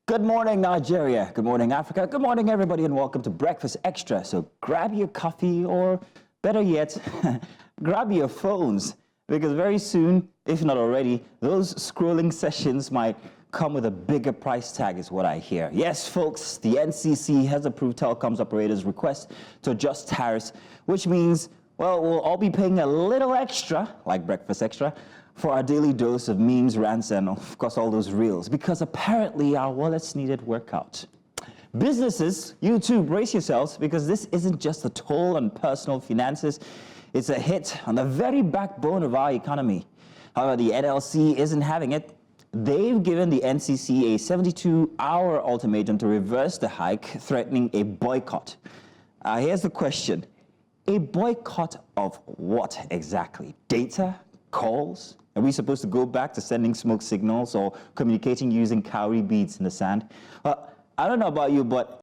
Good morning, Nigeria. Good morning, Africa. Good morning, everybody, and welcome to Breakfast Extra. So grab your coffee, or better yet, grab your phones, because very soon, if not already, those scrolling sessions might come with a bigger price tag, is what I hear. Yes, folks, the NCC has approved telecoms operators' request to adjust tariffs, which means, well, we'll all be paying a little extra, like Breakfast Extra, for our daily dose of memes, rants, and of course all those reels, because apparently our wallets needed workout. Businesses, you too, brace yourselves, because this isn't just a toll on personal finances, it's a hit on the very backbone of our economy. However, the NLC isn't having it. They've given the NCC a 72-hour ultimatum to reverse the hike, threatening a boycott. Here's the question. A boycott of what exactly? Data? Calls? Are we supposed to go back to sending smoke signals or communicating using cowrie beads in the sand? I don't know about you, but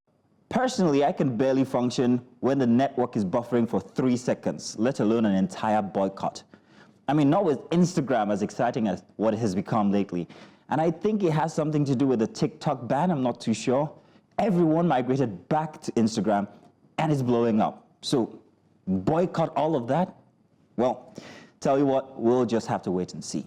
personally, I can barely function when the network is buffering for 3 seconds, let alone an entire boycott. I mean, not with Instagram as exciting as what it has become lately. And I think it has something to do with the TikTok ban, I'm not too sure. Everyone migrated back to Instagram and it's blowing up. So boycott all of that? Well, tell you what, we'll just have to wait and see.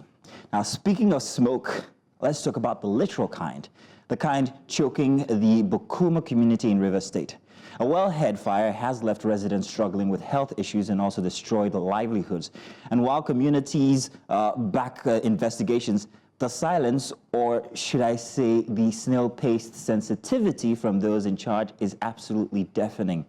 Now, speaking of smoke, let's talk about the literal kind, the kind choking the Bukuma community in Rivers State. A wellhead fire has left residents struggling with health issues and also destroyed livelihoods. And while communities back investigations, the silence, or should I say the snail-paced sensitivity from those in charge, is absolutely deafening.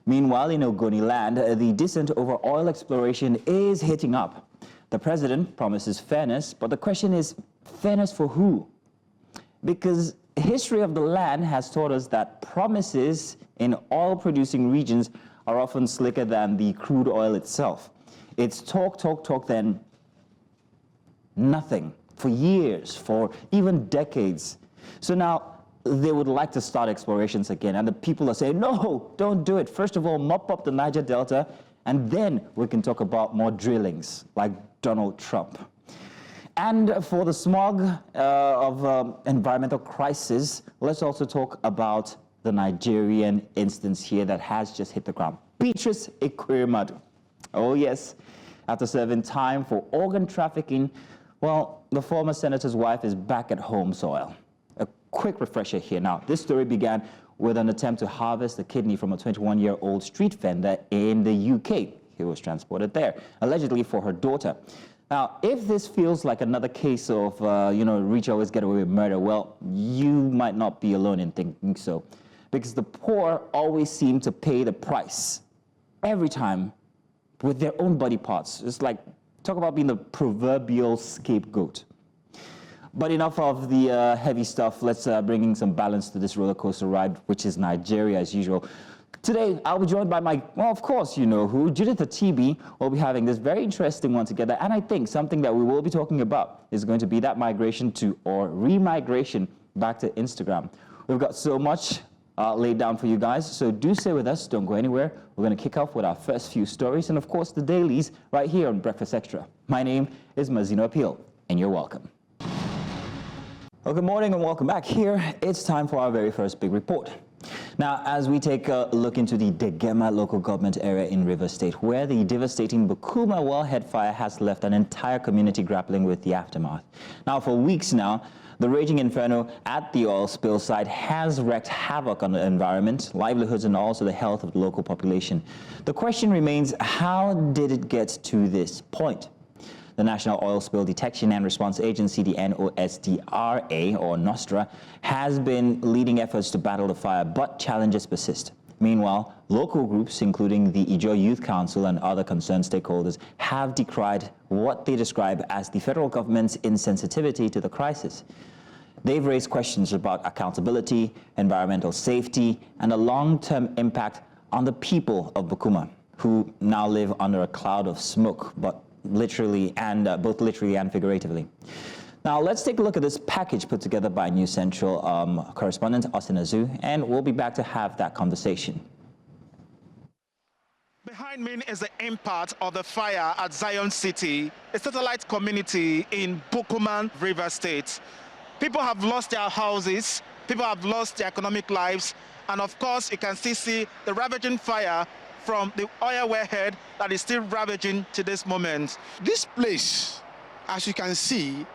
Meanwhile, in Ogoni land, the dissent over oil exploration is heating up. The president promises fairness, but the question is, fairness for who? Because history of the land has taught us that promises in oil-producing regions are often slicker than the crude oil itself. It's talk, talk, talk, then nothing for years, for even decades. So now, they would like to start explorations again, and the people are saying, no, don't do it. First of all, mop up the Niger Delta, and then we can talk about more drillings, like Donald Trump. And for the smog of environmental crisis, let's also talk about the Nigerian instance here that has just hit the ground. Beatrice Ekweremadu. Oh yes, after serving time for organ trafficking, well, the former senator's wife is back at home soil. Quick refresher here. Now, this story began with an attempt to harvest a kidney from a 21-year-old street vendor in the UK. He was transported there, allegedly for her daughter. Now, if this feels like another case of, rich always get away with murder, well, you might not be alone in thinking so. Because the poor always seem to pay the price every time with their own body parts. It's like, talk about being the proverbial scapegoat. But enough of the heavy stuff. Let's bring in some balance to this roller coaster ride, which is Nigeria as usual. Today, I'll be joined by my, well, of course, you know who, Judith Atibi. We'll be having this very interesting one together. And I think something that we will be talking about is going to be that migration to, or remigration back to Instagram. We've got so much laid down for you guys, so do stay with us. Don't go anywhere. We're going to kick off with our first few stories and, of course, the dailies right here on Breakfast Extra. My name is Mazino Appeal, and you're welcome. Well, good morning and welcome back. Here, it's time for our very first big report. Now, as we take a look into the Degema local government area in Rivers State, where the devastating Bukuma wellhead fire has left an entire community grappling with the aftermath. Now, for weeks now, the raging inferno at the oil spill site has wreaked havoc on the environment, livelihoods, and also the health of the local population. The question remains, how did it get to this point? The National Oil Spill Detection and Response Agency, the NOSDRA, or NOSDRA, has been leading efforts to battle the fire, but challenges persist. Meanwhile, local groups, including the Ijo Youth Council and other concerned stakeholders, have decried what they describe as the federal government's insensitivity to the crisis. They've raised questions about accountability, environmental safety, and the long-term impact on the people of Bukuma, who now live under a cloud of smoke, but literally and both literally and figuratively. Now, let's take a look at this package put together by News Central correspondent Austin Azu, and we'll be back to have that conversation. Behind me is the impact of the fire at Zion City, a satellite community in Bukuma, Rivers State. People have lost their houses, People have lost their economic lives. And of course, you can still see the ravaging fire from the oil wellhead that is still ravaging to this moment. This place, as you can see,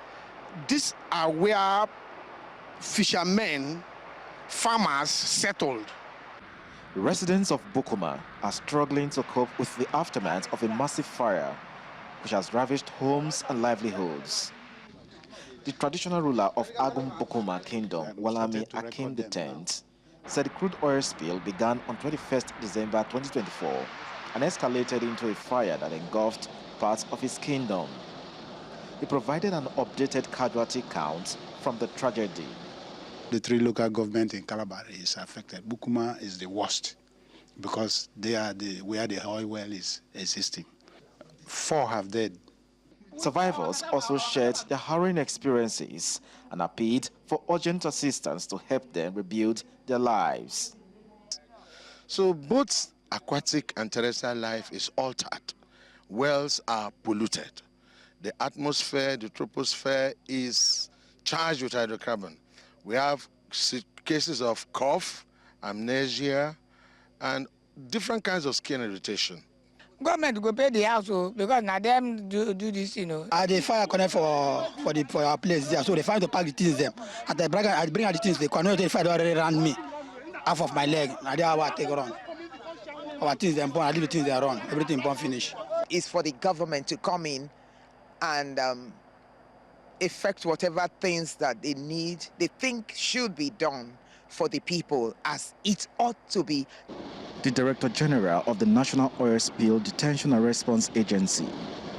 these are where fishermen, farmers settled. Residents of Bukuma are struggling to cope with the aftermath of a massive fire which has ravaged homes and livelihoods. The traditional ruler of Agum-Bukuma Kingdom, Walami Akim X, said the crude oil spill began on 21st December 2024 and escalated into a fire that engulfed parts of his kingdom. He provided an updated casualty count from the tragedy. The 3 local governments in Calabar is affected. Bukuma is the worst because they are where the oil well is existing. 4 have died. Survivors also shared their harrowing experiences and appealed for urgent assistance to help them rebuild their lives. So both aquatic and terrestrial life is altered. Wells are polluted. The atmosphere, the troposphere is charged with hydrocarbon. We have cases of cough, amnesia, and different kinds of skin irritation. Government go pay the house because now them do this, you know. The fire connect for our place there, so they find to pack the things them. At I bring out the things they cannot. The fire already ran me half of my leg. Now they are take around. Our things them born, I leave the things they are on. Everything born finish. It's for the government to come in and effect whatever things that they need, they think should be done for the people as it ought to be. The Director General of the National Oil Spill Detention and Response Agency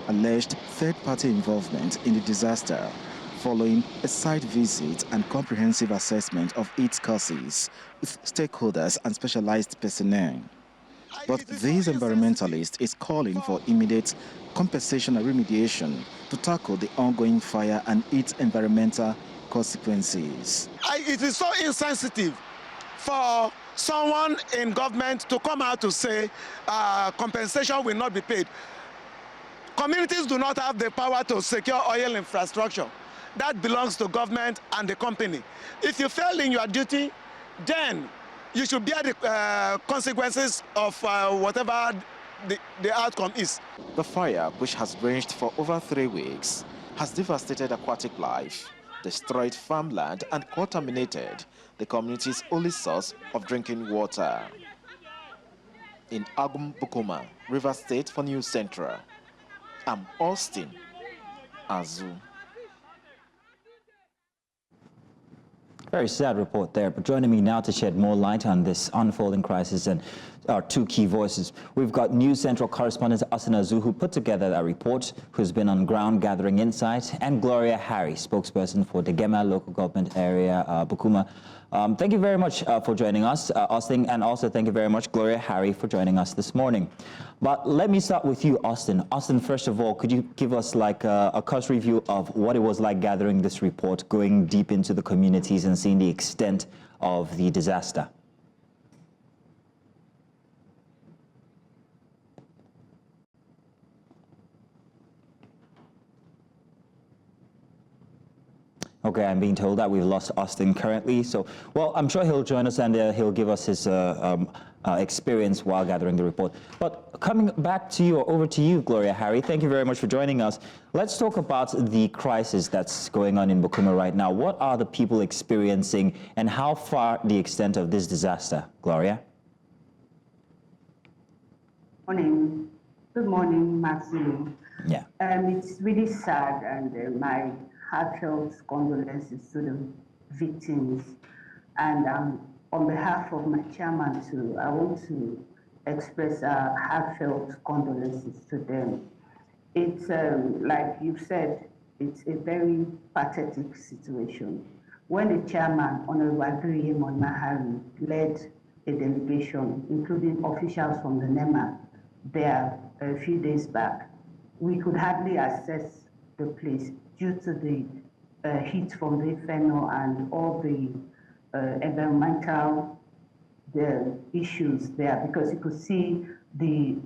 alleged third-party involvement in the disaster following a site visit and comprehensive assessment of its causes with stakeholders and specialized personnel. But this environmentalist is calling for immediate compensation and remediation to tackle the ongoing fire and its environmental consequences. It is so insensitive for someone in government to come out to say compensation will not be paid. Communities do not have the power to secure oil infrastructure. That belongs to government and the company. If you fail in your duty, then you should bear the consequences of whatever the outcome is. The fire, which has raged for over 3 weeks, has devastated aquatic life, destroyed farmland, and contaminated the community's only source of drinking water. In Agum-Bukuma, River State for News Central, I'm Austin Azu. Very sad report there, but joining me now to shed more light on this unfolding crisis and our 2 key voices. We've got News Central correspondent Austin Azu, who put together that report, who's been on ground gathering insight, and Gloria Harry, spokesperson for the Gema local government area, Bukuma. Thank you very much for joining us, Austin, and also thank you very much, Gloria Harry, for joining us this morning. But let me start with you, Austin. Austin, first of all, could you give us like a cursory review of what it was like gathering this report, going deep into the communities and seeing the extent of the disaster? Okay, I'm being told that we've lost Austin currently. So, well, I'm sure he'll join us and he'll give us his experience while gathering the report. But coming back to you, or over to you, Gloria Harry, thank you very much for joining us. Let's talk about the crisis that's going on in Bukuma right now. What are the people experiencing and how far the extent of this disaster? Gloria? Morning. Good morning, Maxine. Yeah. It's really sad, and my heartfelt condolences to the victims. And on behalf of my chairman too, I want to express heartfelt condolences to them. It's like you've said, it's a very pathetic situation. When the chairman, Honorable Agum Mahari, led a delegation, including officials from the NEMA, there a few days back, we could hardly access the place due to the heat from the inferno and all the environmental issues there, because you could see the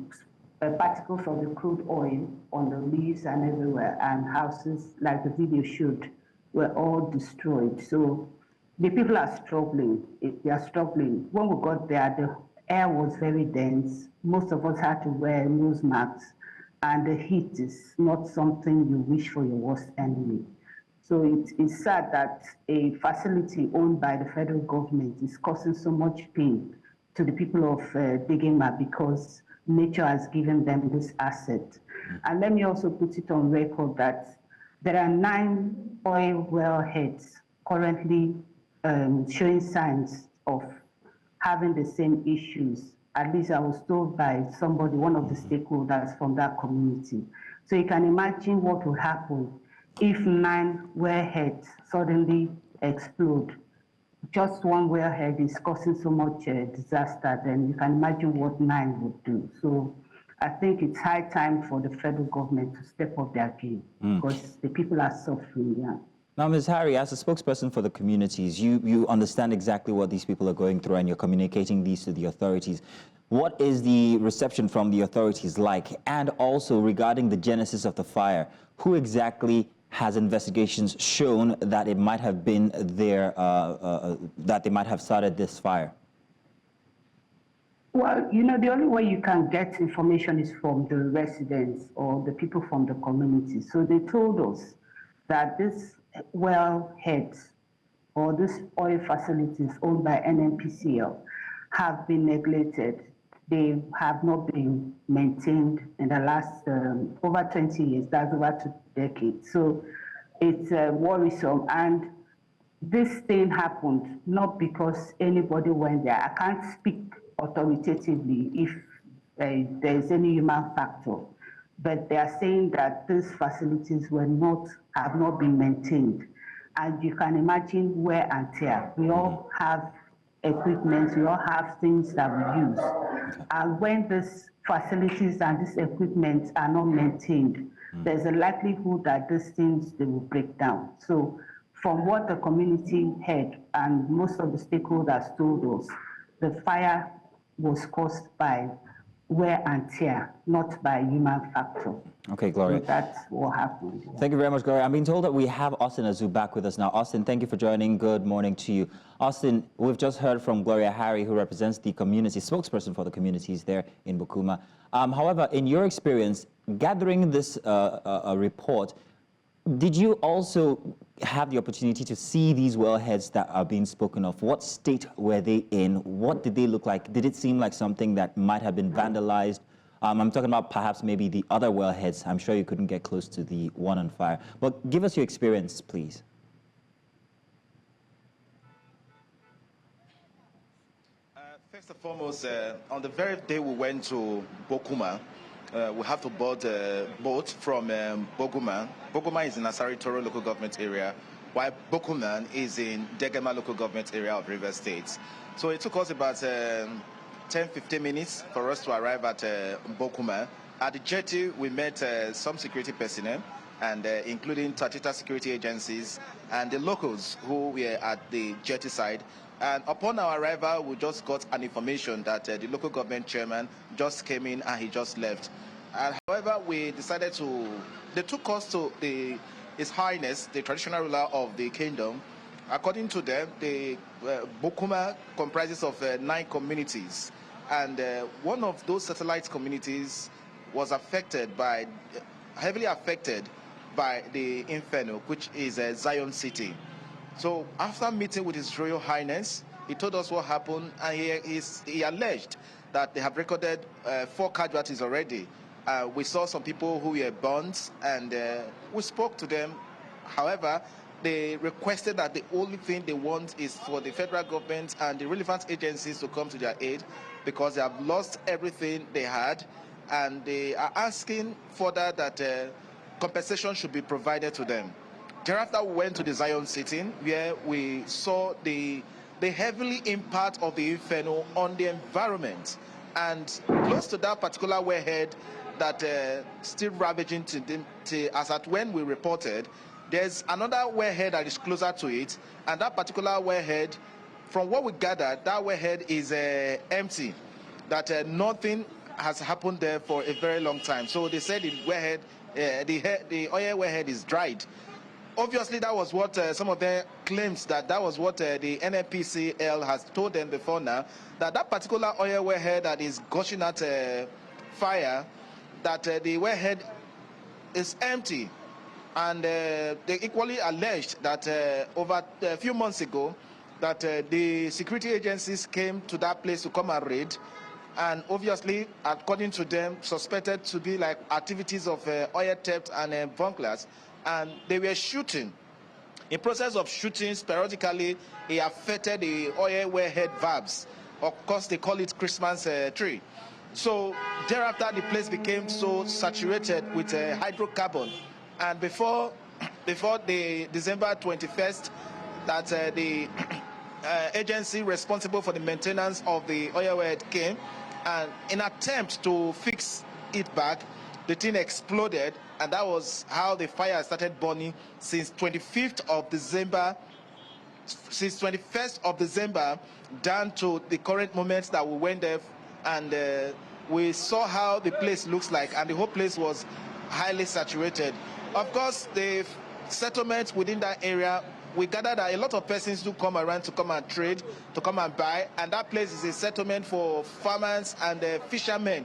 particles of the crude oil on the leaves and everywhere, and houses, like the video showed, were all destroyed. So the people are struggling. They are struggling. When we got there, the air was very dense. Most of us had to wear nose masks, and the heat is not something you wish for your worst enemy. So it's sad that a facility owned by the federal government is causing so much pain to the people of Digima because nature has given them this asset. And let me also put it on record that there are 9 oil wellheads currently showing signs of having the same issues. At least I was told by somebody, one of the stakeholders from that community. So you can imagine what would happen if 9 wellheads suddenly explode. Just one wellhead is causing so much disaster, then you can imagine what 9 would do. So I think it's high time for the federal government to step up their game because the people are suffering. Yeah. Now, Ms. Harry, as a spokesperson for the communities, you understand exactly what these people are going through and you're communicating these to the authorities. What is the reception from the authorities like? And also regarding the genesis of the fire, who exactly has investigations shown that it might have been there, that they might have started this fire? Well, you know, the only way you can get information is from the residents or the people from the community. So they told us that this wellheads or these oil facilities owned by NNPCL have been neglected. They have not been maintained in the last over 20 years, that's over 2 decades. So it's worrisome. And this thing happened not because anybody went there. I can't speak authoritatively if there's any human factor, but they are saying that these facilities have not been maintained. And you can imagine wear and tear. We all have equipment, we all have things that we use. And when these facilities and this equipment are not maintained, there's a likelihood that these things, they will break down. So from what the community heard and most of the stakeholders told us, the fire was caused by wear and tear, not by human factor. Okay, Gloria. So that's what happened. Thank you very much, Gloria. I'm being told that we have Austin Azu back with us now. Austin, thank you for joining. Good morning to you. Austin, we've just heard from Gloria Harry, who represents the community, spokesperson for the communities there in Bukuma. However, in your experience, gathering this report, did you also have the opportunity to see these wellheads that are being spoken of? What state were they in? What did they look like? Did it seem like something that might have been vandalized? I'm talking about perhaps maybe the other wellheads. I'm sure you couldn't get close to the one on fire. But give us your experience, please. First and foremost, on the very day we went to Bukuma, we have to board a boat from Boguma. Boguma is in Asari Toro local government area, while Bukuma is in Degema local government area of Rivers State. So it took us about 10-15 minutes for us to arrive at Bokuma. At the jetty, we met some security personnel, and including Tatita security agencies and the locals who were at the jetty side. And upon our arrival, we just got an information that the local government chairman just came in and he just left. And however, we decided they took us to His Highness, the traditional ruler of the kingdom. According to them, the Bukuma comprises of 9 communities. And one of those satellite communities was heavily affected by the inferno, which is Zion City. So after meeting with His Royal Highness, he told us what happened, and he alleged that they have recorded 4 casualties already. We saw some people who were burnt, and we spoke to them. However, they requested that the only thing they want is for the federal government and the relevant agencies to come to their aid, because they have lost everything they had, and they are asking further that compensation should be provided to them. Thereafter, we went to the Zion City, where we saw the heavily impact of the inferno on the environment. And close to that particular wellhead that still ravaging as at when we reported, there's another wellhead that is closer to it, and that particular wellhead, from what we gathered, that wellhead is empty, that nothing has happened there for a very long time. So they said the wellhead, the oil wellhead is dried. obviously that was what some of them claims that was what the NNPCL has told them before now, that particular oil wellhead that is gushing at fire, that the wellhead is empty. And they equally alleged that over a few months ago, that the security agencies came to that place to come and raid, and obviously, according to them, suspected to be like activities of oil theft and bunglers, and they were shooting. In process of shootings, periodically, it affected the oil wellhead valves. Of course, they call it Christmas tree. So thereafter, the place became so saturated with hydrocarbon. And before the December 21st, that the agency responsible for the maintenance of the oil wellhead came, and in attempt to fix it back, the thing exploded, and that was how the fire started burning since 25th of December, since 21st of December, down to the current moment that we went there, and we saw how the place looks like, and the whole place was highly saturated. Of course, the settlements within that area, we gathered that a lot of persons do come around to come and trade, to come and buy, and that place is a settlement for farmers and fishermen.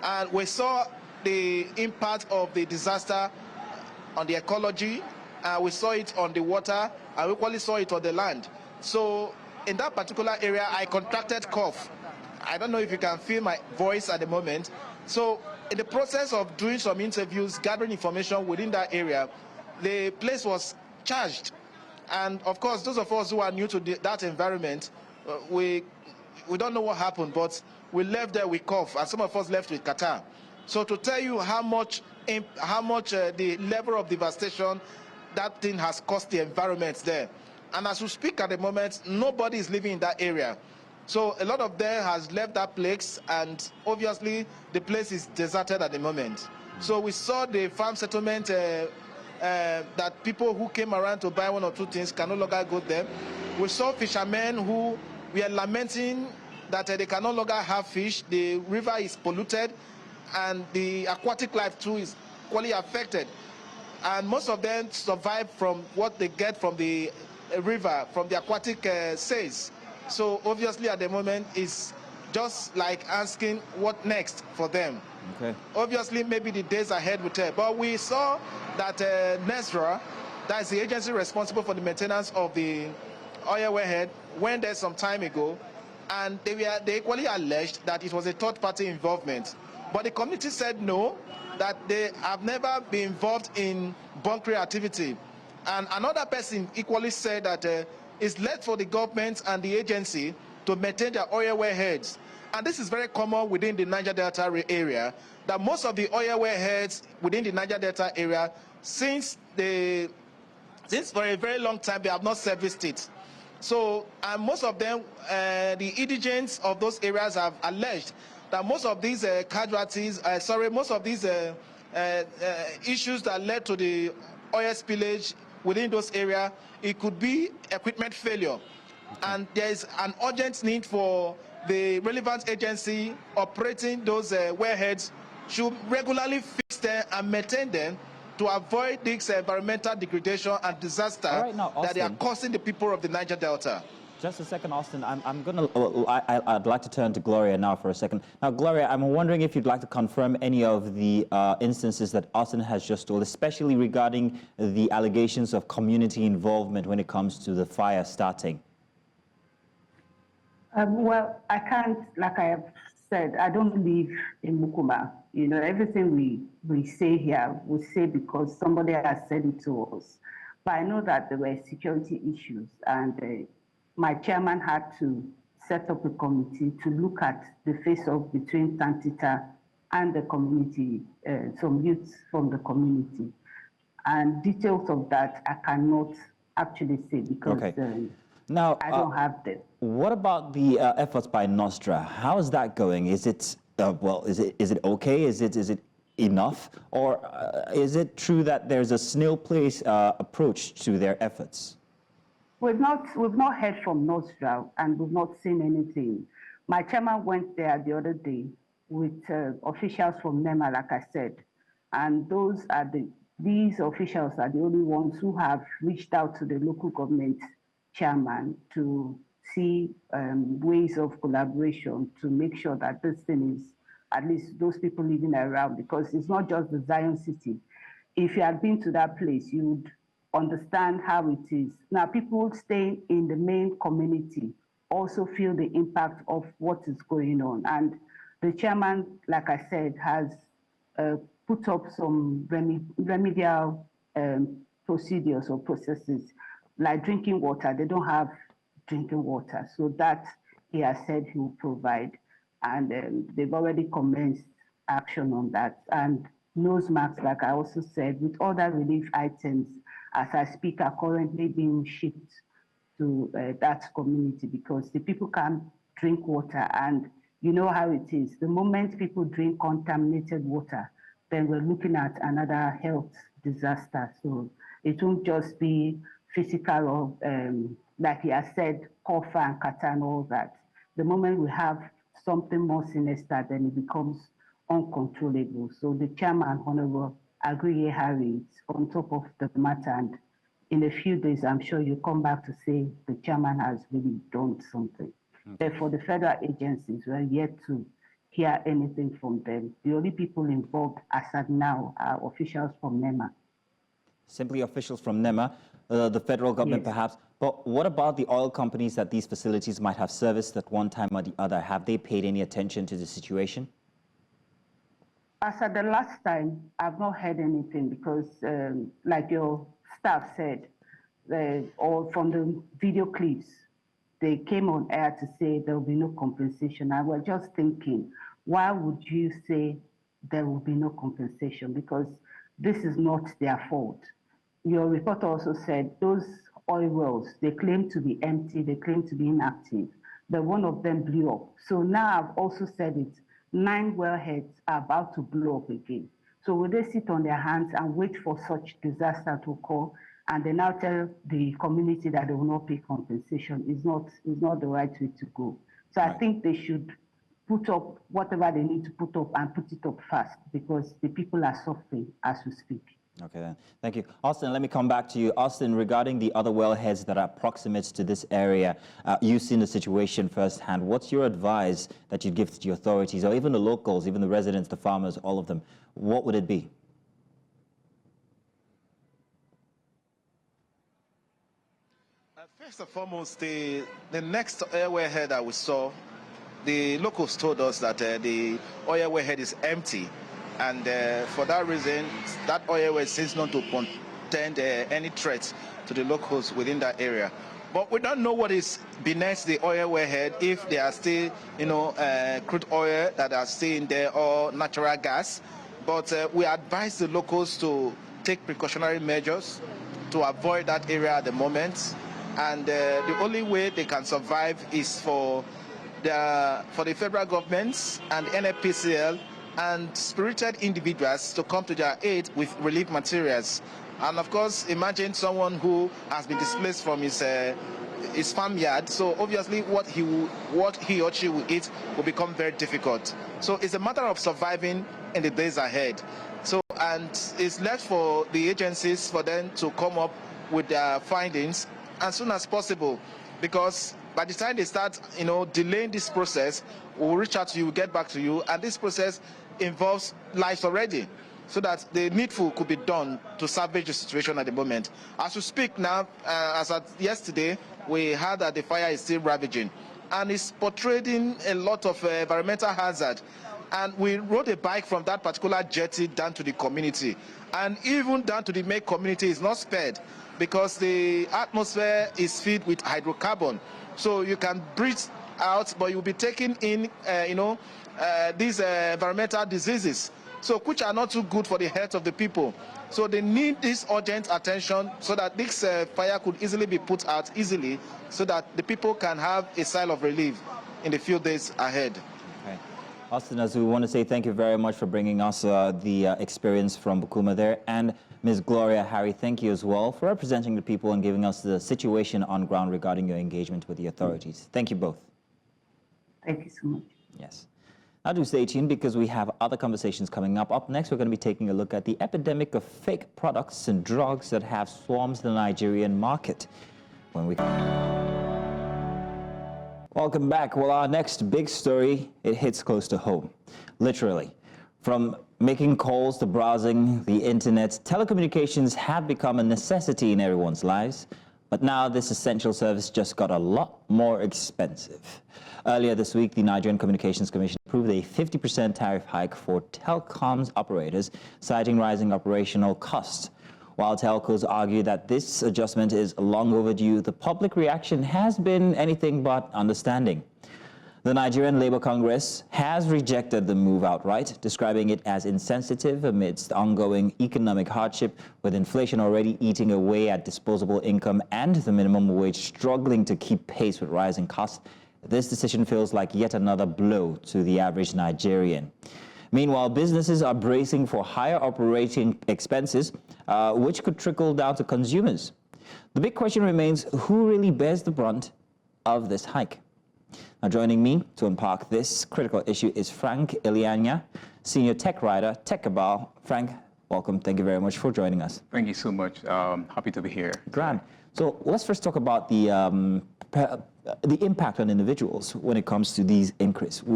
And we saw the impact of the disaster on the ecology, we saw it on the water, and we equally saw it on the land. So in that particular area, I contracted cough. I don't know if you can feel my voice at the moment. So in the process of doing some interviews, gathering information within that area, the place was charged. And of course, those of us who are new to that environment, we don't know what happened, but we left there with cough, and some of us left with catarrh. So to tell you how much the level of devastation that thing has cost the environment there. And as we speak at the moment, nobody is living in that area. So a lot of them has left that place, and obviously the place is deserted at the moment. So we saw the farm settlement that people who came around to buy one or two things can no longer go there. We saw fishermen who were lamenting that they can no longer have fish. The river is polluted, and the aquatic life too is equally affected. And most of them survive from what they get from the river, from the aquatic sails. So obviously at the moment it's just like asking what next for them. Okay. Obviously maybe the days ahead will tell, but we saw that NOSDRA, that is the agency responsible for the maintenance of the oil wellhead, went there some time ago, and they equally alleged that it was a third-party involvement. But the community said no, that they have never been involved in bunkering activity. And another person equally said that it's left for the government and the agency to maintain their oil wellheads. And this is very common within the Niger Delta area, that most of the oil wellheads within the Niger Delta area, since for a very long time, they have not serviced it. So, and most of them, the indigents of those areas have alleged that most of these most of these issues that led to the oil spillage within those areas, it could be equipment failure. Okay. And there is an urgent need for the relevant agency operating those wellheads should regularly fix them and maintain them to avoid this environmental degradation and disaster that they are causing the people of the Niger Delta. Just a second, Austin. I'd like to turn to Gloria now for a second. Now, Gloria, I'm wondering if you'd like to confirm any of the instances that Austin has just told, especially regarding the allegations of community involvement when it comes to the fire starting. Well, I can't, like I have said, I don't live in Bukuma. You know, everything we say here, we say because somebody has said it to us. But I know that there were security issues, and my chairman had to set up a committee to look at the face-off between Tantita and the community, some youths from the community. And details of that I cannot actually say because now, I don't have them. What about the efforts by NOSDRA? How is that going? Is it is it okay? Is it enough, or is it true that there's a snail pace approach to their efforts? We've not heard from NOSDRA, and we've not seen anything. My chairman went there the other day with officials from NEMA, like I said, and those are the these officials are the only ones who have reached out to the local government chairman to see ways of collaboration to make sure that this thing is, at least those people living around, because it's not just the Zion city. If you had been to that place, you would understand how it is. Now, people staying in the main community also feel the impact of what is going on. And the chairman, like I said, has put up some remedial procedures or processes, like drinking water. They don't have drinking water. So that he has said he will provide. And they've already commenced action on that. And nose masks, like I also said, with other relief items, as I speak, are currently being shipped to that community, because the people can't drink water. And you know how it is. The moment people drink contaminated water, then we're looking at another health disaster. So it won't just be physical or, like he has said, cough and catarrh and all that. The moment we have something more sinister, then it becomes uncontrollable. So the chairman, Honorable Agriye Harry, is on top of the matter. And in a few days, I'm sure you'll come back to say the chairman has really done something. Okay. Therefore, the federal agencies were yet to hear anything from them. The only people involved as at now are officials from NEMA. Simply officials from NEMA, the federal government, yes, perhaps. But what about the oil companies that these facilities might have serviced at one time or the other? Have they paid any attention to the situation? As at the last time, I've not heard anything because, like your staff said, or from the video clips, they came on air to say there will be no compensation. I was just thinking, why would you say there will be no compensation? Because this is not their fault. Your report also said those oil wells, they claim to be empty, they claim to be inactive, but one of them blew up. So now I've also said it, 9 wellheads are about to blow up again. So will they sit on their hands and wait for such disaster to occur, and they now tell the community that they will not pay compensation? Is not the right way to go. So right. I think they should put up whatever they need to put up and put it up fast, because the people are suffering as we speak. Okay, then. Thank you. Austin, let me come back to you. Austin, regarding the other wellheads that are proximate to this area, you've seen the situation firsthand. What's your advice that you'd give to the authorities, or even the locals, even the residents, the farmers, all of them? What would it be? First and foremost, the next oil wellhead that we saw, the locals told us that the oil wellhead is empty. And for that reason, that oil well seems not to portend any threat to the locals within that area. But we don't know what is beneath the oil wellhead, if there are still, crude oil that are still in there or natural gas. But we advise the locals to take precautionary measures to avoid that area at the moment. And the only way they can survive is for the federal governments and NFPCL and spirited individuals to come to their aid with relief materials. And of course, imagine someone who has been displaced from his farmyard. So obviously, what he or she will eat will become very difficult. So it's a matter of surviving in the days ahead. So, and it's left for the agencies for them to come up with their findings as soon as possible, because by the time they start, delaying this process, we'll reach out to you, get back to you, and this process involves lives already, so that the needful could be done to salvage the situation at the moment. As we speak now, as at yesterday, we heard that the fire is still ravaging, and it's portraying a lot of environmental hazard. And we rode a bike from that particular jetty down to the community, and even down to the main community is not spared, because the atmosphere is filled with hydrocarbon. So you can breathe out, but you'll be taking in, these environmental diseases, so which are not too good for the health of the people. So they need this urgent attention so that this fire could easily be put out easily, so that the people can have a sigh of relief in the few days ahead. Okay. Austin, as we want to say thank you very much for bringing us the experience from Bukuma there. And Ms. Gloria Harry, thank you as well for representing the people and giving us the situation on ground regarding your engagement with the authorities. Thank you both. Thank you so much. Yes. Now do stay tuned because we have other conversations coming up. Up next, we're going to be taking a look at the epidemic of fake products and drugs that have swarmed the Nigerian market. When we Welcome back. Well, our next big story, it hits close to home, literally. From making calls to browsing the internet, telecommunications have become a necessity in everyone's lives. But now this essential service just got a lot more expensive. Earlier this week, the Nigerian Communications Commission approved a 50% tariff hike for telecoms operators, citing rising operational costs. While telcos argue that this adjustment is long overdue, the public reaction has been anything but understanding. The Nigerian Labour Congress has rejected the move outright, describing it as insensitive amidst ongoing economic hardship, with inflation already eating away at disposable income and the minimum wage struggling to keep pace with rising costs. This decision feels like yet another blow to the average Nigerian. Meanwhile, businesses are bracing for higher operating expenses, which could trickle down to consumers. The big question remains, who really bears the brunt of this hike? Now, joining me to unpack this critical issue is Frank Ilianya, senior tech writer, Tech Cabal. Frank, welcome. Thank you very much for joining us. Thank you so much. Happy to be here. Grand. So let's first talk about the impact on individuals when it comes to these increases. We're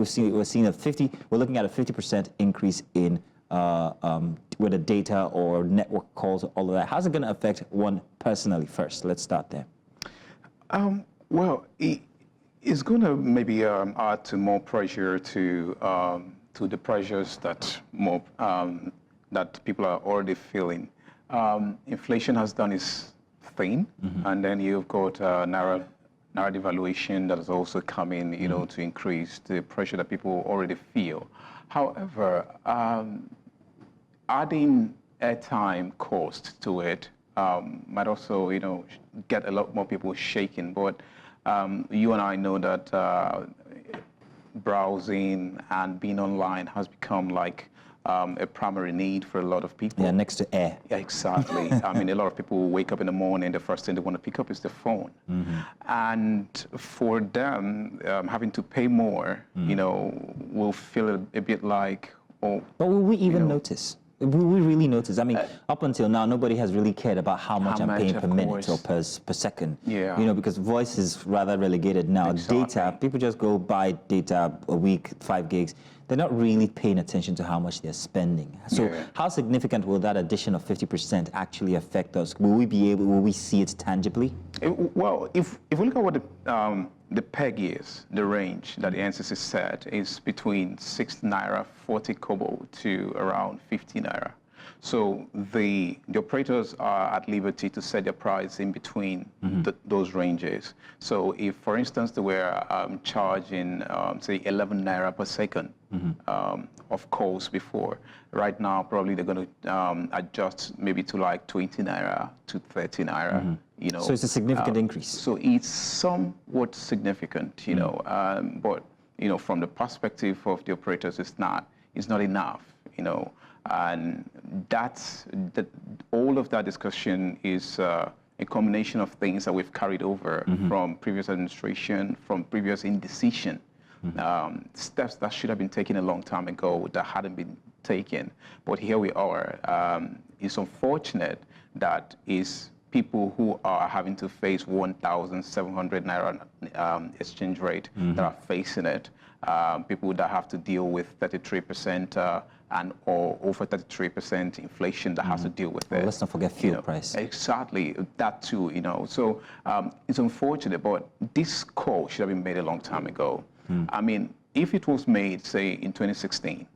looking at a 50% increase in whether data or network calls, all of that. How's it going to affect one personally first? Let's start there. Well, it's going to maybe add to more pressure to the pressures that that people are already feeling. Inflation has done its thing, and then you've got naira devaluation that has also come in, to increase the pressure that people already feel. However, adding airtime cost to it might also, get a lot more people shaken. But you and I know that browsing and being online has become like a primary need for a lot of people. Yeah, next to air. Yeah, exactly. I mean, a lot of people wake up in the morning, the first thing they want to pick up is the phone. And for them, having to pay more, will feel a bit like, oh. But will we even notice? Will we really notice? I mean, up until now, nobody has really cared about how much I'm paying per minute or per second. Yeah. Because voice is rather relegated now. Exactly. Data, people just go buy data a week, 5 gigs. They're not really paying attention to how much they're spending. So how significant will that addition of 50% actually affect us? Will we see it tangibly? Well, if we look at what the peg is, the range that the NCC set is between 6 naira 40 kobo to around 50 naira. So the operators are at liberty to set their price in between those ranges. So if, for instance, they were charging, say, 11 naira per second of calls before, right now probably they're going to adjust maybe to like 20 naira to 30 naira. So it's a significant increase. So it's somewhat significant, but from the perspective of the operators, it's not enough, and all of that discussion is a combination of things that we've carried over from previous administration, from previous indecision, steps that should have been taken a long time ago that hadn't been taken. But here we are. It's unfortunate that is people who are having to face 1,700 naira exchange rate that are facing it. People that have to deal with 33% or over 33% inflation that has to deal with it. Let's not forget fuel price. Exactly, that too, So it's unfortunate, but this call should have been made a long time ago. I mean, if it was made, say, in 2016,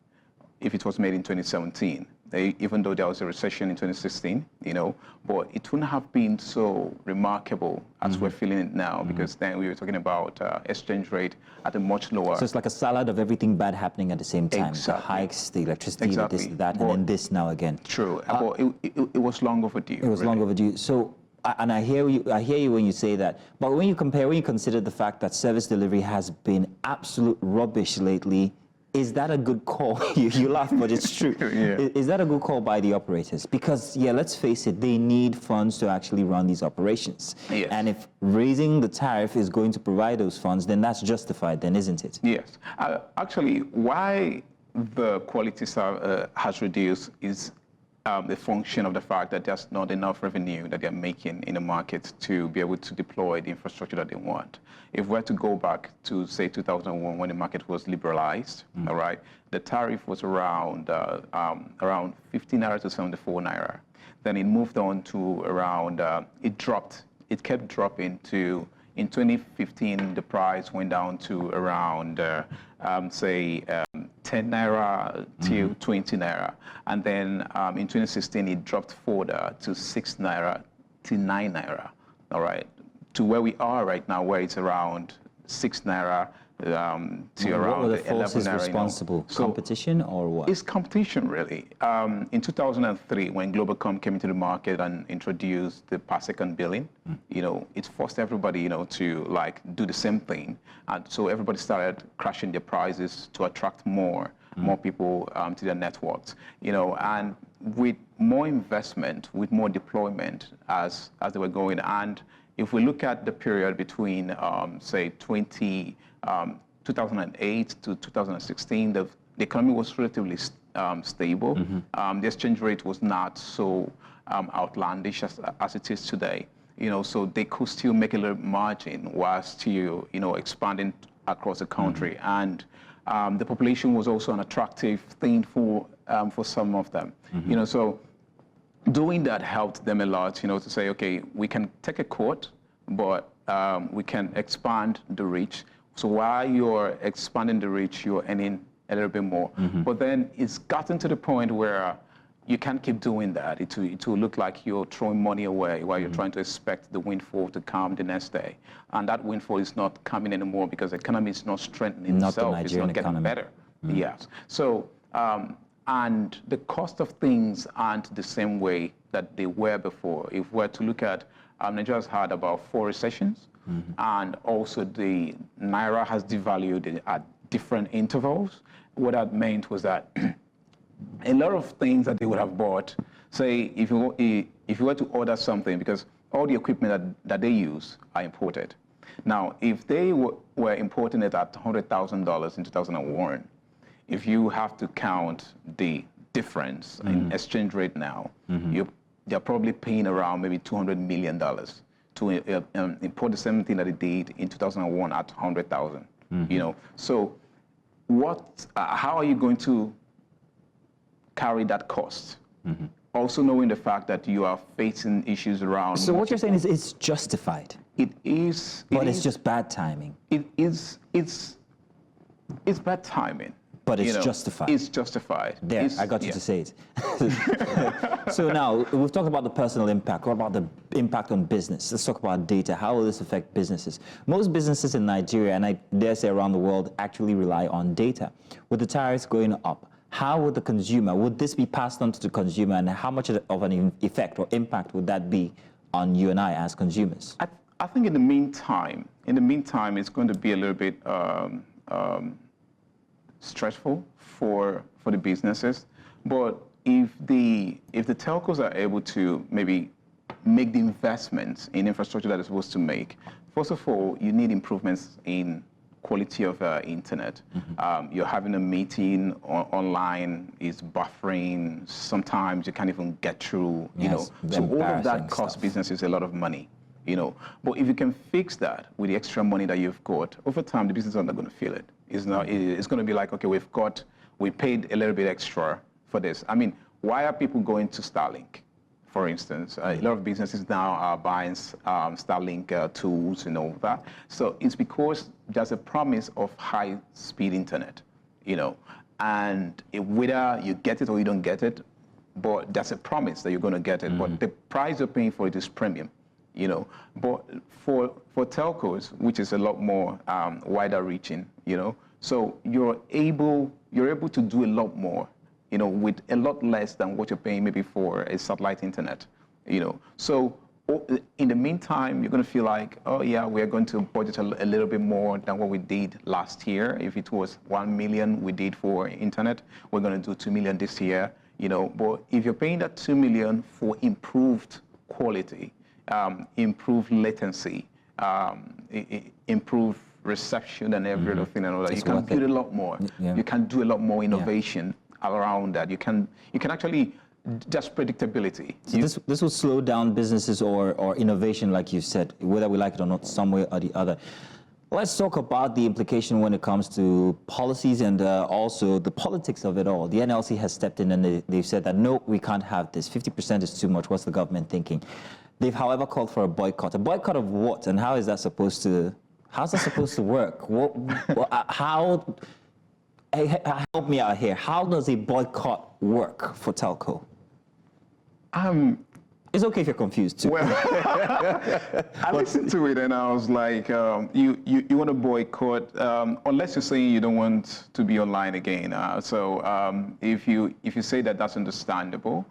if it was made in 2017, even though there was a recession in 2016, but it wouldn't have been so remarkable as we're feeling it now, because then we were talking about exchange rate at a much lower. So it's like a salad of everything bad happening at the same time. Exactly. The hikes, the electricity, the this, that, and then this now again. True, but it was long overdue. It was long overdue. So, and I hear you when you say that. But when you consider the fact that service delivery has been absolute rubbish lately, Is that a good call? You laugh, but it's true. Yeah. Is that a good call by the operators? Because, yeah, let's face it, they need funds to actually run these operations. Yes. And if raising the tariff is going to provide those funds, then that's justified, then, isn't it? Yes. Actually, why the quality has reduced is the function of the fact that there's not enough revenue that they're making in the market to be able to deploy the infrastructure that they want. If we're to go back to, say, 2001, when the market was liberalized, all right, the tariff was around 50 naira to 74 naira. Then it moved on to around, it kept dropping to, in 2015, the price went down to around, say, 10 naira to 20 naira. And then in 2016, it dropped further to 6 naira to 9 naira, all right, to where we are right now, where it's around 6 naira to around 11 naira. What were the forces responsible? So competition or what? it's competition, really. In 2003, when Globacom came into the market and introduced the per second billing, it forced everybody, to like do the same thing. And so everybody started crashing their prices to attract more people to their networks, and with more investment, with more deployment as they were going. And if we look at the period between, say, 2008 to 2016, the economy was relatively stable. The exchange rate was not so outlandish as it is today. So they could still make a little margin while still, expanding across the country. And the population was also an attractive thing for some of them. So doing that helped them a lot, to say, okay, we can take a quote, but we can expand the reach. So while you're expanding the reach, you're earning a little bit more. But then it's gotten to the point where you can't keep doing that. It will look like you're throwing money away while you're trying to expect the windfall to come the next day. And that windfall is not coming anymore because the economy is not strengthening itself. It's not getting better. Yes. So, and the cost of things aren't the same way that they were before. If we're to look at, Nigeria's had about 4 recessions, and also the Naira has devalued at different intervals. What that meant was that a lot of things that they would have bought, say, if you were to order something, because all the equipment that they use are imported. Now, if they were importing it at $100,000 in 2001, if you have to count the difference in exchange rate now, they're probably paying around maybe $200 million to import the same thing that they did in 2001 at 100,000. So how are you going to carry that cost? Also knowing the fact that you are facing issues around. So what you're saying is it's justified. It is. But it's just bad timing. It's bad timing. But it's justified. It's justified. There, I got you to say it. So now, we've talked about the personal impact. What about the impact on business? Let's talk about data. How will this affect businesses? Most businesses in Nigeria, and I dare say around the world, actually rely on data. With the tariffs going up, how would the consumer, would this be passed on to the consumer, and how much of an effect or impact would that be on you and I as consumers? I think in the meantime, it's going to be a little bit stressful for the businesses. But if the telcos are able to maybe make the investments in infrastructure that they're supposed to make, first of all, you need improvements in quality of internet. You're having a meeting online, is buffering. Sometimes you can't even get through. So all of that costs businesses a lot of money. But if you can fix that with the extra money that you've got, over time the businesses are not going to feel it. It's going to be like, okay, we paid a little bit extra for this. I mean, why are people going to Starlink? For instance, a lot of businesses now are buying Starlink tools and all that. So it's because there's a promise of high-speed internet, and whether you get it or you don't get it, but there's a promise that you're going to get it. But the price you're paying for it is premium, But for telcos, which is a lot more wider reaching, so you're able to do a lot more, with a lot less than what you're paying maybe for a satellite internet, So in the meantime, you're going to feel like, oh yeah, we're going to budget a little bit more than what we did last year. If it was 1 million we did for internet, we're going to do 2 million this year. You know, but if you're paying that 2 million for improved quality, improved latency, improved reception and every other thing and all that, you can build a lot more. You can do a lot more innovation around that. You can actually just predictability. So this will slow down businesses or innovation, like you said, whether we like it or not, some way or the other. Let's talk about the implication when it comes to policies and also the politics of it all. The NLC has stepped in and they've said that, no, we can't have this. 50% is too much. What's the government thinking? They've, however, called for a boycott. A boycott of what? And how is that supposed to, how's that supposed to work? Help me out here. How does a boycott work for telco? It's okay if you're confused too. Well, I listened to it and I was like, you want to boycott unless you're saying you don't want to be online again. If you say that, that's understandable.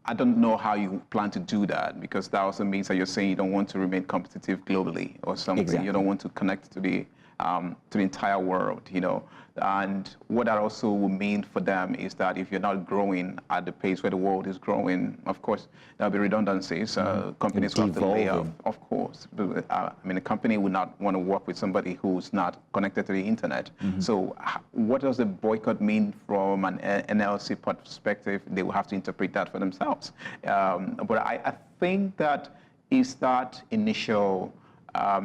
I don't know how you plan to do that, because that also means that you're saying you don't want to remain competitive globally or something. Exactly. You don't want to connect to the entire world, you know. And what that also will mean for them is that if you're not growing at the pace where the world is growing, of course, there'll be redundancies. Companies will have to lay off, of course. I mean, a company would not want to work with somebody who's not connected to the internet. So what does the boycott mean from an NLC perspective? They will have to interpret that for themselves. But I think that is that initial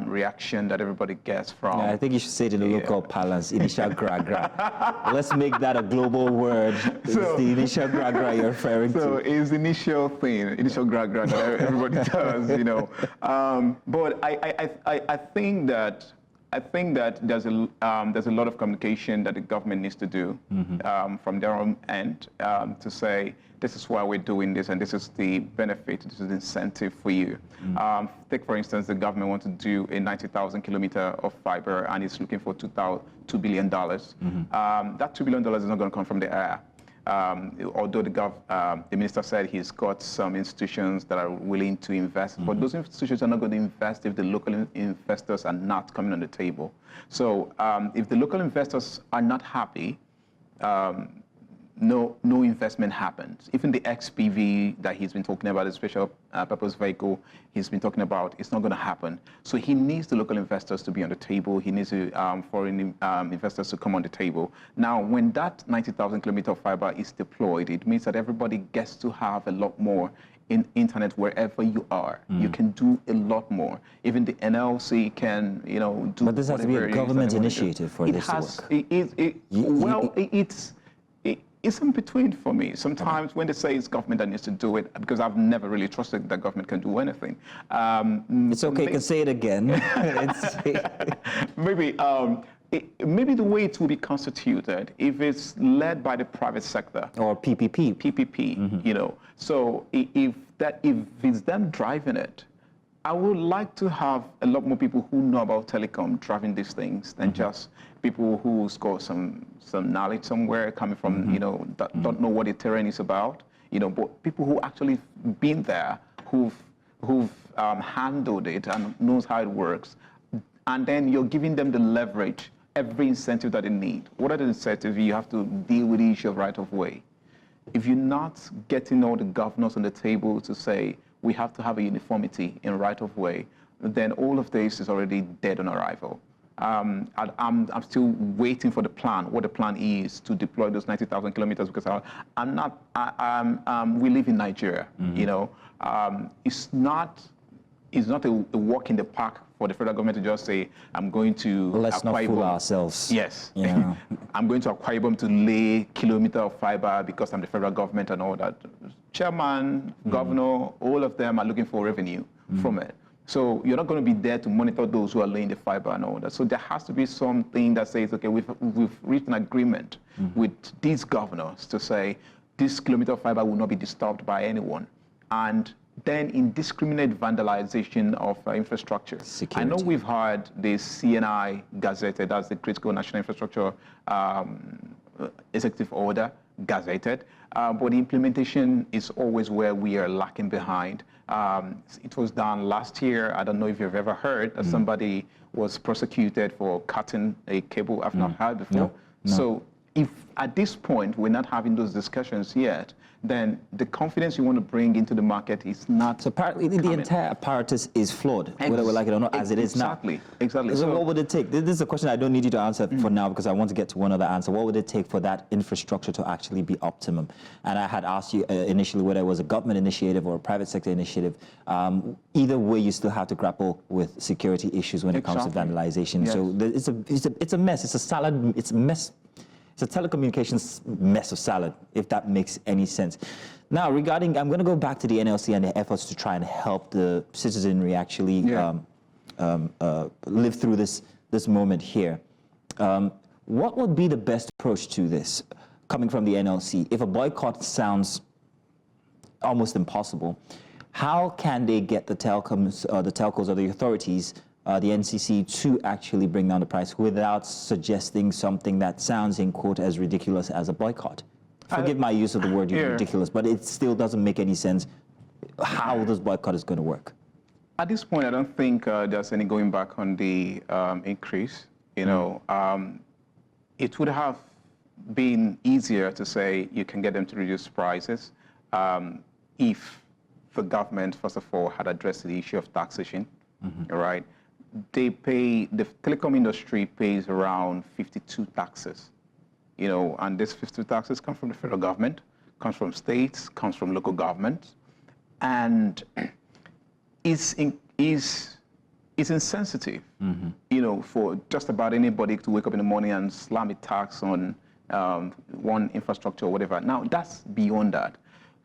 reaction that everybody gets from. Yeah, I think you should say it in a local parlance, initial gra-gra. Let's make that a global word. It's the initial gra-gra you're referring to. So it's the initial thing, initial gra-gra that everybody does, you know. But I think that there's a lot of communication that the government needs to do from their own end to say, this is why we're doing this, and this is the benefit, this is the incentive for you. Take, for instance, the government wants to do a 90,000 kilometer of fiber, and it's looking for $2 billion. That $2 billion is not going to come from the air. Although the minister said he's got some institutions that are willing to invest, but those institutions are not going to invest if the local investors are not coming on the table. So if the local investors are not happy, no investment happens. Even the XPV that he's been talking about, the special purpose vehicle he's been talking about, it's not going to happen. So he needs the local investors to be on the table. He needs the foreign investors to come on the table. Now, when that 90,000 kilometer of fiber is deployed, it means that everybody gets to have a lot more in internet wherever you are. You can do a lot more. Even the NLC can, you know, do. But this has to be a government initiative for this to work. It's in between for me. Sometimes when they say it's government that needs to do it, because I've never really trusted that government can do anything. It's okay, you can say it again. Maybe the way it will be constituted, if it's led by the private sector. Or PPP. PPP, you know. So if it's them driving it, I would like to have a lot more people who know about telecom driving these things than just people who score some knowledge somewhere coming from, you know, that don't know what the terrain is about, you know, but people who actually been there, who've handled it and knows how it works, and then you're giving them the leverage, every incentive that they need. What are the incentives? You have to deal with the issue of right-of-way. If you're not getting all the governors on the table to say, we have to have a uniformity in right-of-way, then all of this is already dead on arrival. I'm still waiting for the plan, what the plan is to deploy those 90,000 kilometers, because we live in Nigeria, you know. It's not a walk in the park for the federal government to just say, I'm going to Let's not fool ourselves. Yes. Yeah. I'm going to Akwa Ibom to lay kilometer of fiber because I'm the federal government and all that. Chairman, governor, all of them are looking for revenue from it. So you're not going to be there to monitor those who are laying the fiber and all that. So there has to be something that says, okay, we've reached an agreement with these governors to say this kilometer of fiber will not be disturbed by anyone. And then indiscriminate vandalization of infrastructure. Security. I know we've heard the CNI gazetted, that's the Critical National Infrastructure Executive Order gazetted, but the implementation is always where we are lacking behind. It was done last year. I don't know if you've ever heard that somebody was prosecuted for cutting a cable. I've not heard before. No. So if at this point we're not having those discussions yet, then the confidence you want to bring into the market is not. So apparently the entire apparatus is flawed, whether we like it or not, as it is now. Exactly. So what would it take? This is a question I don't need you to answer for now, because I want to get to one other answer. What would it take for that infrastructure to actually be optimum? And I had asked you initially whether it was a government initiative or a private sector initiative. Either way, you still have to grapple with security issues when it comes to vandalization. Yes. So it's a mess. It's a salad. It's a mess. It's a telecommunications mess of salad, if that makes any sense. Now, regarding, I'm going to go back to the NLC and the efforts to try and help the citizenry actually live through this moment here. What would be the best approach to this, coming from the NLC? If a boycott sounds almost impossible, how can they get the telcos or the authorities, the NCC, to actually bring down the price without suggesting something that sounds, in quote, as ridiculous as a boycott? Forgive my use of the word ridiculous, but it still doesn't make any sense how this boycott is going to work. At this point, I don't think there's any going back on the increase. You know, it would have been easier to say you can get them to reduce prices if the government, first of all, had addressed the issue of taxation. All right. The telecom industry pays around 52 taxes, you know, and these 52 taxes come from the federal government, comes from states, comes from local governments, and is insensitive, you know, for just about anybody to wake up in the morning and slam a tax on one infrastructure or whatever. Now, that's beyond that.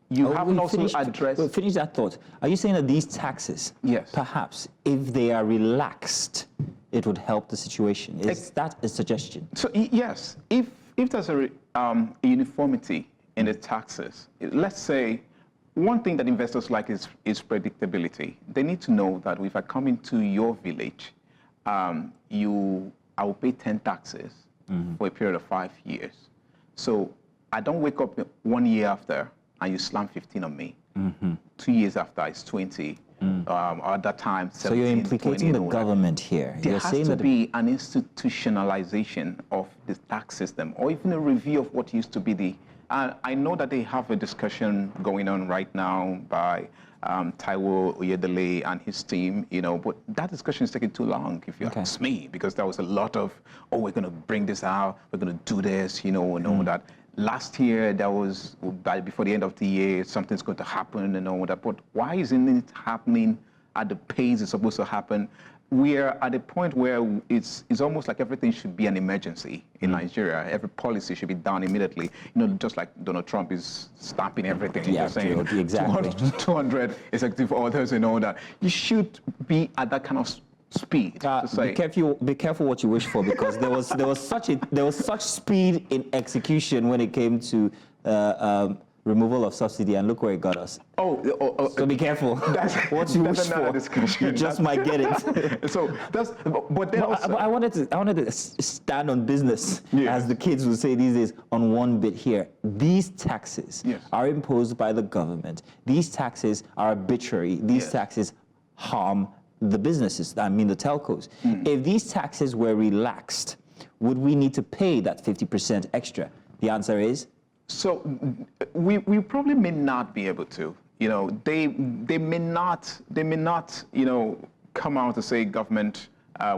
You haven't also addressed... Finish that thought. Are you saying that these taxes, perhaps, if they are relaxed, it would help the situation? Is that a suggestion? So, yes. If there's a uniformity in the taxes, let's say, one thing that investors like is predictability. They need to know that if I come into your village, I will pay 10 taxes for a period of 5 years. So I don't wake up 1 year after and you slam 15 on me. 2 years after, it's 20. At that time, 17, so you're implicating 20, the government here. There has to be an institutionalization of the tax system, or even a review of what used to be the... I know that they have a discussion going on right now by Taiwo Oyedele and his team, you know, but that discussion is taking too long, if you ask me, because there was a lot of, oh, we're going to bring this out, we're going to do this, you know, and all that. Last year, there was, before the end of the year, something's going to happen and all that. But why isn't it happening at the pace it's supposed to happen? We are at a point where it's almost like everything should be an emergency in Nigeria. Every policy should be done immediately. You know, just like Donald Trump is stamping everything. Yeah, saying exactly. 200 executive orders and all that. You should be at that kind of speed. Be careful what you wish for, because there was such speed in execution when it came to removal of subsidy, and look where it got us. So be careful what you wish for. You just might get it. So that's. But then I wanted to stand on business, as the kids would say these days, on one bit here. These taxes are imposed by the government. These taxes are arbitrary. These taxes harm the businesses, I mean the telcos. If these taxes were relaxed, would we need to pay that 50% extra? The answer is? So we probably may not be able to. You know, they may not, you know, come out to say, government,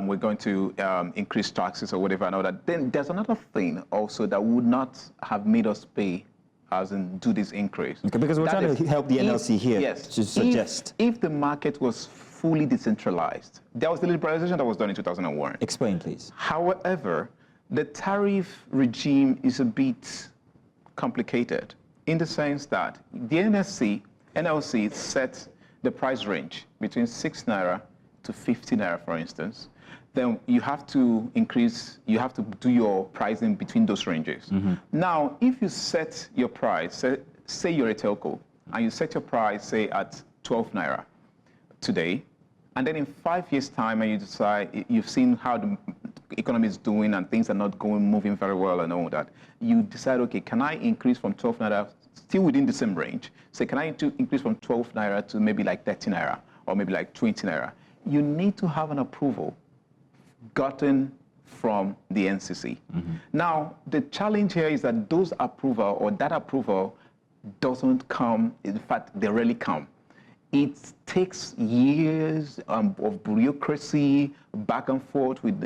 we're going to increase taxes or whatever and all that. Then there's another thing also that would not have made us pay, as in do this increase. Okay, because we're trying to help the NLC here to suggest. If the market was fully decentralized, there was the liberalization that was done in 2001. Explain, please. However, the tariff regime is a bit complicated in the sense that the NLC set the price range between 6 naira to 50 naira, for instance. Then you have to do your pricing between those ranges. Now, if you set your price, say you're a telco, and you set your price, say, at 12 naira today, and then in 5 years' time, and you decide, you've seen how the economy is doing and things are not moving very well and all that, you decide, okay, can I increase from 12 naira still within the same range, say, can I increase from 12 naira to maybe like 30 naira or maybe like 20 naira? You need to have an approval gotten from the NCC. Now, the challenge here is that those approval or that approval doesn't come, in fact, they rarely come. It takes years of bureaucracy, back and forth. With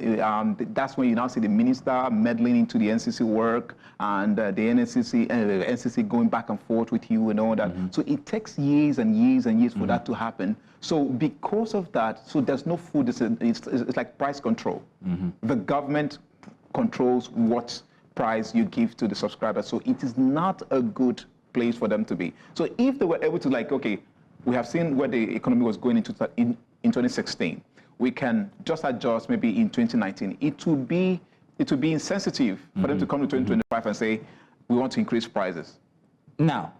that's when you now see the minister meddling into the NCC work and the NCC going back and forth with you and all that. So it takes years and years and years for that to happen. So because of that, so there's no food. It's like price control. The government controls what price you give to the subscriber. So it is not a good place for them to be. So if they were able to, like, okay, we have seen where the economy was going into in 2016. We can just adjust maybe in 2019. It would be insensitive for them to come to 2025 and say, we want to increase prices. Now,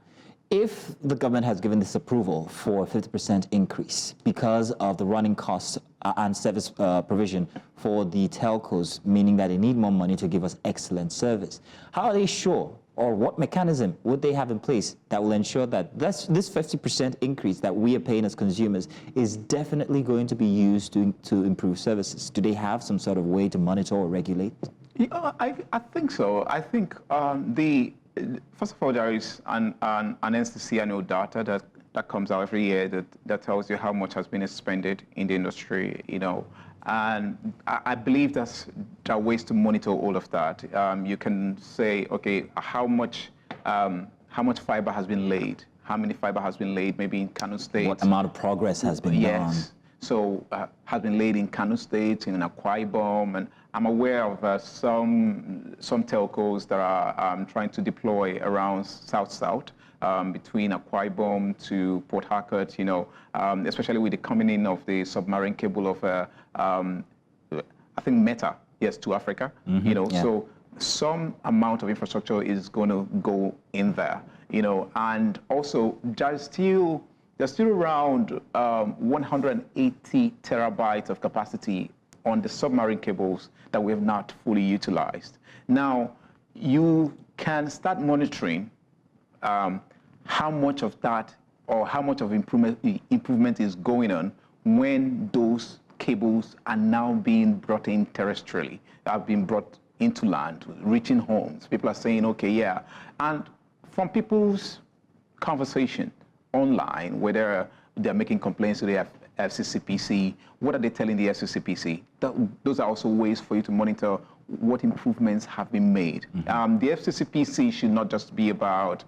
if the government has given this approval for a 50% increase because of the running costs and service provision for the telcos, meaning that they need more money to give us excellent service, how are they sure, or what mechanism would they have in place that will ensure that this 50% increase that we are paying as consumers is definitely going to be used to improve services? Do they have some sort of way to monitor or regulate? Yeah, I think so. I think first of all, there is an NCC annual data that comes out every year that tells you how much has been expended in the industry, you know. And I believe there are ways to monitor all of that. You can say, okay, how much fiber has been laid? How many fiber has been laid? Maybe in Kano State. What amount of progress has been done? Yes. So has been laid in Kano State, in Akwa Ibom, and I'm aware of some telcos that are trying to deploy around South-South. Between Akwa Ibom to Port Harcourt, you know, especially with the coming in of the submarine cable of, I think Meta, yes, to Africa, you know, so some amount of infrastructure is going to go in there, you know, and also there's still around 180 terabytes of capacity on the submarine cables that we have not fully utilized. Now, you can start monitoring how much of that or how much of improvement is going on when those cables are now being brought in terrestrially, have been brought into land, reaching homes. People are saying, okay, yeah. And from people's conversation online, whether they're making complaints to the FCCPC, what are they telling the FCCPC? Those are also ways for you to monitor what improvements have been made. The FCCPC should not just be about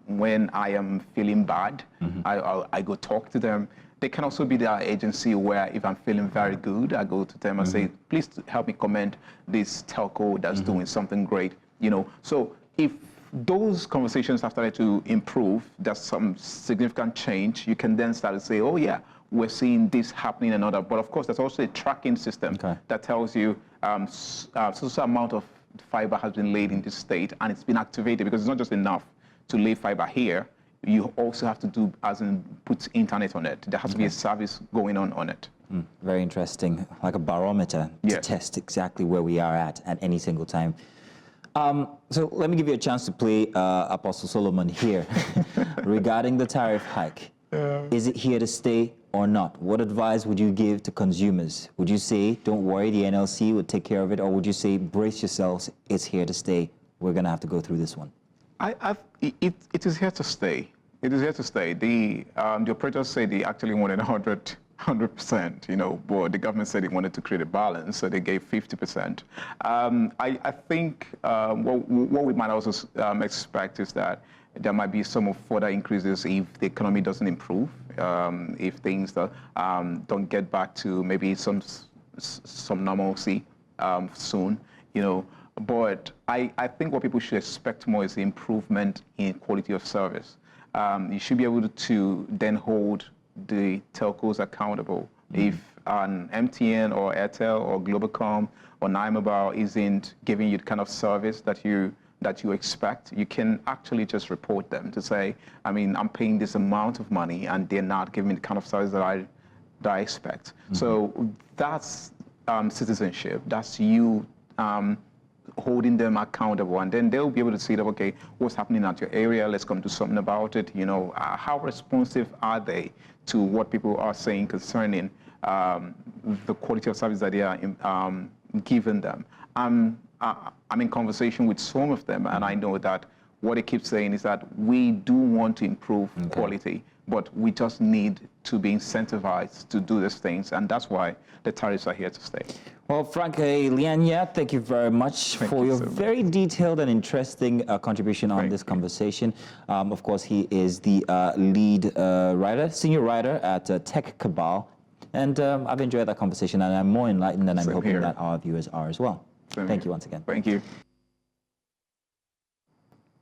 when I am feeling bad, I go talk to them. They can also be their agency where if I'm feeling very good, I go to them and say, please help me commend this telco that's doing something great. You know, so if those conversations have started to improve, there's some significant change, you can then start to say, oh yeah, we're seeing this happening and other. But of course, there's also a tracking system that tells you so amount of fiber has been laid in this state and it's been activated, because it's not just enough to lay fiber here. You also have to do, as in put internet on it. There has to be a service going on it. Very interesting, like a barometer to test exactly where we are at any single time. So let me give you a chance to play Apostle Solomon here regarding the tariff hike. Is it here to stay or not? What advice would you give to consumers? Would you say, don't worry, the NLC will take care of it? Or would you say, brace yourselves, it's here to stay? We're going to have to go through this one. It is here to stay. It is here to stay. The operators say they actually wanted 100%, you know, but the government said they wanted to create a balance, so they gave 50%. I think what we might also expect is that there might be some further increases if the economy doesn't improve, if things don't get back to maybe some normalcy soon, you know. But I think what people should expect more is the improvement in quality of service. You should be able to then hold the telcos accountable. If an MTN or Airtel or Globacom or Nimobile isn't giving you the kind of service that you expect, you can actually just report them to say, I mean, I'm paying this amount of money and they're not giving me the kind of service that I expect. So that's citizenship. That's you holding them accountable, and then they'll be able to see that, okay, what's happening at your area, let's come do something about it. You know, how responsive are they to what people are saying concerning the quality of service that they are giving them? I'm in conversation with some of them, and I know that what they keep saying is that we do want to improve quality, but we just need to be incentivized to do these things, and that's why the tariffs are here to stay. Well, Frank Lianya, thank you very much for your very detailed and interesting contribution on this conversation. Of course, he is the lead writer, senior writer at Tech Cabal, and I've enjoyed that conversation, and I'm more enlightened, and I'm hoping that our viewers are as well. Thank you once again. Thank you.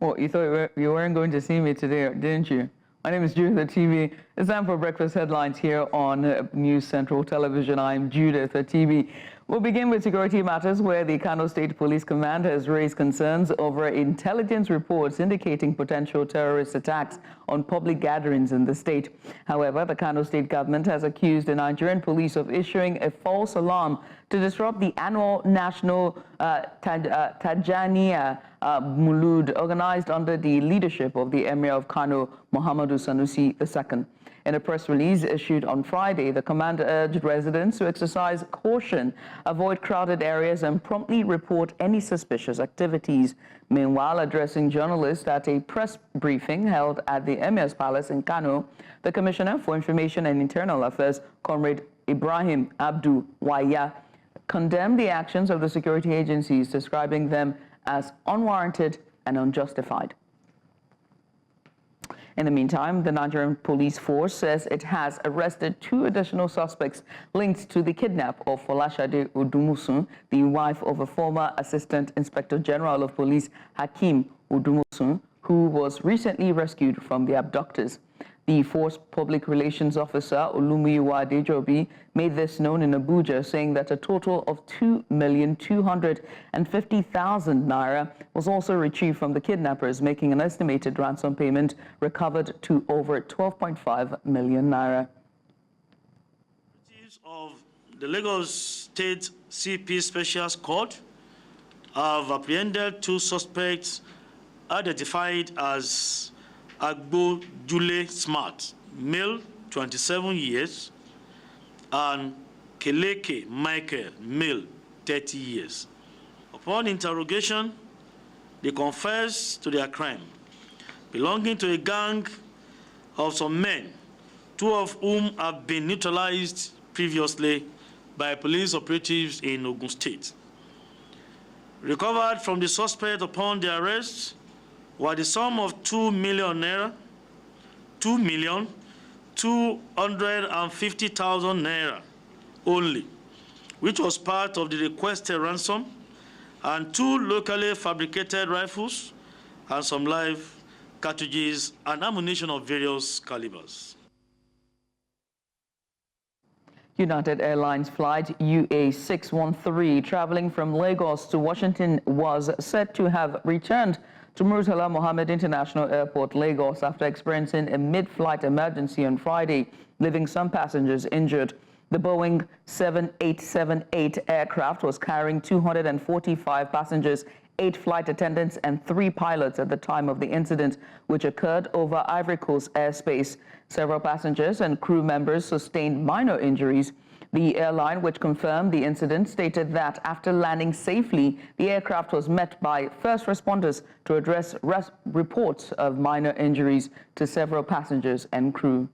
Well, you thought you weren't going to see me today, didn't you? My name is Judith TV. It's time for breakfast headlines here on News Central Television. I'm Judith TV. We'll begin with security matters, where the Kano State Police Command has raised concerns over intelligence reports indicating potential terrorist attacks on public gatherings in the state. However, the Kano State government has accused the Nigerian police of issuing a false alarm to disrupt the annual national Tajaniya Mulud, organized under the leadership of the Emir of Kano, Muhammadu Sanusi II. In a press release issued on Friday, the command urged residents to exercise caution, avoid crowded areas, and promptly report any suspicious activities. Meanwhile, addressing journalists at a press briefing held at the Emir's Palace in Kano, the Commissioner for Information and Internal Affairs, Comrade Ibrahim Abdu Waya, condemned the actions of the security agencies, describing them as unwarranted and unjustified. In the meantime, the Nigerian police force says it has arrested 2 additional suspects linked to the kidnap of Folashade Odumusun, the wife of a former Assistant Inspector General of Police, Hakeem Odumusun, who was recently rescued from the abductors. The force public relations officer, Olumuyiwa Adejobi, made this known in Abuja, saying that a total of 2,250,000 naira was also retrieved from the kidnappers, making an estimated ransom payment recovered to over 12.5 million naira. Of the Lagos State CP Special Squad have apprehended 2 suspects identified as Agbo-Jule Smart, male, 27 years, and Keleke Michael, male, 30 years. Upon interrogation, they confessed to their crime, belonging to a gang of some men, 2 of whom have been neutralized previously by police operatives in Ogun State. Recovered from the suspect upon their arrest were the sum of 2 million naira, 2,250,000 naira only, which was part of the requested ransom, and 2 locally fabricated rifles and some live cartridges and ammunition of various calibers. United Airlines flight UA613 traveling from Lagos to Washington was said to have returned to Murtala Mohammed International Airport, Lagos, after experiencing a mid-flight emergency on Friday, leaving some passengers injured. The Boeing 7878 aircraft was carrying 245 passengers, 8 flight attendants, and 3 pilots at the time of the incident, which occurred over Ivory Coast airspace. Several passengers and crew members sustained minor injuries. The airline, which confirmed the incident, stated that after landing safely, the aircraft was met by first responders to address reports of minor injuries to several passengers and crew.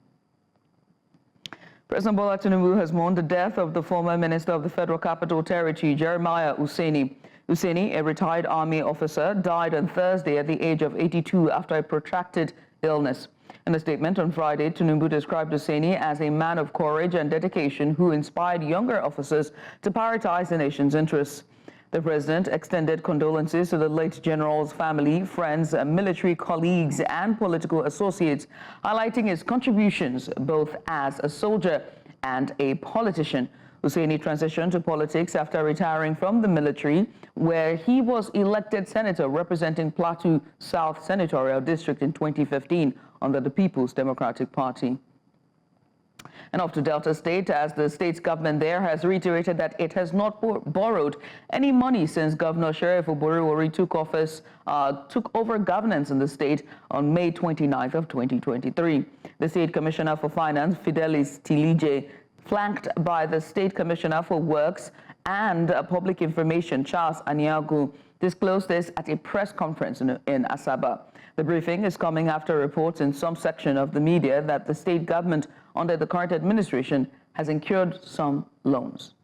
President Bola Tinubu has mourned the death of the former Minister of the Federal Capital Territory, Jeremiah Useni. Useni, a retired army officer, died on Thursday at the age of 82 after a protracted illness. In a statement on Friday, Tinubu described Useni as a man of courage and dedication who inspired younger officers to prioritize the nation's interests. The president extended condolences to the late general's family, friends, military colleagues, and political associates, highlighting his contributions both as a soldier and a politician. Useni transitioned to politics after retiring from the military, where he was elected senator representing Plateau South Senatorial District in 2015 under the People's Democratic Party. And off to Delta State, as the state's government there has reiterated that it has not borrowed any money since Governor Sheriff Oborevwori took over governance in the state on May 29th of 2023. The State Commissioner for Finance, Fidelis Tilije, flanked by the State Commissioner for Works and Public Information, Charles Aniagu, disclosed this at a press conference in Asaba. The briefing is coming after reports in some section of the media that the state government under the current administration has incurred some loans.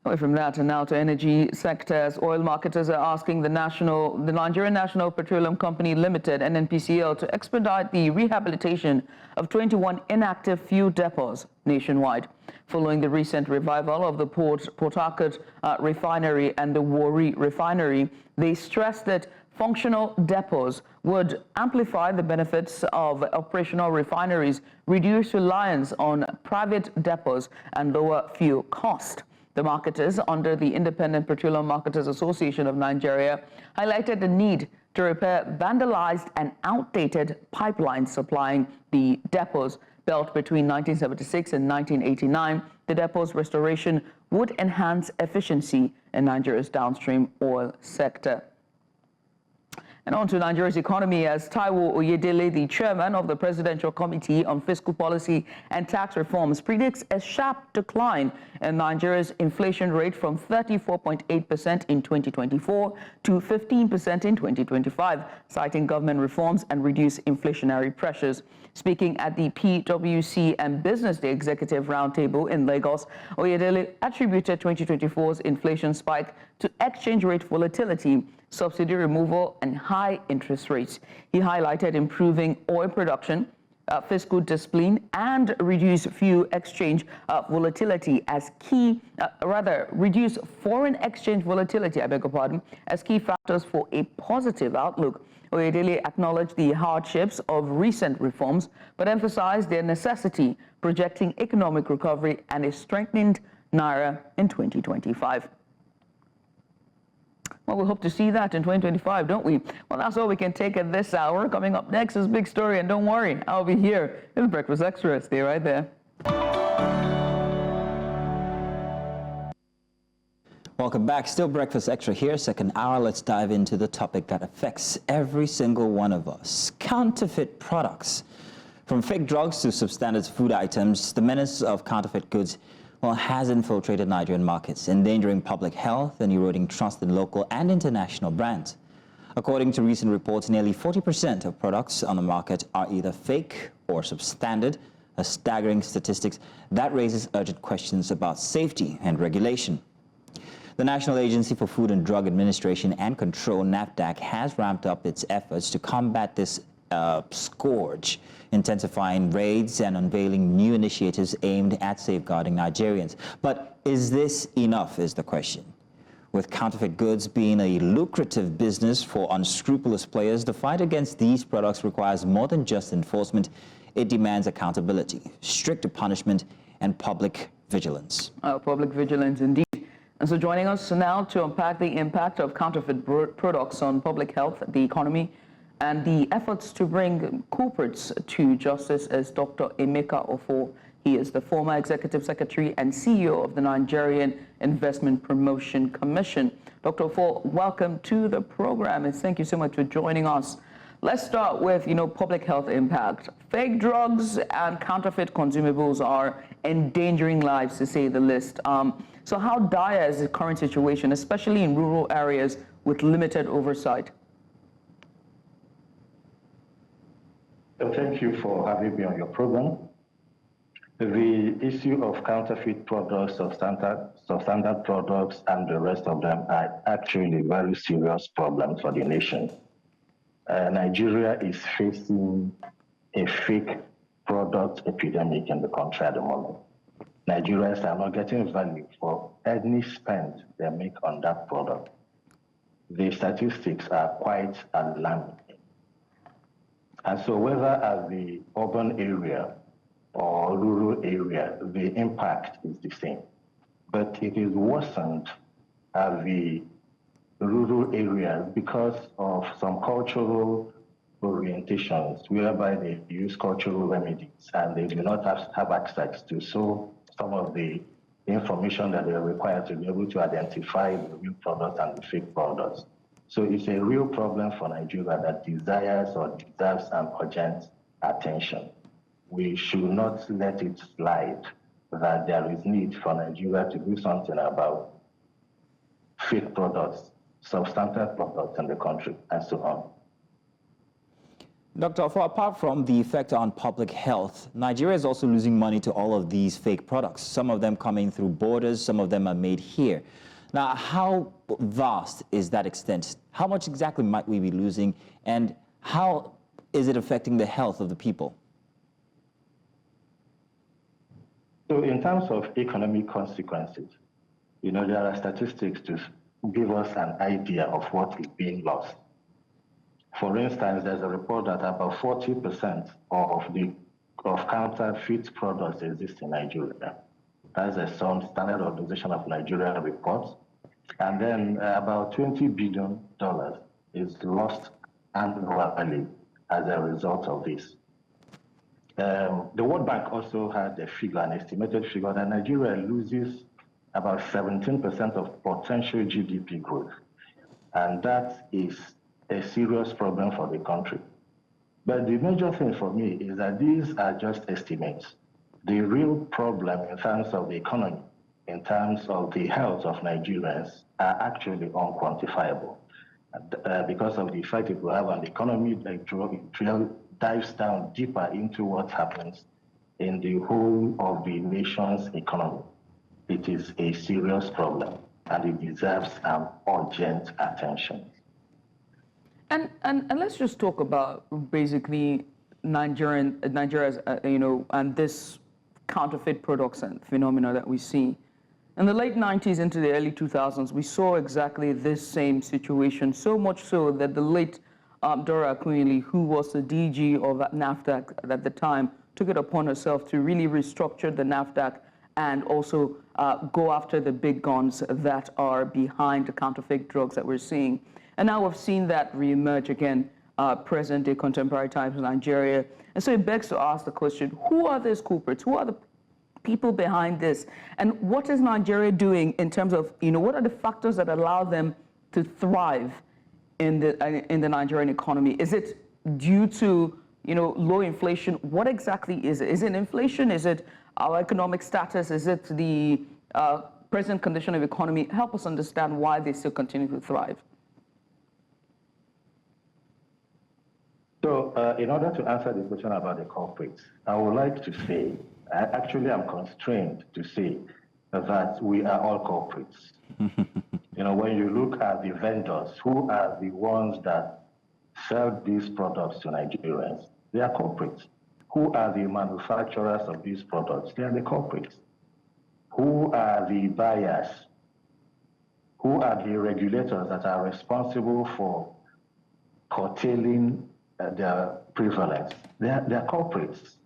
Away from that and now to energy sectors, oil marketers are asking the Nigerian National Petroleum Company Limited, NNPCL, to expedite the rehabilitation of 21 inactive fuel depots nationwide. Following the recent revival of the Port Harcourt refinery and the Warri refinery, they stressed that functional depots would amplify the benefits of operational refineries, reduce reliance on private depots, and lower fuel cost. The marketers, under the Independent Petroleum Marketers Association of Nigeria, highlighted the need to repair vandalized and outdated pipelines supplying the depots built between 1976 and 1989. The depot's restoration would enhance efficiency in Nigeria's downstream oil sector. And on to Nigeria's economy, as Taiwo Oyedele, the chairman of the Presidential Committee on Fiscal Policy and Tax Reforms, predicts a sharp decline in Nigeria's inflation rate from 34.8% in 2024 to 15% in 2025, citing government reforms and reduced inflationary pressures. Speaking at the PwC and Business Day Executive Roundtable in Lagos, Oyedele attributed 2024's inflation spike to exchange rate volatility, subsidy removal, and high interest rates. He highlighted improving oil production, fiscal discipline, and reduced fuel exchange volatility as reduce foreign exchange volatility, as key factors for a positive outlook. Oyedele acknowledged the hardships of recent reforms, but emphasized their necessity, projecting economic recovery and a strengthened Naira in 2025. Well, we hope to see that in 2025, don't we? Well, that's all we can take at this hour. Coming up next is Big Story, and don't worry, I'll be here. It's Breakfast Extra. Stay right there. Welcome back. Still Breakfast Extra here. Second hour, let's dive into the topic that affects every single one of us. Counterfeit products. From fake drugs to substandard food items, the menace of counterfeit goods has infiltrated Nigerian markets, endangering public health and eroding trust in local and international brands. According to recent reports, nearly 40% of products on the market are either fake or substandard, a staggering statistics that raises urgent questions about safety and regulation. The National Agency for Food and Drug Administration and Control, NAFDAC, has ramped up its efforts to combat this scourge, intensifying raids and unveiling new initiatives aimed at safeguarding Nigerians. But is this enough, is the question. With counterfeit goods being a lucrative business for unscrupulous players, the fight against these products requires more than just enforcement. It demands accountability, stricter punishment, and public vigilance. Public vigilance, indeed. And so joining us now to unpack the impact of counterfeit products on public health, the economy, and the efforts to bring culprits to justice is Dr. Emeka Ofo. He is the former Executive Secretary and CEO of the Nigerian Investment Promotion Commission. Dr. Ofo, welcome to the program, and thank you so much for joining us. Let's start with, public health impact. Fake drugs and counterfeit consumables are endangering lives, to say the least. So how dire is the current situation, especially in rural areas with limited oversight? Thank you for having me on your program. The issue of counterfeit products, substandard products, and the rest of them are actually very serious problems for the nation. Nigeria is facing a fake product epidemic in the country at the moment. Nigerians are not getting value for any spend they make on that product. The statistics are quite alarming. And so whether at the urban area or rural area, the impact is the same. But it is worsened at the rural areas because of some cultural orientations whereby they use cultural remedies and they do not have access to some of the information that they are required to be able to identify the real products and the fake products. So it's a real problem for Nigeria that desires or deserves an urgent attention. We should not let it slide that there is need for Nigeria to do something about fake products, substandard products in the country, and so on. Dr. Afo, apart from the effect on public health, Nigeria is also losing money to all of these fake products. Some of them coming through borders, some of them are made here. Now, how vast is that extent? How much exactly might we be losing, and how is it affecting the health of the people? So in terms of economic consequences, there are statistics to give us an idea of what is being lost. For instance, there's a report that about 40% of counterfeit products exist in Nigeria. That's a Standard Organization of Nigeria report. And then about $20 billion is lost annually as a result of this. The World Bank also had an estimated figure that Nigeria loses about 17% of potential GDP growth. And that is a serious problem for the country. But the major thing for me is that these are just estimates. The real problem in terms of the economy, in terms of the health of Nigerians, are actually unquantifiable. Because of the effect it will have on the economy, it dives down deeper into what happens in the whole of the nation's economy. It is a serious problem, and it deserves an urgent attention. And let's just talk about basically Nigeria's, and this counterfeit products and phenomena that we see. In the late 90s into the early 2000s, we saw exactly this same situation, so much so that the late Dora Akunyili, who was the DG of NAFDAC at the time, took it upon herself to really restructure the NAFDAC and also go after the big guns that are behind the counterfeit drugs that we're seeing. And now we've seen that reemerge again, present-day contemporary times in Nigeria. And so it begs to ask the question, who are these culprits? Who are the people behind this? And what is Nigeria doing in terms of, what are the factors that allow them to thrive in the Nigerian economy? Is it due to, low inflation? What exactly is it? Is it inflation? Is it our economic status? Is it the present condition of economy? Help us understand why they still continue to thrive. So in order to answer the question about the culprits, I would like to say, actually I'm constrained to say that we are all culprits. When you look at the vendors, who are the ones that sell these products to Nigerians, they are culprits. Who are the manufacturers of these products? They are the culprits. Who are the buyers? Who are the regulators that are responsible for curtailing their prevalence? They are culprits.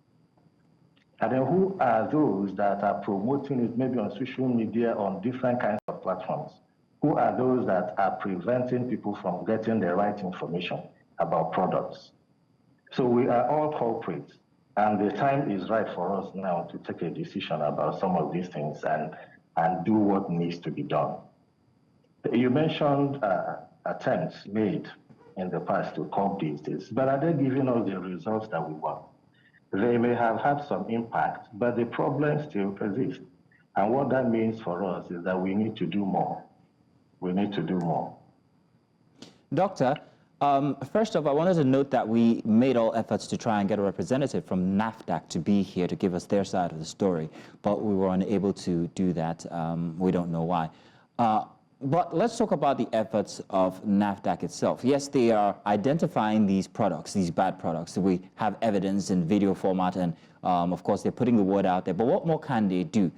And then who are those that are promoting it maybe on social media, on different kinds of platforms? Who are those that are preventing people from getting the right information about products? So we are all culprits. And the time is right for us now to take a decision about some of these things and do what needs to be done. You mentioned attempts made in the past to curb these things, but are they giving us the results that we want? They may have had some impact, but the problem still persists. And what that means for us is that we need to do more. We need to do more. Doctor, first off, I wanted to note that we made all efforts to try and get a representative from NAFDAC to be here to give us their side of the story, but we were unable to do that. We don't know why. But let's talk about the efforts of NAFDAC itself. Yes, they are identifying these products, these bad products. We have evidence in video format, and of course, they're putting the word out there. But what more can they do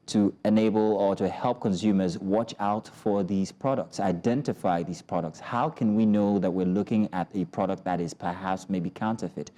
to enable or to help consumers watch out for these products, identify these products? How can we know that we're looking at a product that is perhaps maybe counterfeit?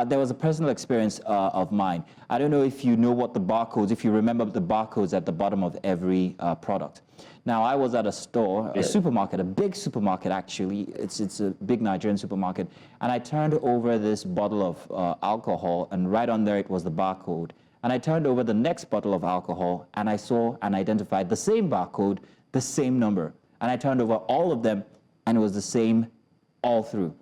There was a personal experience of mine. I don't know if you know what the barcodes, if you remember the barcodes at the bottom of every product. Now, I was at a store, a supermarket, a big supermarket actually. It's a big Nigerian supermarket. And I turned over this bottle of alcohol, and right on there it was the barcode. And I turned over the next bottle of alcohol, and I saw and identified the same barcode, the same number. And I turned over all of them, and it was the same all through.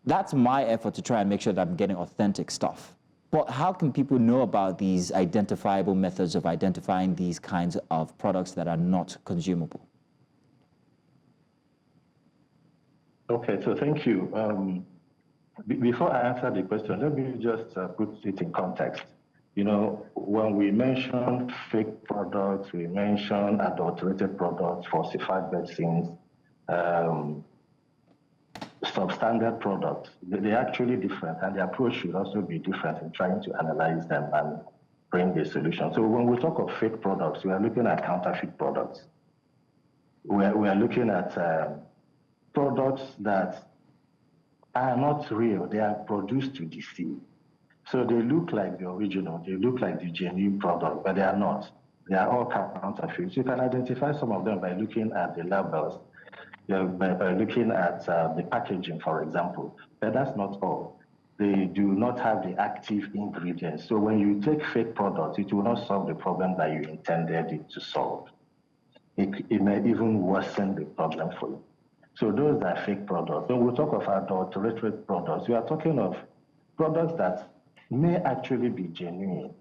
That's my effort to try and make sure that I'm getting authentic stuff. But how can people know about these identifiable methods of identifying these kinds of products that are not consumable? Okay, so thank you. Before I answer the question, let me just put it in context. You know, when we mention fake products, we mention adulterated products, falsified vaccines, substandard products, they're actually different, and the approach should also be different in trying to analyze them and bring a solution. So when we talk of fake products, we are looking at counterfeit products. We are looking at products that are not real. They are produced to deceive. So they look like the original, they look like the genuine product, but they are not. They are all counterfeits. You can identify some of them by looking at the labels, by looking at the packaging, for example. But that's not all. They do not have the active ingredients. So when you take fake products, it will not solve the problem that you intended it to solve. It may even worsen the problem for you. So those are fake products. When we talk of adulterated products, we are talking of products that may actually be genuine,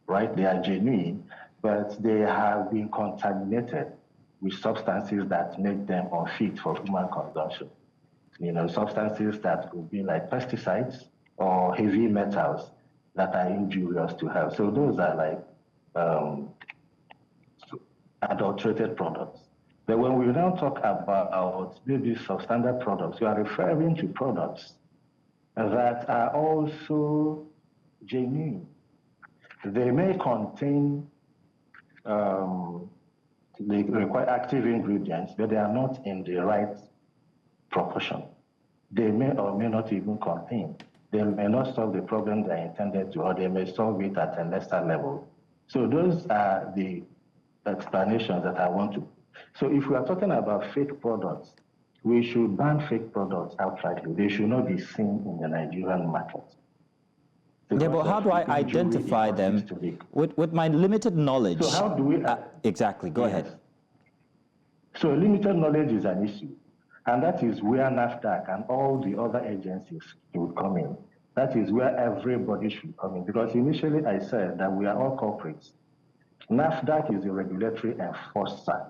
right? They are genuine, but they have been contaminated with substances that make them unfit for human consumption. You know, substances that could be like pesticides or heavy metals that are injurious to health. So those are like adulterated products. But when we now talk about maybe substandard products, we are referring to products that are also genuine. They may contain they require active ingredients, but they are not in the right proportion. They may or may not even contain. They may not solve the problem they are intended to, or they may solve it at a lesser level. So those are the explanations that I want to. So if we are talking about fake products, we should ban fake products outrightly. They should not be seen in the Nigerian market. Yeah, but how do I identify them with my limited knowledge? So how do we... exactly, go ahead. So limited knowledge is an issue. And that is where NAFDAC and all the other agencies should come in. That is where everybody should come in. Because initially I said that we are all corporates. NAFDAC is the regulatory enforcer.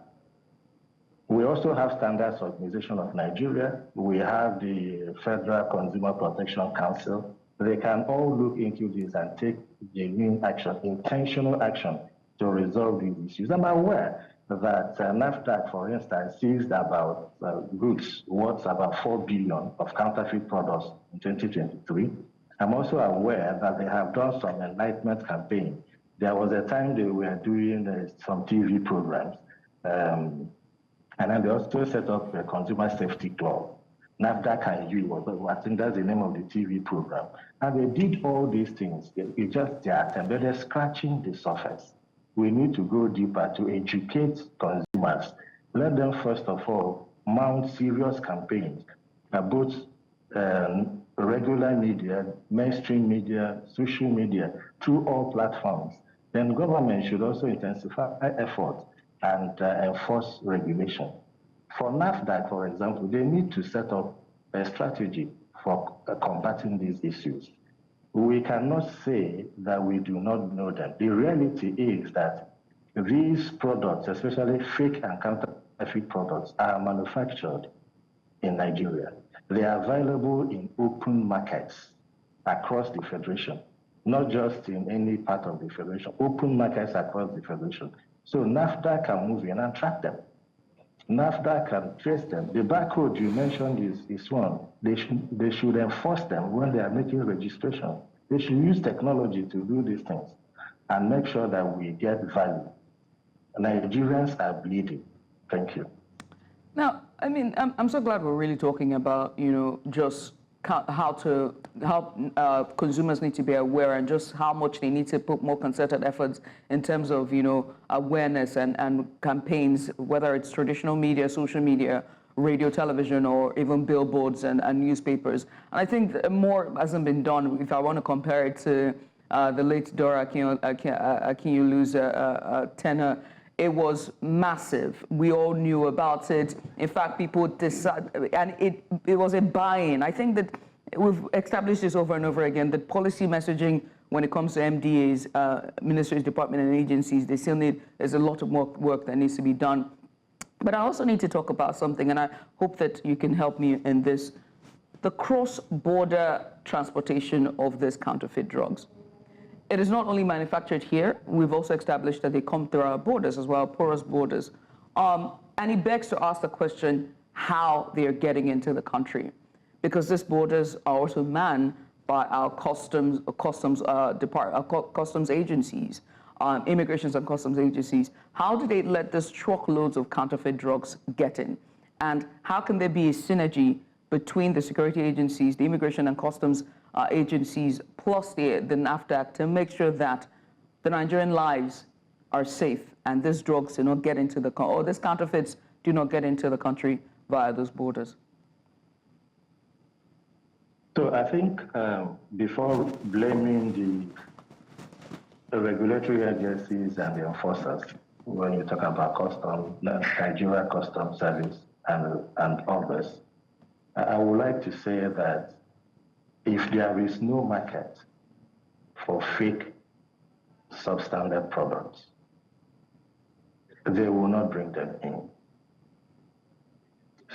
We also have Standards Organization of Nigeria. We have the Federal Consumer Protection Council. They can all look into this and take genuine action, intentional action to resolve these issues. I'm aware that NAFDAC, for instance, seized about goods worth about 4 billion of counterfeit products in 2023. I'm also aware that they have done some enlightenment campaign. There was a time they were doing some TV programs, and then they also set up a consumer safety club. NAFDAC and you, I think that's the name of the TV program. And they did all these things. It's just their attempt, but they're scratching the surface. We need to go deeper to educate consumers. Let them, first of all, mount serious campaigns about regular media, mainstream media, social media, through all platforms. Then government should also intensify efforts and enforce regulation. For NAFDAC, for example, they need to set up a strategy for combating these issues. We cannot say that we do not know them. The reality is that these products, especially fake and counterfeit products, are manufactured in Nigeria. They are available in open markets across the Federation, not just in any part of the Federation, open markets across the Federation. So NAFDAC can move in and track them. NAFDAC can trace them. The barcode you mentioned is one. They should enforce them when they are making registration. They should use technology to do these things and make sure that we get value. Nigerians are bleeding. Thank you. Now, I mean, I'm so glad we're really talking about, you know, just how consumers need to be aware and just how much they need to put more concerted efforts in terms of, awareness and campaigns, whether it's traditional media, social media, radio, television, or even billboards and newspapers. And I think more hasn't been done. If I want to compare it to the late Dora Akinyulu's tenure, it was massive. We all knew about it. In fact, people decided, and it was a buy-in. I think that we've established this over and over again, that policy messaging when it comes to MDAs, ministries, departments, and agencies, there's a lot of more work that needs to be done. But I also need to talk about something, and I hope that you can help me in this, the cross-border transportation of these counterfeit drugs. It is not only manufactured here, we've also established that they come through our borders as well, porous borders. And it begs to ask the question how they are getting into the country, because these borders are also manned by our customs agencies, immigrations and customs agencies. How do they let these truckloads of counterfeit drugs get in? And how can there be a synergy between the security agencies, the immigration and customs agencies, plus the NAFTA, to make sure that the Nigerian lives are safe and these drugs do not get into the, or these counterfeits do not get into the country via those borders? So I think before blaming the regulatory agencies and the enforcers, when you talk about customs, Nigeria Customs Service and others, I would like to say that if there is no market for fake substandard products, they will not bring them in.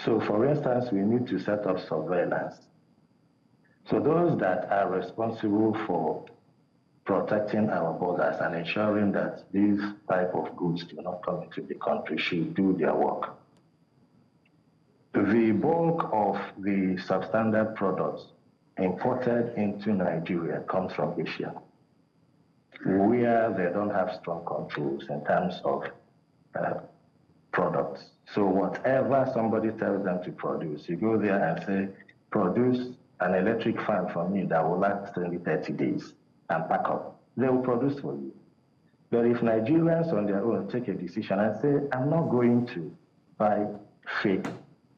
So for instance, we need to set up surveillance. So those that are responsible for protecting our borders and ensuring that these type of goods do not come into the country should do their work. The bulk of the substandard products imported into Nigeria comes from Asia, where they don't have strong controls in terms of products. So whatever somebody tells them to produce, you go there and say, produce an electric fan for me that will last only 30 days and pack up. They will produce for you. But if Nigerians on their own take a decision and say, I'm not going to buy fake,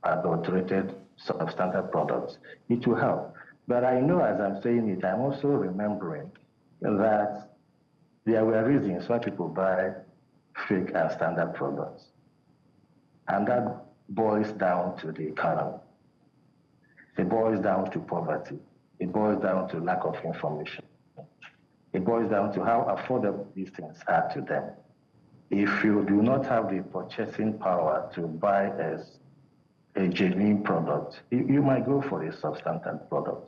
adulterated, substandard products, it will help. But I know as I'm saying it, I'm also remembering that there were reasons why people buy fake and standard products. And that boils down to the economy. It boils down to poverty. It boils down to lack of information. It boils down to how affordable these things are to them. If you do not have the purchasing power to buy a genuine product, you might go for a substandard product.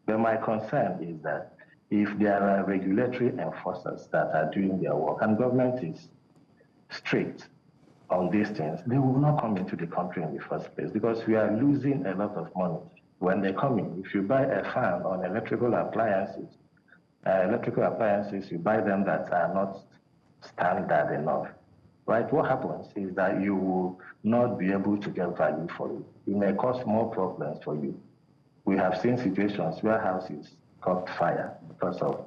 But my concern is that if there are regulatory enforcers that are doing their work and government is strict on these things, they will not come into the country in the first place because we are losing a lot of money when they come in. If you buy a fan on electrical appliances, you buy them that are not standard enough, right? What happens is that you will not be able to get value for it. It may cause more problems for you. We have seen situations where houses caught fire because of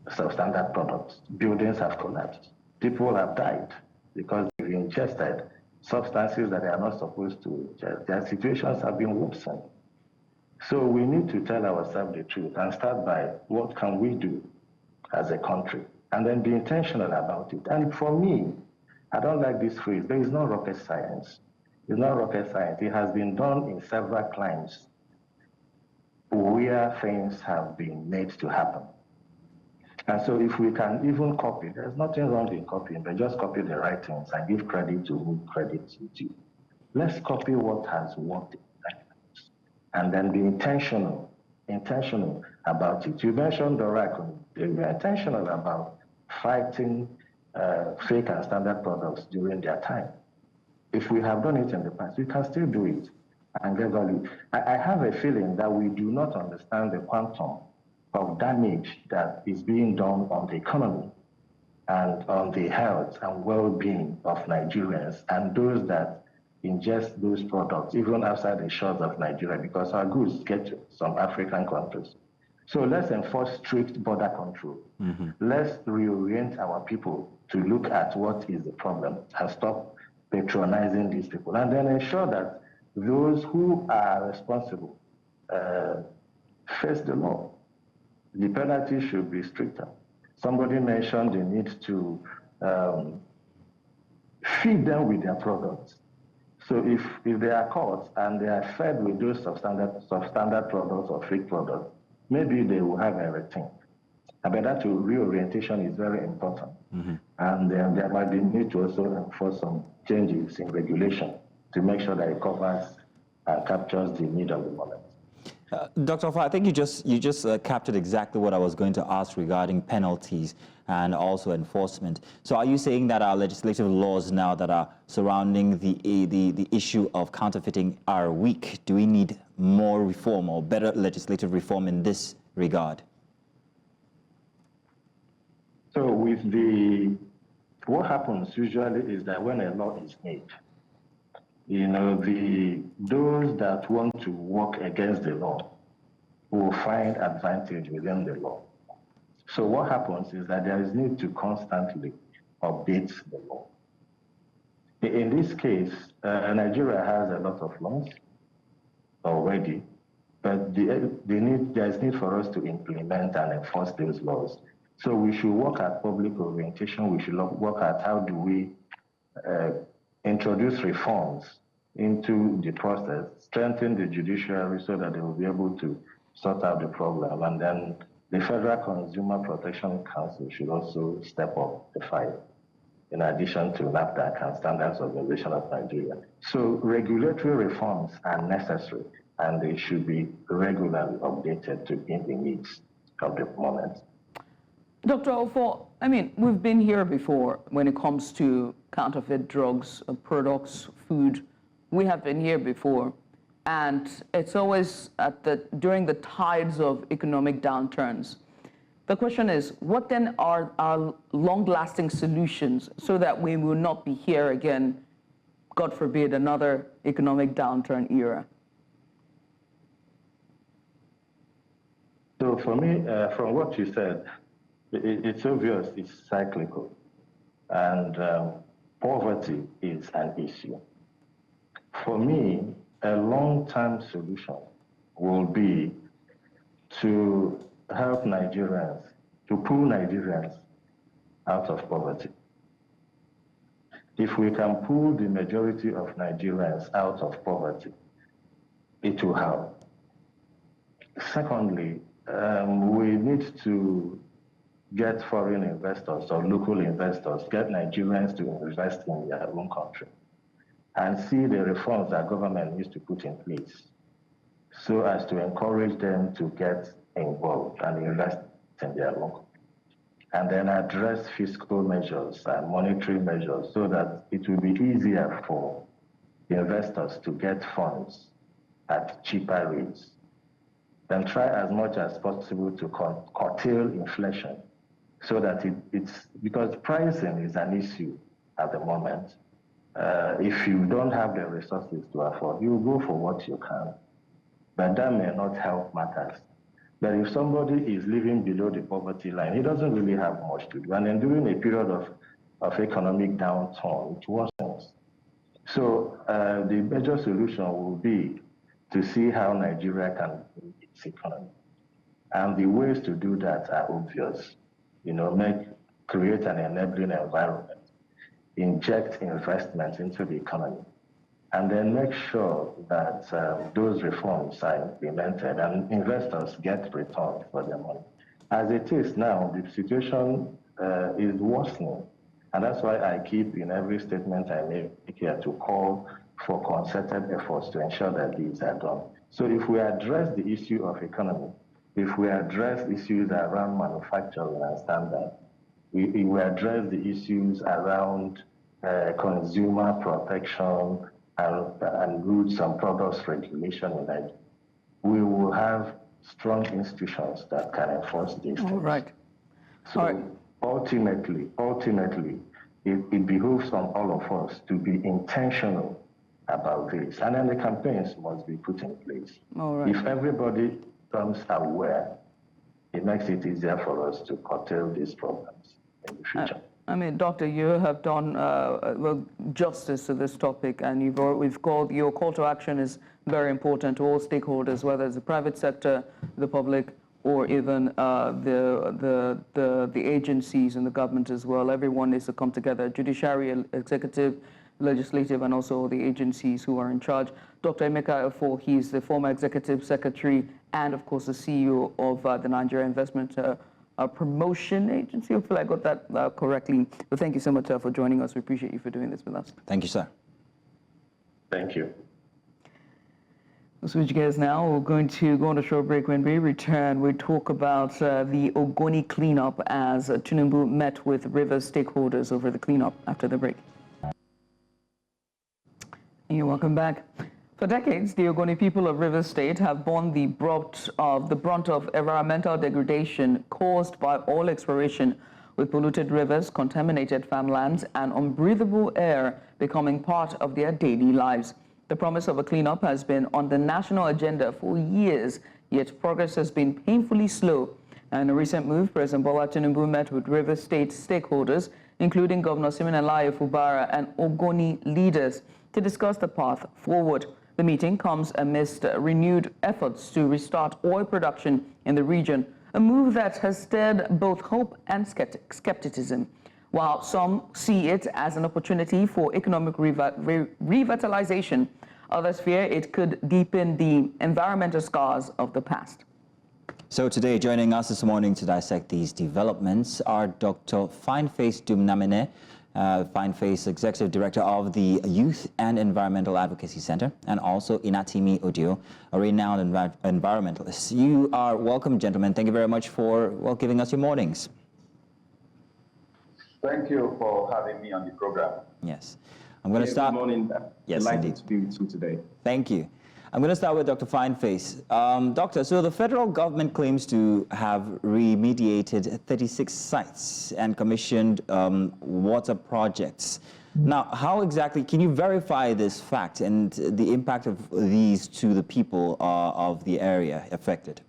substandard products. Buildings have collapsed. People have died because they've ingested substances that they are not supposed to ingest. Their situations have been worsened. So we need to tell ourselves the truth and start by what can we do as a country, and then be intentional about it. And for me, I don't like this phrase, there is no rocket science. It's not rocket science. It has been done in several climes where things have been made to happen. And so if we can even copy, there's nothing wrong in copying, but just copy the right things and give credit to whom credit is due. Let's copy what has worked and then be intentional about it. You mentioned the RAC. They were intentional about fighting fake and standard products during their time. If we have done it in the past, we can still do it and get value. I have a feeling that we do not understand the quantum of damage that is being done on the economy and on the health and well-being of Nigerians and those that ingest those products even outside the shores of Nigeria, because our goods get to some African countries. So let's enforce strict border control. Let's reorient our people to look at what is the problem and stop patronizing these people, and then ensure that those who are responsible face the law. The penalty should be stricter. Somebody mentioned the need to feed them with their products. So if they are caught and they are fed with those substandard products or fake products, maybe they will have everything. But that reorientation is very important. And there might be need to also enforce some changes in regulation to make sure that it covers and captures the need of the moment. Dr. Offa, I think you just captured exactly what I was going to ask regarding penalties and also enforcement. So are you saying that our legislative laws now that are surrounding the issue of counterfeiting are weak? Do we need more reform or better legislative reform in this regard? So what happens usually is that when a law is made, those that want to work against the law will find advantage within the law. So what happens is that there is need to constantly update the law. In this case, Nigeria has a lot of laws already, but there's need for us to implement and enforce those laws. So we should work at public orientation. We should work at how do we introduce reforms into the process, strengthen the judiciary so that they will be able to sort out the problem. And then the Federal Consumer Protection Council should also step up the fight, in addition to NAFDAC and Standards Organization of Nigeria. So regulatory reforms are necessary, and they should be regularly updated to meet the needs of the moment. Dr. Offa, I mean, we've been here before when it comes to counterfeit drugs, products, food. We have been here before, and it's always during the tides of economic downturns. The question is, what then are our long-lasting solutions so that we will not be here again, God forbid, another economic downturn era? So for me, from what you said, it's obvious it's cyclical, and poverty is an issue. For me, a long-term solution will be to help Nigerians, to pull Nigerians out of poverty. If we can pull the majority of Nigerians out of poverty, it will help. Secondly, we need to get foreign investors or local investors, get Nigerians to invest in their own country and see the reforms that government needs to put in place so as to encourage them to get involved and invest in their own country. And then address fiscal measures and monetary measures so that it will be easier for investors to get funds at cheaper rates. Then try as much as possible to curtail inflation so that it's because pricing is an issue at the moment. If you don't have the resources to afford, you go for what you can, but that may not help matters. But if somebody is living below the poverty line, he doesn't really have much to do. And then during a period of economic downturn, it worsens. So the major solution will be to see how Nigeria can build its economy. And the ways to do that are obvious. Create an enabling environment, inject investment into the economy, and then make sure that those reforms are implemented and investors get return for their money. As it is now, the situation is worsening, and that's why I keep in every statement I make here to call for concerted efforts to ensure that these are done. So if we address the issue of economy, if we address issues around manufacturing and standards, we address the issues around consumer protection and goods and products regulation in Nigeria, we will have strong institutions that can enforce these things. All right. So all right. Ultimately, it behooves on all of us to be intentional about this. And then the campaigns must be put in place. All right. If everybody becomes aware, it makes it easier for us to curtail these problems in the future. I mean, Doctor, you have done well, justice to this topic, and your call to action is very important to all stakeholders, whether it's the private sector, the public, or even the agencies and the government as well. Everyone needs to come together, judiciary, executive, legislative, and also the agencies who are in charge. Dr. Emeka Efo, he's the former executive secretary and, of course, the CEO of the Nigerian Investment Promotion Agency. Hopefully I got that correctly. But thank you so much for joining us. We appreciate you for doing this with us. Thank you, sir. Thank you. We'll switch gears now. We're going to go on a short break. When we return, we talk about the Ogoni cleanup as Tinubu met with Rivers stakeholders over the cleanup after the break. And you're welcome back. For decades, the Ogoni people of Rivers State have borne the brunt of environmental degradation caused by oil exploration, with polluted rivers, contaminated farmlands, and unbreathable air becoming part of their daily lives. The promise of a cleanup has been on the national agenda for years, yet progress has been painfully slow. In a recent move, President Bola Tinubu met with Rivers State stakeholders, including Governor Siminalayi Fubara and Ogoni leaders, to discuss the path forward. The meeting comes amidst renewed efforts to restart oil production in the region, a move that has stirred both hope and skepticism. While some see it as an opportunity for economic revitalization, others fear it could deepen the environmental scars of the past. So today, joining us this morning to dissect these developments are Dr. Fineface Dumnamene, Fineface, Executive Director of the Youth and Environmental Advocacy Center, and also Inatimi Odio, a renowned environmentalist. You are welcome, gentlemen. Thank you very much for giving us your mornings. Thank you for having me on the program. Yes. I'm going to start. Good morning. Yes, delighted indeed. to be with you today. Thank you. I'm going to start with Dr. Fineface. Doctor, so the federal government claims to have remediated 36 sites and commissioned water projects. Now, how exactly can you verify this fact and the impact of these to the people of the area affected?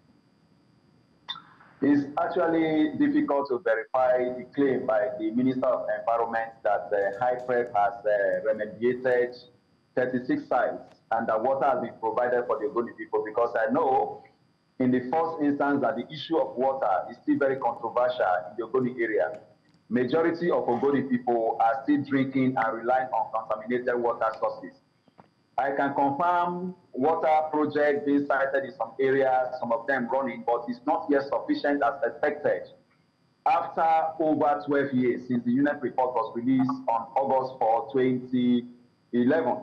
It's actually difficult to verify the claim by the Minister of Environment that HYPREP has remediated 36 sites and that water has been provided for the Ogoni people, because I know in the first instance that the issue of water is still very controversial in the Ogoni area. Majority of Ogoni people are still drinking and relying on contaminated water sources. I can confirm water projects being cited in some areas, some of them running, but it's not yet sufficient as expected. After over 12 years since the UNEP report was released on August 4, 2011.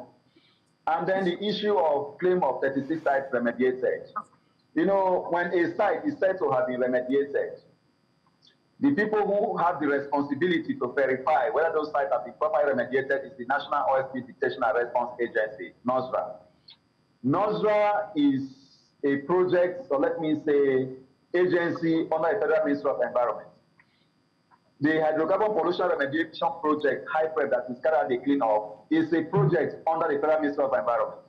And then the issue of claim of 36 sites remediated. You know, when a site is said to have been remediated, the people who have the responsibility to verify whether those sites have been properly remediated is the National Oil Spill Detection and Response Agency, NOSDRA. NOSDRA is a project, or let me say, agency under the Federal Ministry of Environment. The Hydrocarbon Pollution Remediation Project, HYPREP, that is carried out the cleanup, is a project under the Federal Ministry of Environment.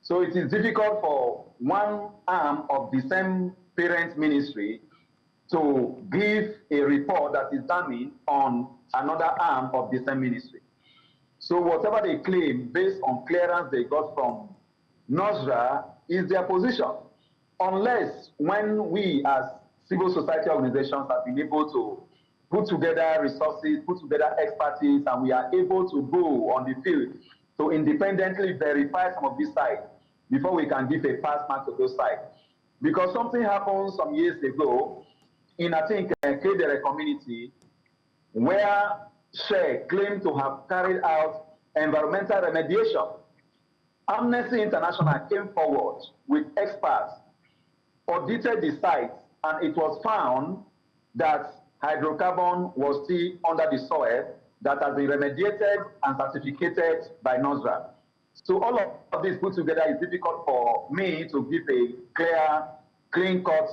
So it is difficult for one arm of the same parent ministry to give a report that is done on another arm of the same ministry. So whatever they claim based on clearance they got from NOSDRA is their position, unless when we as civil society organizations have been able to put together resources, put together expertise, and we are able to go on the field to independently verify some of these sites before we can give a pass mark to those sites. Because something happened some years ago in, I think, Kedere community, where Share claimed to have carried out environmental remediation. Amnesty International came forward with experts, audited the site, and it was found that hydrocarbon was still under the soil that has been remediated and certificated by NOSDRA. So all of this put together is difficult for me to give a clear, clean-cut,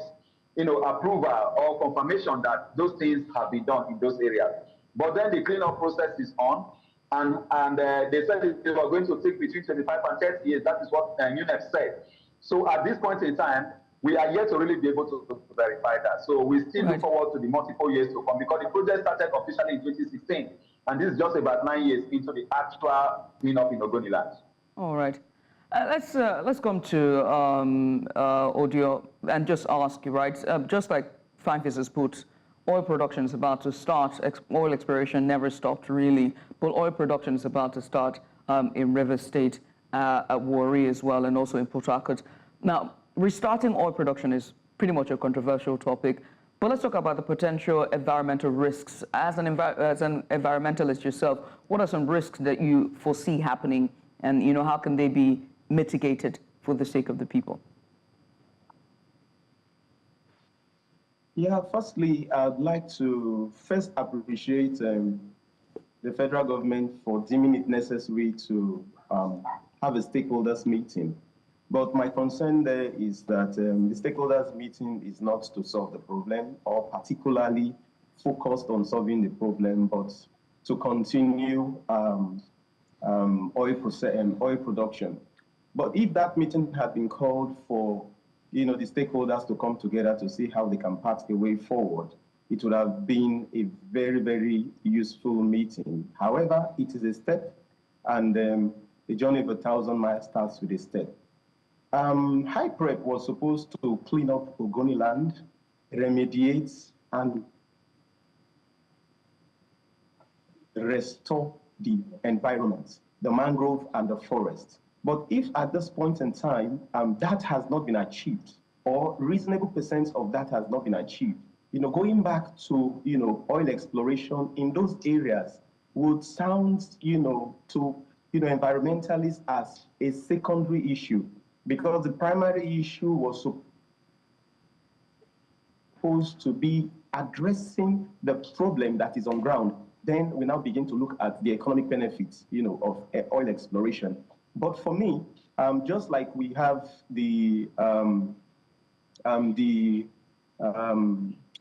approval or confirmation that those things have been done in those areas. But then the cleanup process is on. And they said they were going to take between 25 and 30 years. That is what UNEP said. So at this point in time, we are yet to really be able to verify that. So we still look forward to the multiple years to come, because the project started officially in 2016, and this is just about 9 years into the actual cleanup in Ogoniland. All right. Let's come to audio and just ask you, right? Just like Fine Face has put, oil production is about to start. Oil exploration never stopped, really. But oil production is about to start in Rivers State, at Warri as well, and also in Port Harcourt. Now, restarting oil production is pretty much a controversial topic. But let's talk about the potential environmental risks. As an environmentalist yourself, what are some risks that you foresee happening, and how can they be mitigated for the sake of the people? Yeah, firstly, I'd like to first appreciate the federal government for deeming it necessary to have a stakeholders meeting. But my concern there is that the stakeholders meeting is not to solve the problem or particularly focused on solving the problem, but to continue oil production. But if that meeting had been called for, the stakeholders to come together to see how they can path a way forward, it would have been a very, very useful meeting. However, it is a step, and the journey of 1,000 miles starts with a step. High Prep was supposed to clean up Ogoniland, remediate, and restore the environment, the mangrove and the forest. But if at this point in time that has not been achieved, or reasonable percent of that has not been achieved, going back to oil exploration in those areas would sound to environmentalists as a secondary issue, because the primary issue was supposed to be addressing the problem that is on ground. Then we now begin to look at the economic benefits, of oil exploration. But for me, just like we have the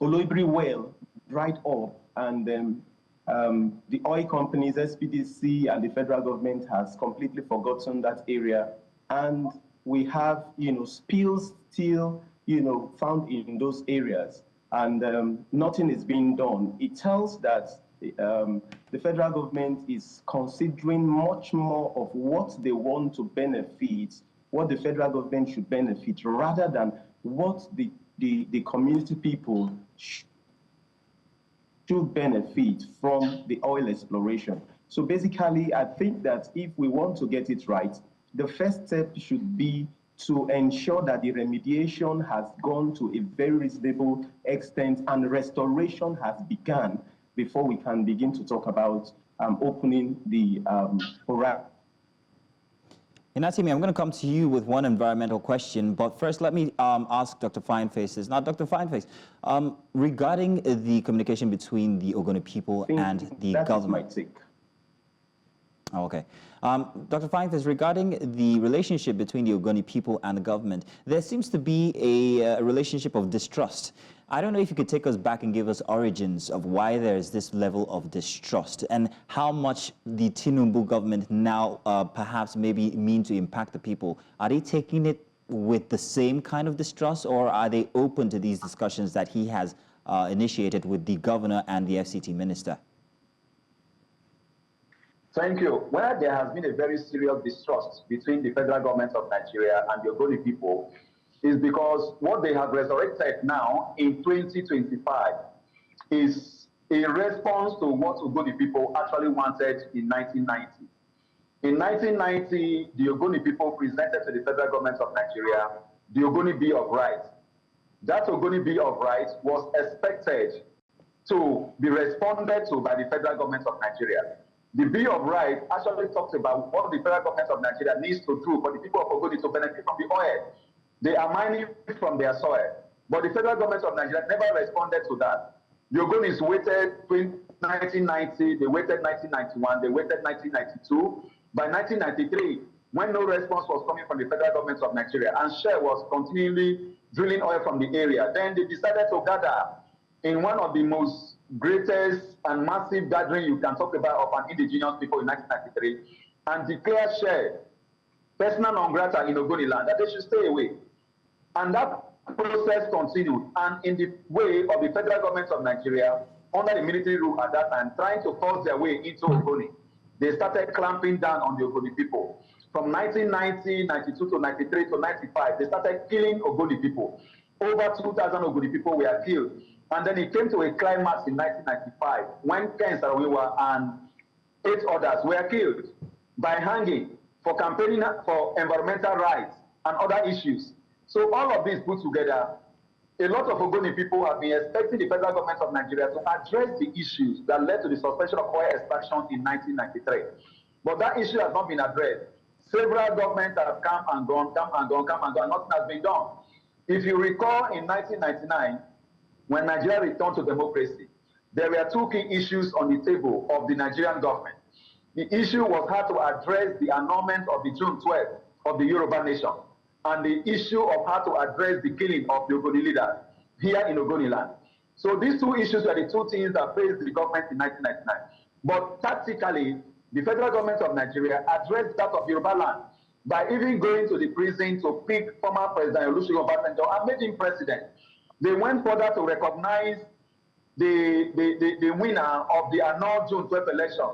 Oloibiri well dried up, and then the oil companies, SPDC, and the federal government has completely forgotten that area, and we have spills still found in those areas, and nothing is being done. It tells that the federal government is considering much more of what they want to benefit, what the federal government should benefit, rather than what the community people should benefit from the oil exploration. So basically, I think that if we want to get it right, the first step should be to ensure that the remediation has gone to a very reasonable extent and restoration has begun before we can begin to talk about opening the horizon. Inatimi, I'm going to come to you with one environmental question, but first let me ask Dr. Fineface. Now, Dr. Fineface, regarding the communication between the Ogoni people and the government. That is my take. Oh, okay. Dr. Fineface, regarding the relationship between the Ogoni people and the government, there seems to be a relationship of distrust. I don't know if you could take us back and give us origins of why there is this level of distrust and how much the Tinubu government now perhaps maybe mean to impact the people. Are they taking it with the same kind of distrust, or are they open to these discussions that he has initiated with the governor and the FCT minister? Thank you. Where there has been a very serious distrust between the federal government of Nigeria and the Ogoni people is because what they have resurrected now in 2025 is a response to what Ogoni people actually wanted in 1990. In 1990, the Ogoni people presented to the federal government of Nigeria the Ogoni Bill of Rights. That Ogoni Bill of Rights was expected to be responded to by the federal government of Nigeria. The Bill of Rights actually talks about what the federal government of Nigeria needs to do for the people of Ogoni to benefit from the oil. They are mining from their soil. But the federal government of Nigeria never responded to that. The Ogonis waited 1990, they waited 1991, they waited 1992. By 1993, when no response was coming from the federal government of Nigeria and Shell was continually drilling oil from the area, then they decided to gather in one of the most greatest and massive gathering you can talk about of an indigenous people in 1993 and declare share persona non grata in Ogoniland, that they should stay away. And that process continued, and in the way of the federal government of Nigeria, under the military rule at that time, trying to force their way into Ogoni, they started clamping down on the Ogoni people. From 1990, 92 to 93 to 95, they started killing Ogoni people. Over 2,000 Ogoni people were killed. And then it came to a climax in 1995 when Ken Saro-Wiwa and 8 others were killed by hanging for campaigning for environmental rights and other issues. So all of this put together, a lot of Ogoni people have been expecting the federal government of Nigeria to address the issues that led to the suspension of oil extraction in 1993. But that issue has not been addressed. Several governments have come and gone, and nothing has been done. If you recall, in 1999, when Nigeria returned to democracy, there were 2 key issues on the table of the Nigerian government. The issue was how to address the annulment of the June 12th of the Yoruba nation, and the issue of how to address the killing of the Ogoni leaders here in Ogoniland. So these 2 issues were the 2 things that faced the government in 1999. But tactically, the federal government of Nigeria addressed that of Yoruba land by even going to the prison to pick former President Olusegun Obasanjo and made him president. They went further to recognize the winner of the annual June 12th election,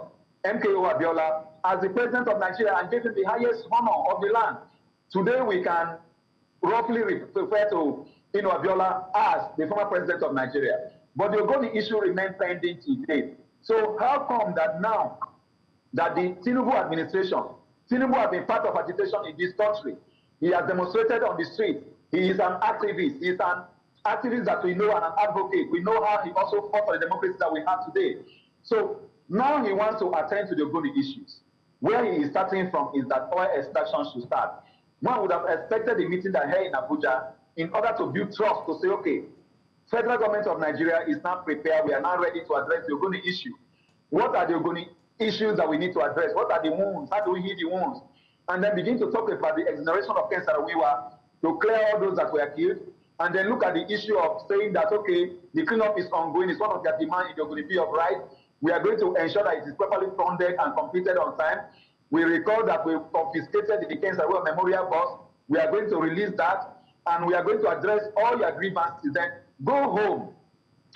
MKO Abiola, as the president of Nigeria and gave him the highest honor of the land. Today we can roughly refer to Abiola as the former president of Nigeria. But the Ogoni issue remains pending today. So how come that now that the Tinubu administration, Tinubu has been part of agitation in this country, he has demonstrated on the street, he is an activist, he is an activist that we know and an advocate. We know how he also fought for the democracy that we have today. So now he wants to attend to the Ogoni issues. Where he is starting from is that oil extraction should start. One would have expected the meeting that held in Abuja in order to build trust to say, okay, federal government of Nigeria is now prepared. We are now ready to address the Ogoni issue. What are the Ogoni issues that we need to address? What are the wounds? How do we heal the wounds? And then begin to talk about the exoneration of Ken Saro-Wiwa to clear all those that were killed. And then look at the issue of saying that, okay, the cleanup is ongoing. It's one of their demands in the Ogoni Bill of Rights. We are going to ensure that it is properly funded and completed on time. We recall that we confiscated the Ken Saro-Wiwa Memorial Bus. We are going to release that. And we are going to address all your grievances. Then go home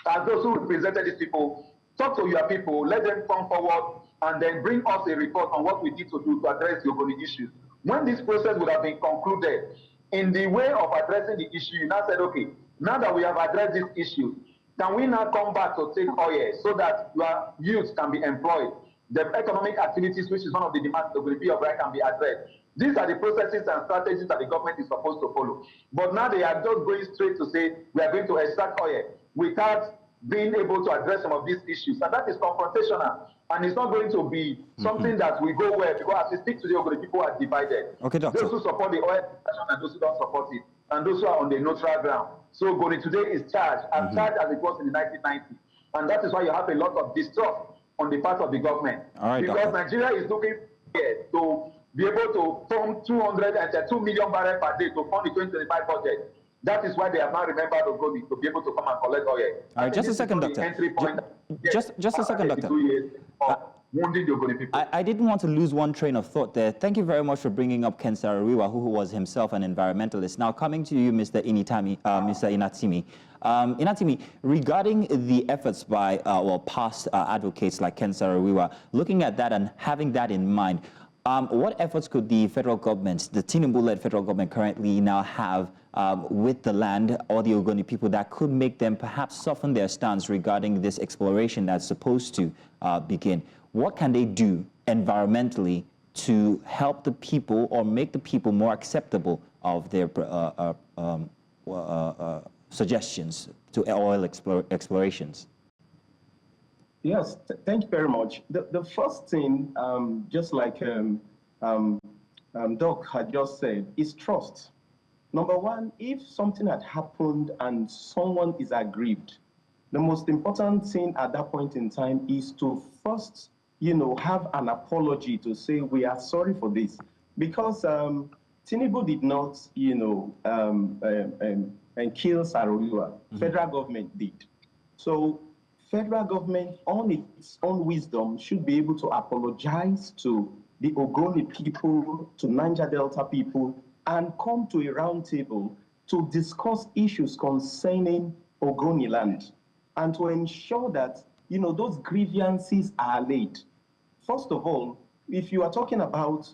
as those who represented these people. Talk to your people. Let them come forward and then bring us a report on what we need to do to address the Ogoni issues. When this process would have been concluded, in the way of addressing the issue, you now said, okay, now that we have addressed this issue, can we now come back to take oil so that your youth can be employed? The economic activities, which is one of the demands of the Bill of Rights, can be addressed. These are the processes and strategies that the government is supposed to follow. But now they are just going straight to say, we are going to extract oil without being able to address some of these issues. And that is confrontational. And it's not going to be something that will go well, because as we speak today, the people are divided. Okay, Doctor. Those who support the oil extraction and those who don't support it, and those who are on the neutral ground. So Goni today is charged, as charged as it was in the 1990s. And that is why you have a lot of distrust on the part of the government. All right, because Doctor. Nigeria is looking to be able to pump 202 million barrels per day to fund the 2025 budget. That is why they have now remembered Ogoni to be able to come and collect oil. All right, just a second, Doctor. Just a second, Doctor. I didn't want to lose one train of thought there. Thank you very much for bringing up Ken Saro-Wiwa, who was himself an environmentalist. Now, coming to you, Mr. Inatimi. Inatimi, regarding the efforts by past advocates like Ken Saro-Wiwa, looking at that and having that in mind, what efforts could the federal government, the Tinubu-led federal government currently now have with the land or the Ogoni people that could make them perhaps soften their stance regarding this exploration that's supposed to begin? What can they do environmentally to help the people or make the people more acceptable of their suggestions to oil explorations? Yes, thank you very much. The first thing, just like Doc had just said, is trust. Number one, if something had happened and someone is aggrieved, the most important thing at that point in time is to first, have an apology to say, we are sorry for this. Because Tinubu did not, kill Saro-Wiwa. Federal government did. So federal government, on its own wisdom, should be able to apologize to the Ogoni people, to Niger Delta people, and come to a round table to discuss issues concerning Ogoni land, and to ensure that, you know, those grievances are laid. First of all, if you are talking about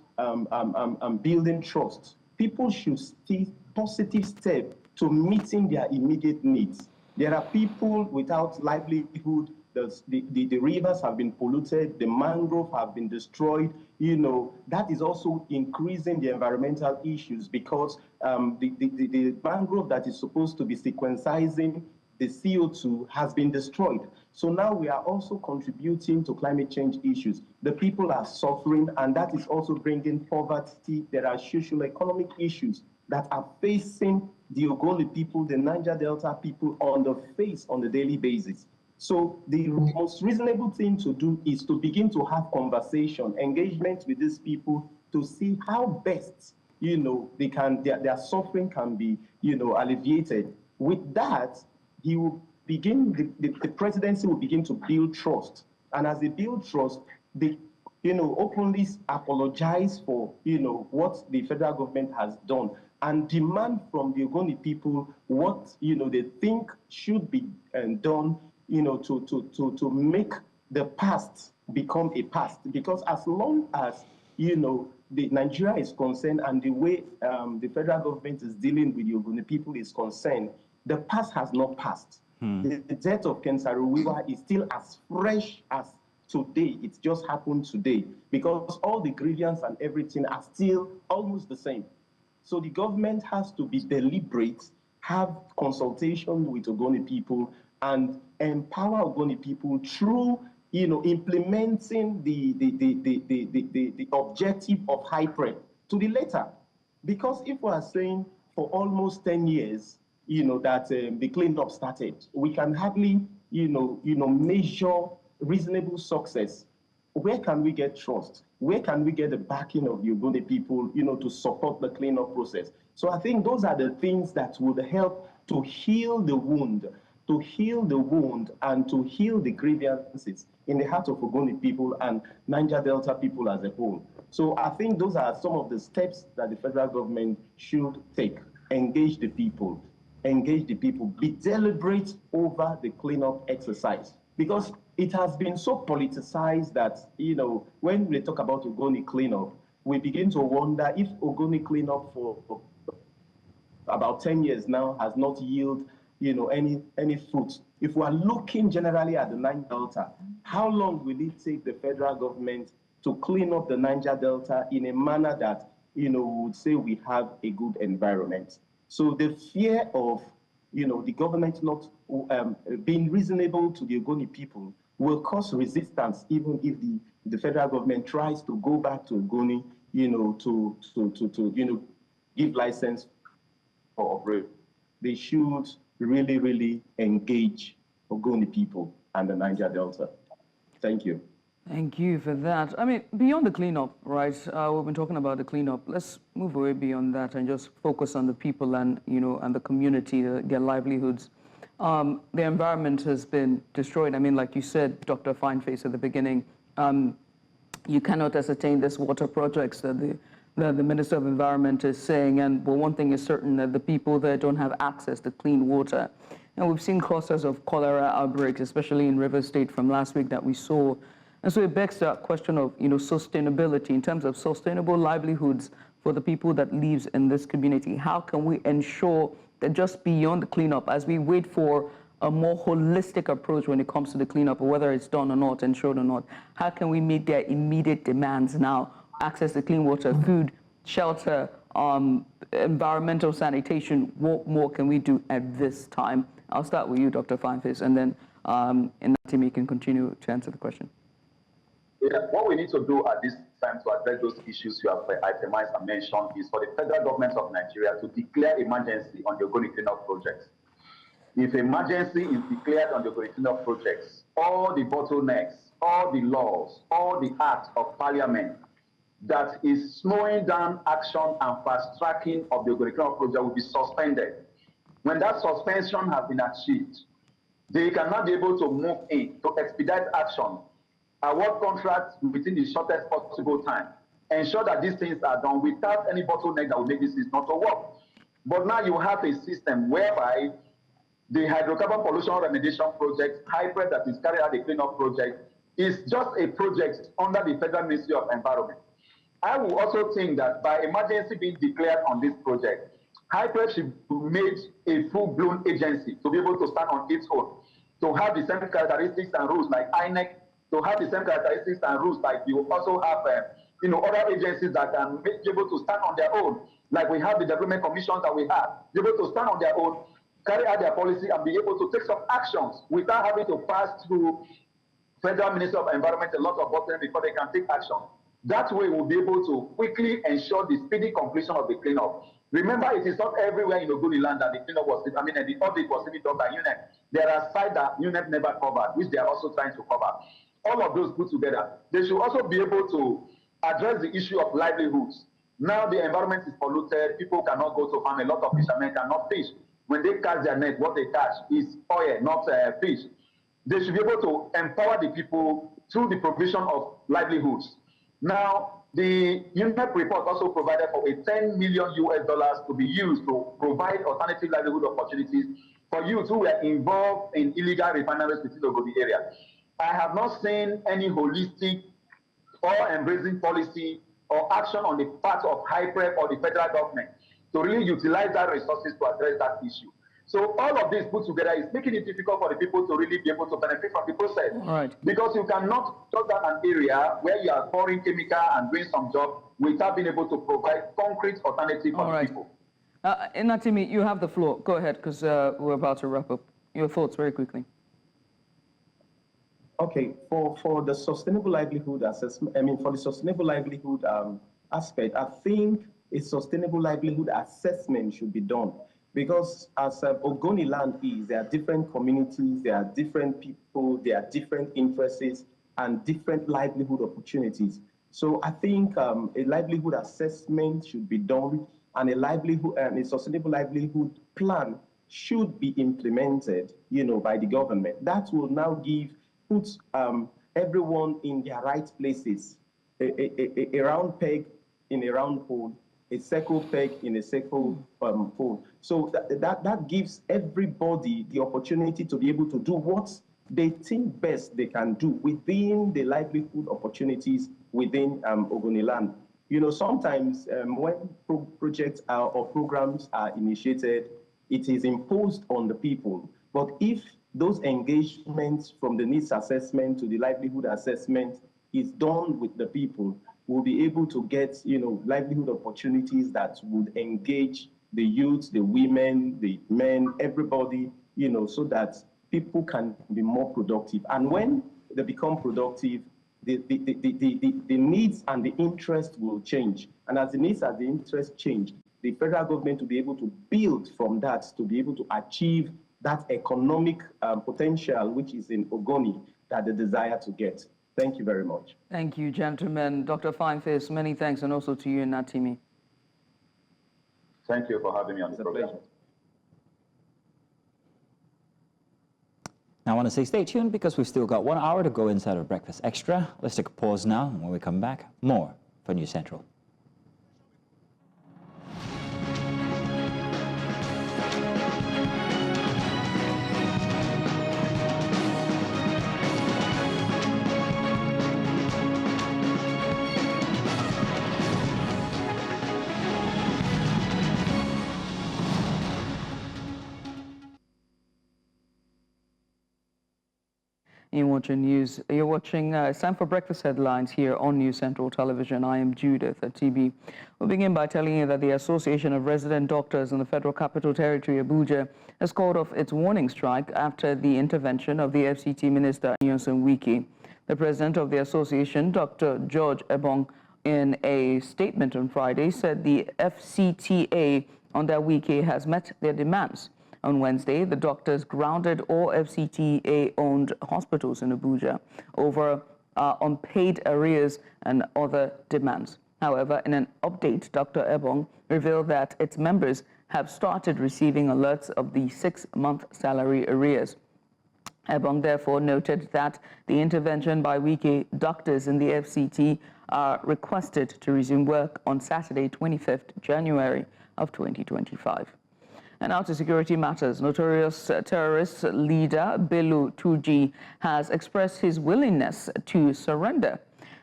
building trust, people should see positive steps to meeting their immediate needs. There are people without livelihood. The rivers have been polluted, the mangrove have been destroyed. You know, that is also increasing the environmental issues, because the mangrove that is supposed to be sequencing the CO2 has been destroyed. So now we are also contributing to climate change issues. The people are suffering, and that is also bringing poverty. There are social economic issues that are facing the Ogoni people, the Niger Delta people on the daily basis. So the most reasonable thing to do is to begin to have conversation, engagement with these people, to see how best, you know, their suffering can be, you know, alleviated. With that, he will begin, the presidency will begin to build trust. And as they build trust, they, you know, openly apologize for, you know, what the federal government has done, and demand from the Ogoni people what, you know, they think should be done, you know, to make the past become a past. Because as long as, you know, Nigeria is concerned, and the way the federal government is dealing with the Ogoni people is concerned, the past has not passed. The death of Ken Saro-Wiwa is still as fresh as today. It just happened today, because all the grievances and everything are still almost the same. So the government has to be deliberate, have consultation with Ogoni people, and empower Ogoni people through, you know, implementing the objective of high prep to the letter. Because if we are saying for almost 10 years, you know, that the cleanup started, we can hardly, you know, measure reasonable success. Where can we get trust? Where can we get the backing of the Ogoni people, you know, to support the cleanup process? So I think those are the things that would help to heal the wound, and to heal the grievances in the heart of Ogoni people and Niger Delta people as a whole. So I think those are some of the steps that the federal government should take. Engage the people, be deliberate over the cleanup exercise. Because it has been so politicized that, you know, when we talk about Ogoni cleanup, we begin to wonder if Ogoni cleanup for about 10 years now has not yielded, you know, any fruit. If we are looking generally at the Niger Delta, how long will it take the federal government to clean up the Niger Delta in a manner that, you know, we would say we have a good environment? So the fear of, you know, the government not being reasonable to the Ogoni people will cause resistance, even if the federal government tries to go back to Ogoni, you know, to you know, give license for operation. They should really, really engage Ogoni people and the Niger Delta. Thank you. Thank you for that. I mean, beyond the cleanup, right? We've been talking about the cleanup. Let's move away beyond that and just focus on the people and, you know, and the community, their livelihoods. The environment has been destroyed. I mean, like you said, Dr. Fineface, at the beginning, you cannot ascertain this water projects that the Minister of Environment is saying. And well, one thing is certain, that the people there don't have access to clean water. And we've seen clusters of cholera outbreaks, especially in River State from last week that we saw. And so it begs that question of, you know, sustainability in terms of sustainable livelihoods for the people that lives in this community. How can we ensure that just beyond the cleanup, as we wait for a more holistic approach when it comes to the cleanup, or whether it's done or not, ensured or not, how can we meet their immediate demands now? Access to clean water, food, shelter, environmental sanitation. What more can we do at this time? I'll start with you, Dr. Fineface, and then Natimi can continue to answer the question. Yeah, what we need to do at this time to address those issues you have itemized and mentioned is for the federal government of Nigeria to declare emergency on the Ogoni cleanup projects. If emergency is declared on the Ogoni cleanup projects, all the bottlenecks, all the laws, all the acts of parliament that is slowing down action and fast-tracking of the Ogoni cleanup project will be suspended. When that suspension has been achieved, they cannot be able to move in to expedite action, award contracts within the shortest possible time, ensure that these things are done without any bottleneck that will make this not to work. But now you have a system whereby the hydrocarbon pollution remediation project, HYPRED, that is carried out the cleanup project, is just a project under the Federal Ministry of Environment. I will also think that by emergency being declared on this project, HYPRED should be made a full-blown agency to be able to stand on its own, to have the same characteristics and rules like INEC, to have the same characteristics and rules like you also have other agencies that can be able to stand on their own, like we have the development commissions that we have, be able to stand on their own, carry out their policy, and be able to take some actions without having to pass through Federal Ministry of Environment a lot of bottlenecks before they can take action. That way, we'll be able to quickly ensure the speedy completion of the cleanup. Remember, it is not everywhere in Ogoni land that the cleanup was, the audit was even done by UNEP. There are sites that UNEP never covered, which they are also trying to cover. All of those put together, they should also be able to address the issue of livelihoods. Now the environment is polluted, people cannot go to farm, a lot of fishermen cannot fish. When they cast their net, what they catch is oil, not fish. They should be able to empower the people through the provision of livelihoods. Now, the UNEP report also provided for a $10 million to be used to provide alternative livelihood opportunities for youth who were involved in illegal refineries within the Ogoni area. I have not seen any holistic or embracing policy or action on the part of HYPRED or the federal government to really utilize that resources to address that issue. So all of this put together is making it difficult for the people to really be able to benefit from the process. Right. Because you cannot shut down an area where you are pouring chemical and doing some job without being able to provide concrete alternative for the people. Natimi, you have the floor. Go ahead, because we're about to wrap up. Your thoughts very quickly. Okay, for the sustainable livelihood assessment, for the sustainable livelihood aspect, I think a sustainable livelihood assessment should be done. Because as Ogoni land is, there are different communities, there are different people, there are different interests and different livelihood opportunities. So I think a livelihood assessment should be done, and a sustainable livelihood plan should be implemented, by the government. That will now put everyone in their right places. A round peg in a round hole, a circle peg in a circle hole. So that gives everybody the opportunity to be able to do what they think best they can do within the livelihood opportunities within Ogoni land. Sometimes when projects or programs are initiated, it is imposed on the people. But if those engagements from the needs assessment to the livelihood assessment is done with the people, we'll be able to get, livelihood opportunities that would engage the youth, the women, the men, everybody, so that people can be more productive. And when they become productive, the needs and the interest will change. And as the needs and the interest change, the federal government will be able to build from that to be able to achieve that economic potential, which is in Ogoni, that they desire to get. Thank you very much. Thank you, gentlemen. Dr. Fineface, many thanks, and also to you, Natimi. Thank you for having me on the program. Now I want to say stay tuned because we've still got 1 hour to go inside of Breakfast Extra. Let's take a pause now, and when we come back, more for News Central. You're watching it's time for Breakfast Headlines here on News Central Television. I am Judith at TB. We'll begin by telling you that the Association of Resident Doctors in the Federal Capital Territory, Abuja, has called off its warning strike after the intervention of the FCT Minister, Nyesom Wike. The president of the association, Dr. George Ebong, in a statement on Friday, said the FCTA under Wike has met their demands. On Wednesday, the doctors grounded all FCTA-owned hospitals in Abuja over unpaid arrears and other demands. However, in an update, Dr. Ebong revealed that its members have started receiving alerts of the 6-month salary arrears. Ebong therefore noted that the intervention by Wike doctors in the FCT are requested to resume work on Saturday, 25th January of 2025. And now to security matters. Notorious terrorist leader Bello Turji has expressed his willingness to surrender.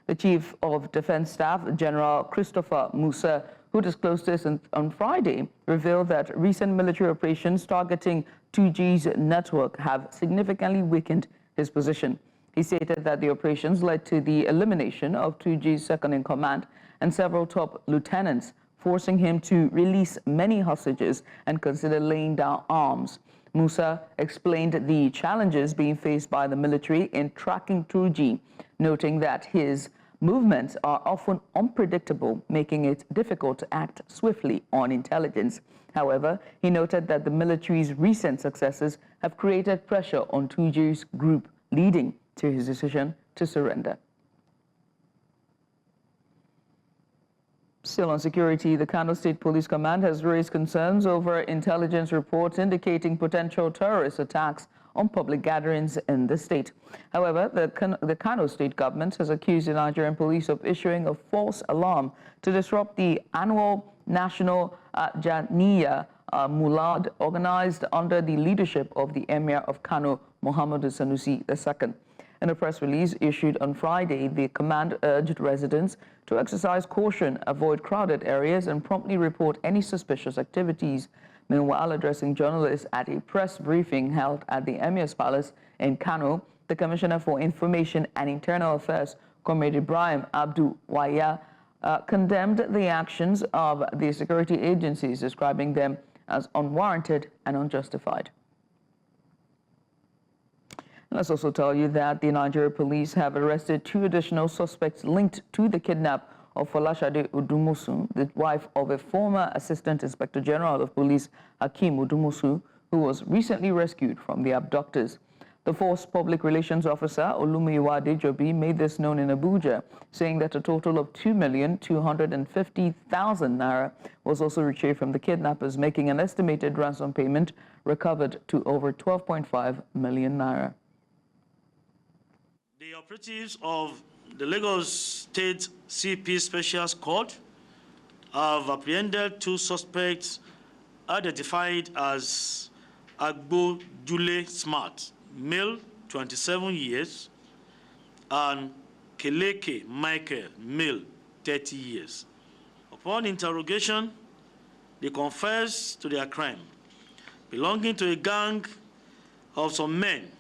The Chief of Defense Staff, General Christopher Musa, who disclosed this on Friday, revealed that recent military operations targeting Turji's network have significantly weakened his position. He stated that the operations led to the elimination of Turji's second-in-command and several top lieutenants, forcing him to release many hostages and consider laying down arms. Musa explained the challenges being faced by the military in tracking Turji, noting that his movements are often unpredictable, making it difficult to act swiftly on intelligence. However, he noted that the military's recent successes have created pressure on Turji's group, leading to his decision to surrender. Still on security, the Kano State Police Command has raised concerns over intelligence reports indicating potential terrorist attacks on public gatherings in the state. However, the Kano State government has accused the Nigerian police of issuing a false alarm to disrupt the annual National Janiya Mulad organized under the leadership of the Emir of Kano, Muhammadu Sanusi II. In a press release issued on Friday, the command urged residents to exercise caution, avoid crowded areas, and promptly report any suspicious activities. Meanwhile, addressing journalists at a press briefing held at the Emir's Palace in Kano, the Commissioner for Information and Internal Affairs, Comrade Ibrahim Abdul Waya, condemned the actions of the security agencies, describing them as unwarranted and unjustified. Let's also tell you that the Nigerian police have arrested 2 additional suspects linked to the kidnap of Folashade Odumosu, the wife of a former Assistant Inspector General of Police, Hakeem Odumosu, who was recently rescued from the abductors. The force public relations officer, Olumiwa Dejobi, made this known in Abuja, saying that a total of 2,250,000 naira was also retrieved from the kidnappers, making an estimated ransom payment recovered to over 12.5 million naira. The operatives of the Lagos State CP Special Squad have apprehended 2 suspects identified as Agum-Bukuma Smart, male, 27 years, and Keleke Michael, male, 30 years. Upon interrogation, they confessed to their crime, belonging to a gang of some men,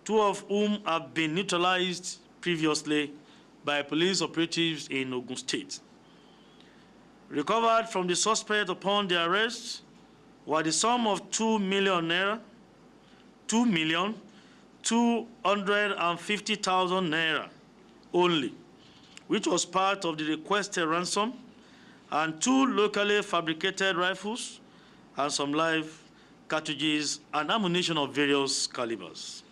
2 of whom have been neutralized previously by police operatives in Ogun State. Recovered from the suspect upon their arrest were the sum of 2 million naira, 2,250,000 naira only, which was part of the requested ransom, and 2 locally fabricated rifles and some live cartridges and ammunition of various calibers.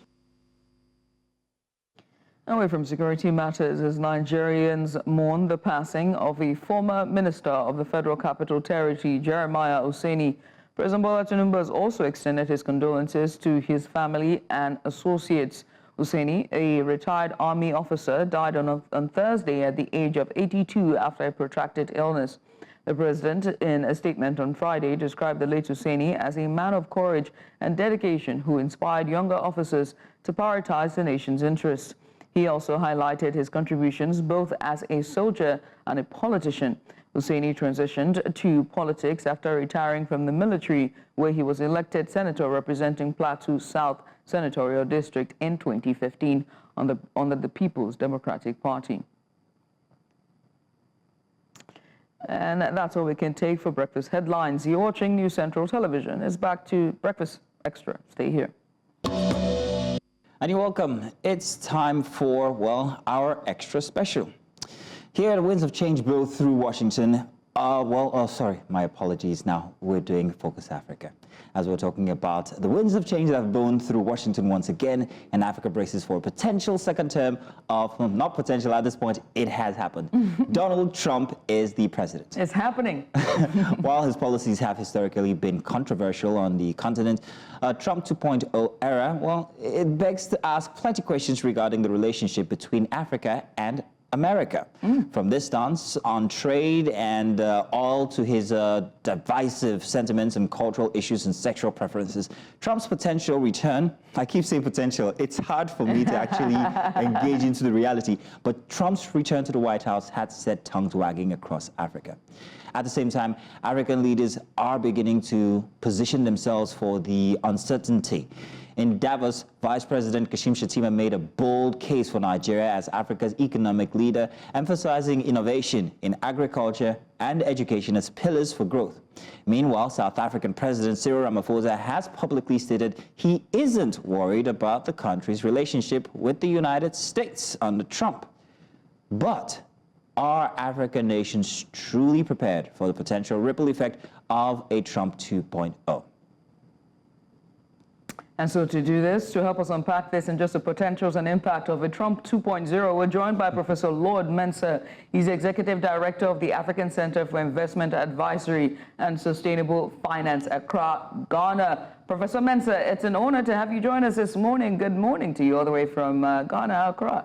Away from security matters, as Nigerians mourn the passing of a former minister of the Federal Capital Territory, Jeremiah Oseni, President Bola Tinubu has also extended his condolences to his family and associates. Oseni, a retired army officer, died on Thursday at the age of 82 after a protracted illness. The president, in a statement on Friday, described the late Oseni as a man of courage and dedication who inspired younger officers to prioritize the nation's interests. He also highlighted his contributions both as a soldier and a politician. Oseni transitioned to politics after retiring from the military, where he was elected senator representing Plateau South Senatorial District in 2015 under the People's Democratic Party. And that's all we can take for Breakfast Headlines. You're watching News Central Television. It's back to Breakfast Extra. Stay here. And you're welcome. It's time for, well, our extra special. Here, the winds of change blow through Washington. Sorry, my apologies. Now we're doing Focus Africa, as we're talking about the winds of change that have blown through Washington once again, and Africa braces for a potential second term of, not potential at this point, it has happened. Donald Trump is the president. It's happening. While his policies have historically been controversial on the continent, Trump 2.0 era, well, it begs to ask plenty of questions regarding the relationship between Africa and America. From this stance on trade and all to his divisive sentiments and cultural issues and sexual preferences, Trump's potential return, I keep saying potential, it's hard for me to actually engage into the reality, but Trump's return to the White House had set tongues wagging across Africa. At the same time, African leaders are beginning to position themselves for the uncertainty. In Davos, Vice President Kashim Shettima made a bold case for Nigeria as Africa's economic leader, emphasizing innovation in agriculture and education as pillars for growth. Meanwhile, South African President Cyril Ramaphosa has publicly stated he isn't worried about the country's relationship with the United States under Trump. But are African nations truly prepared for the potential ripple effect of a Trump 2.0? And so to do this, to help us unpack this and just the potentials and impact of a Trump 2.0, we're joined by Professor Lord Mensah. He's Executive Director of the African Center for Investment Advisory and Sustainable Finance, Accra, Ghana. Professor Mensah, it's an honor to have you join us this morning. Good morning to you all the way from Ghana, Accra.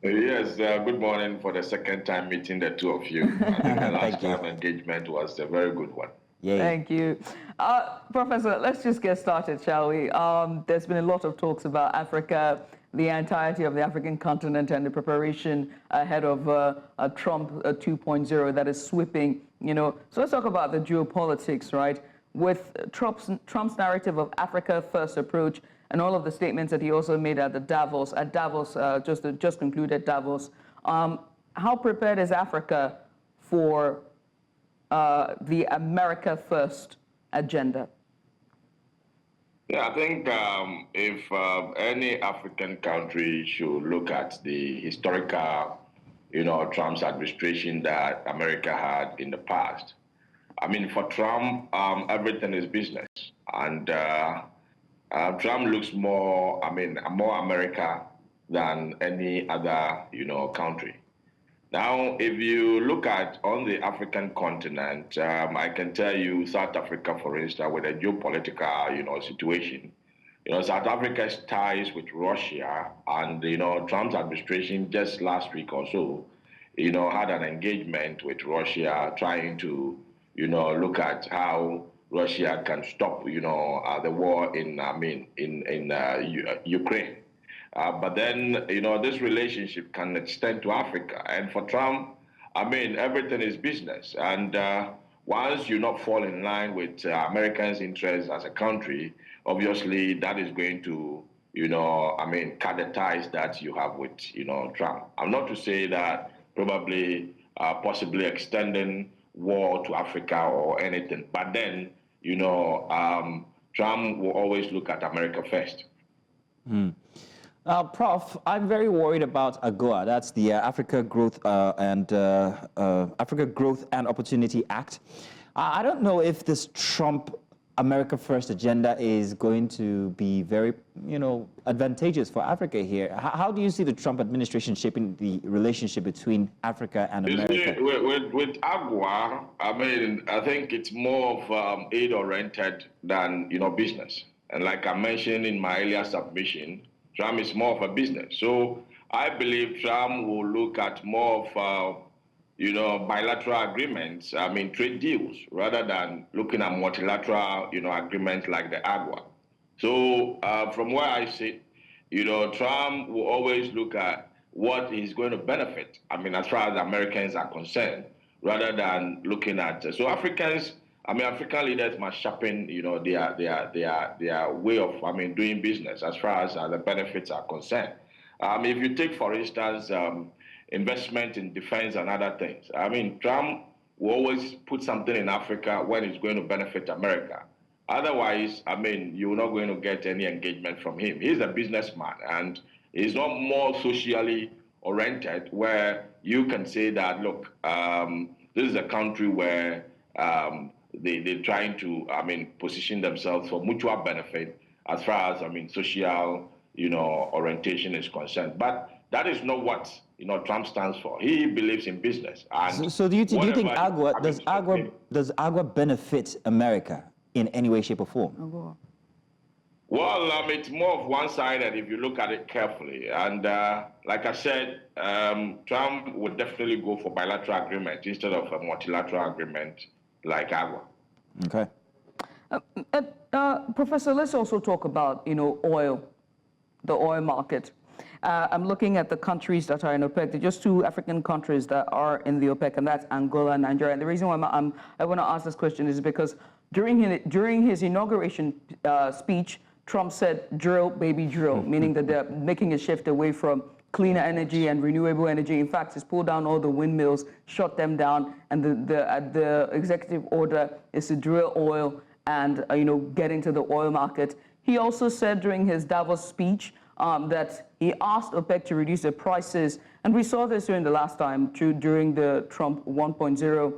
Yes, good morning for the second time meeting the two of you. I think the last time engagement was a very good one. Yay. Thank you. Professor, let's just get started, shall we? There's been a lot of talks about Africa, the entirety of the African continent, and the preparation ahead of a Trump 2.0 that is sweeping, So let's talk about the geopolitics, right? With Trump's narrative of Africa first approach and all of the statements that he also made at Davos, just concluded Davos. How prepared is Africa for the America First agenda? Yeah, I think if any African country should look at the historical, Trump's administration that America had in the past, I mean, for Trump, everything is business. And Trump looks more America than any other, country. Now, if you look at on the African continent, I can tell you South Africa, for instance, with a geopolitical, situation. South Africa's ties with Russia and, Trump's administration just last week or so, had an engagement with Russia trying to, look at how Russia can stop, the war in Ukraine. But then, this relationship can extend to Africa. And for Trump, everything is business. And once you not fall in line with Americans' interests as a country, obviously that is going to, cut the ties that you have with, Trump. I'm not to say that probably possibly extending war to Africa or anything. But then, Trump will always look at America first. Prof, I'm very worried about AGOA. That's the Africa Growth and Opportunity Act. I don't know if this Trump America First agenda is going to be very, advantageous for Africa here. How do you see the Trump administration shaping the relationship between Africa and America? With AGOA, I think it's more of aid-oriented than, business. And like I mentioned in my earlier submission, Trump is more of a business. So I believe Trump will look at more of, bilateral agreements, trade deals, rather than looking at multilateral, agreements like the AGOA. So from where I sit, Trump will always look at what is going to benefit, as far as Americans are concerned, rather than looking at, so African leaders must sharpen, their way of, doing business as far as the benefits are concerned. If you take, for instance, investment in defense and other things, Trump will always put something in Africa when it's going to benefit America. Otherwise, you're not going to get any engagement from him. He's a businessman, and he's not more socially oriented where you can say that, look, this is a country where they're trying to, position themselves for mutual benefit as far as, social, orientation is concerned. But that is not what, Trump stands for. He believes in business. And so do you think does AGUA benefit America in any way, shape, or form? Well, it's more of one-sided if you look at it carefully. And like I said, Trump would definitely go for bilateral agreement instead of a multilateral agreement like AGUA. Okay. Professor, let's also talk about, oil, the oil market. I'm looking at the countries that are in OPEC. There are just two African countries that are in the OPEC, and that's Angola and Nigeria. And the reason why I want to ask this question is because during his inauguration speech, Trump said, drill, baby, drill, meaning that they're making a shift away from cleaner energy and renewable energy. In fact, he's pulled down all the windmills, shut them down, and the executive order is to drill oil and get into the oil market. He also said during his Davos speech that he asked OPEC to reduce their prices, and we saw this during the last time during the Trump 1.0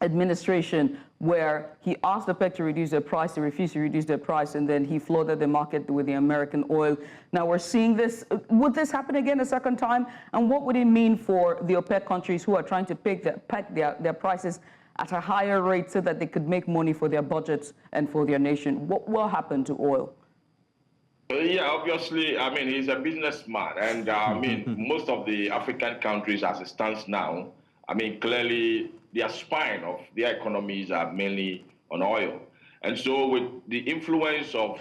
administration, where he asked OPEC to reduce their price, they refused to reduce their price, and then he flooded the market with the American oil. Now we're seeing this. Would this happen again a second time? And what would it mean for the OPEC countries who are trying to peg their prices at a higher rate so that they could make money for their budgets and for their nation? What will happen to oil? Yeah, obviously, he's a businessman, and most of the African countries, as it stands now, clearly their spine of their economies are mainly on oil. And so with the influence of,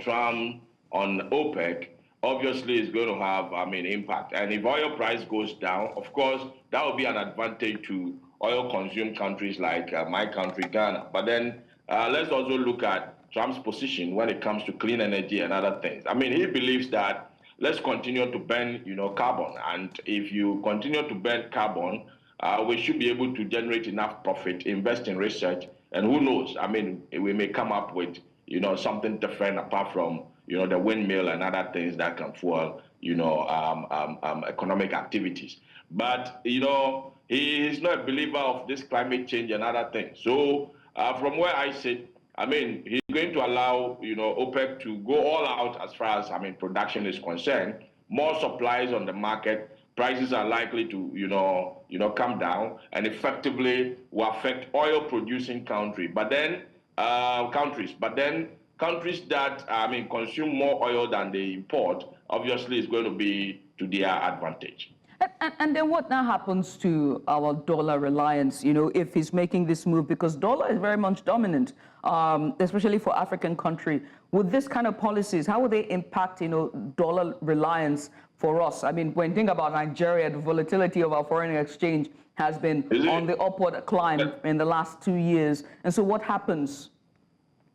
Trump on OPEC, obviously it's going to have, impact. And if oil price goes down, of course, that will be an advantage to oil-consumed countries like my country, Ghana. But then let's also look at Trump's position when it comes to clean energy and other things. He believes that let's continue to burn, carbon. And if you continue to burn carbon, we should be able to generate enough profit, invest in research, and who knows? We may come up with, something different apart from, the windmill and other things that can fuel, economic activities. But, he is not a believer of this climate change and other things. So from where I sit, he's going to allow, OPEC to go all out as far as, production is concerned. More supplies on the market, prices are likely to, come down, and effectively will affect oil-producing countries. But then countries that consume more oil than they import, obviously, is going to be to their advantage. And then what now happens to our dollar reliance, if he's making this move? Because dollar is very much dominant, especially for African country. With this kind of policies, how will they impact, dollar reliance for us? When you think about Nigeria, the volatility of our foreign exchange has been on the upward climb in the last 2 years. And so what happens?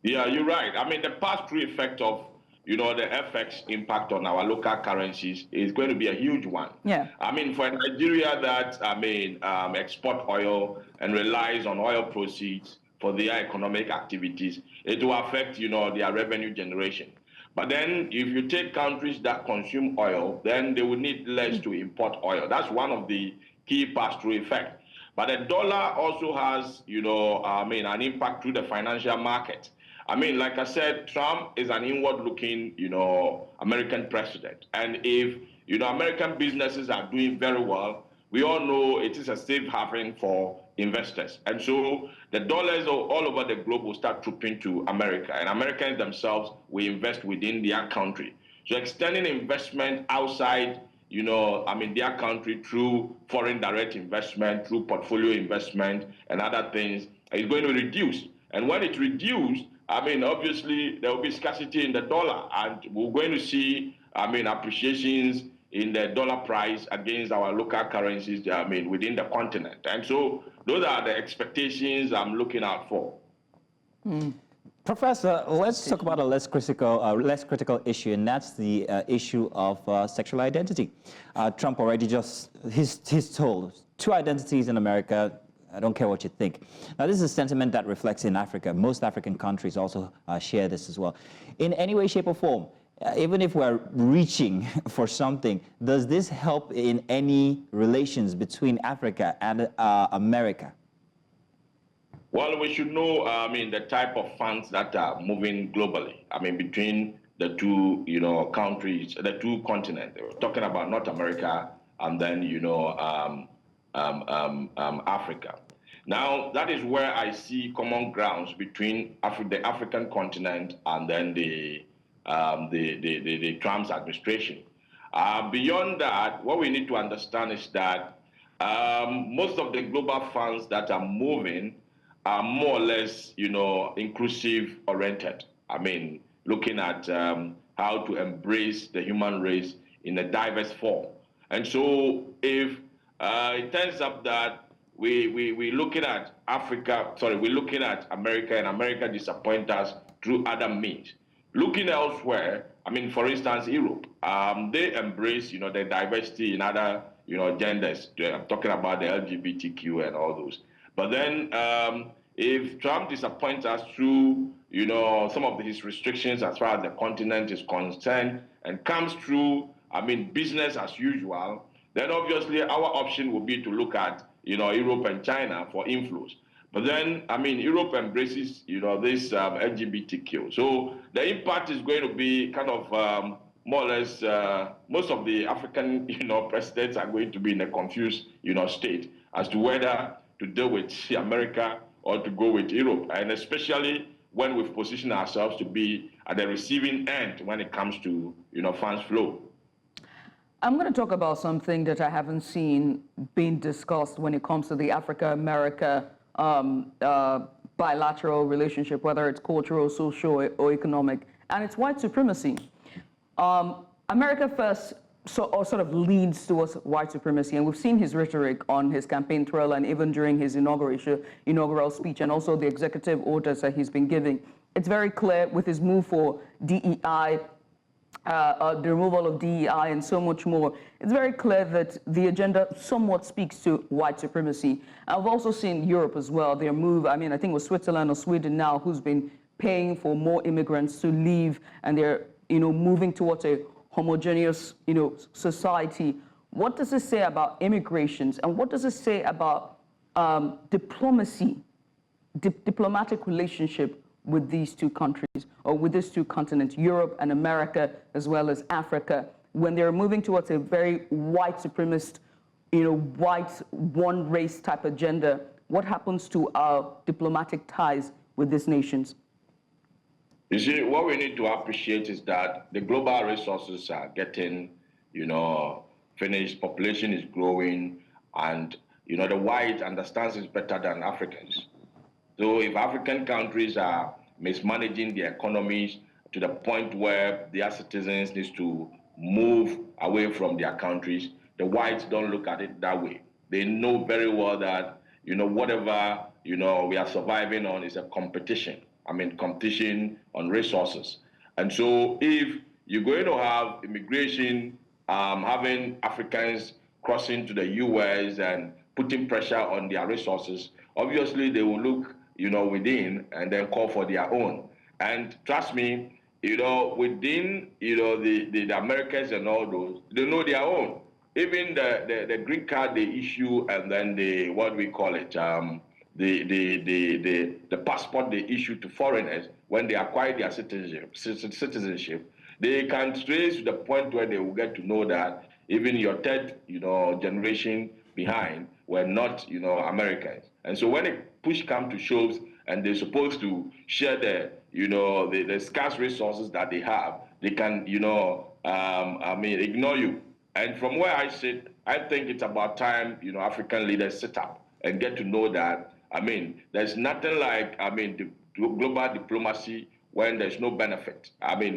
Yeah, you're right. The pass-through effect of the FX impact on our local currencies is going to be a huge one. Yeah. For Nigeria that, export oil and relies on oil proceeds for their economic activities, it will affect, their revenue generation. But then if you take countries that consume oil, then they will need less to import oil. That's one of the key pass-through effects. But the dollar also has, an impact through the financial market. Like I said, Trump is an inward-looking, American president. And if, American businesses are doing very well, we all know it is a safe haven for investors. And so the dollars all over the globe will start trooping to America. And Americans themselves will invest within their country. So extending investment outside, their country through foreign direct investment, through portfolio investment and other things is going to reduce. And when it reduces, obviously, there will be scarcity in the dollar, and we're going to see, appreciations in the dollar price against our local currencies, within the continent. And so those are the expectations I'm looking out for. Professor, let's talk about a less critical issue, and that's the issue of sexual identity. Trump already he's told 2 identities in America. I don't care what you think. Now, this is a sentiment that reflects in Africa. Most African countries also share this as well. In any way, shape, or form, even if we're reaching for something, does this help in any relations between Africa and America? Well, we should know, the type of funds that are moving globally. Between the two, countries, the two continents. We're talking about North America and then, Africa. Now, that is where I see common grounds between the African continent and then the Trump's administration. Beyond that, what we need to understand is that most of the global funds that are moving are more or less, inclusive oriented. Looking at how to embrace the human race in a diverse form. And so if it turns up that we're looking at we're looking at America, and America disappoints us through other means. Looking elsewhere, for instance, Europe, they embrace, the diversity in other, genders. I'm talking about the LGBTQ and all those. But then if Trump disappoints us through, some of his restrictions as far as the continent is concerned and comes through, business as usual, then obviously our option would be to look at, Europe and China for influence. But then, Europe embraces, this LGBTQ. So the impact is going to be kind of more or less, most of the African, presidents are going to be in a confused, state as to whether to deal with America or to go with Europe. And especially when we've positioned ourselves to be at the receiving end when it comes to, funds flow. I'm going to talk about something that I haven't seen being discussed when it comes to the Africa-America bilateral relationship, whether it's cultural, social, or economic, and it's white supremacy. America first sort of leads towards white supremacy, and we've seen his rhetoric on his campaign trail and even during his inaugural speech, and also the executive orders that he's been giving. It's very clear with his move for DEI, the removal of DEI and so much more. It's very clear that the agenda somewhat speaks to white supremacy. I've also seen Europe as well, their move, I think it was Switzerland or Sweden now who's been paying for more immigrants to leave, and they're, moving towards a homogeneous, society. What does this say about immigrations, and what does it say about diplomacy, diplomatic relationship with these two countries, or with these two continents, Europe and America, as well as Africa, when they're moving towards a very white supremacist, white one race type agenda? What happens to our diplomatic ties with these nations? You see, what we need to appreciate is that the global resources are getting, finished, population is growing, and, the white understands it better than Africans. So if African countries are mismanaging their economies to the point where their citizens need to move away from their countries, the whites don't look at it that way. They know very well that, whatever, we are surviving on is a competition. Competition on resources. And so if you're going to have immigration, having Africans crossing to the US and putting pressure on their resources, obviously they will look, within and then call for their own. And trust me, within, the Americans and all those, they know their own. Even the green card they issue, and then the, what we call it, the passport they issue to foreigners when they acquire their citizenship, they can trace to the point where they will get to know that even your third, generation behind were not, Americans. And so when a push comes to shove, and they're supposed to share the, the scarce resources that they have, they can, ignore you. And from where I sit, I think it's about time, African leaders sit up and get to know that, there's nothing like, the global diplomacy when there's no benefit.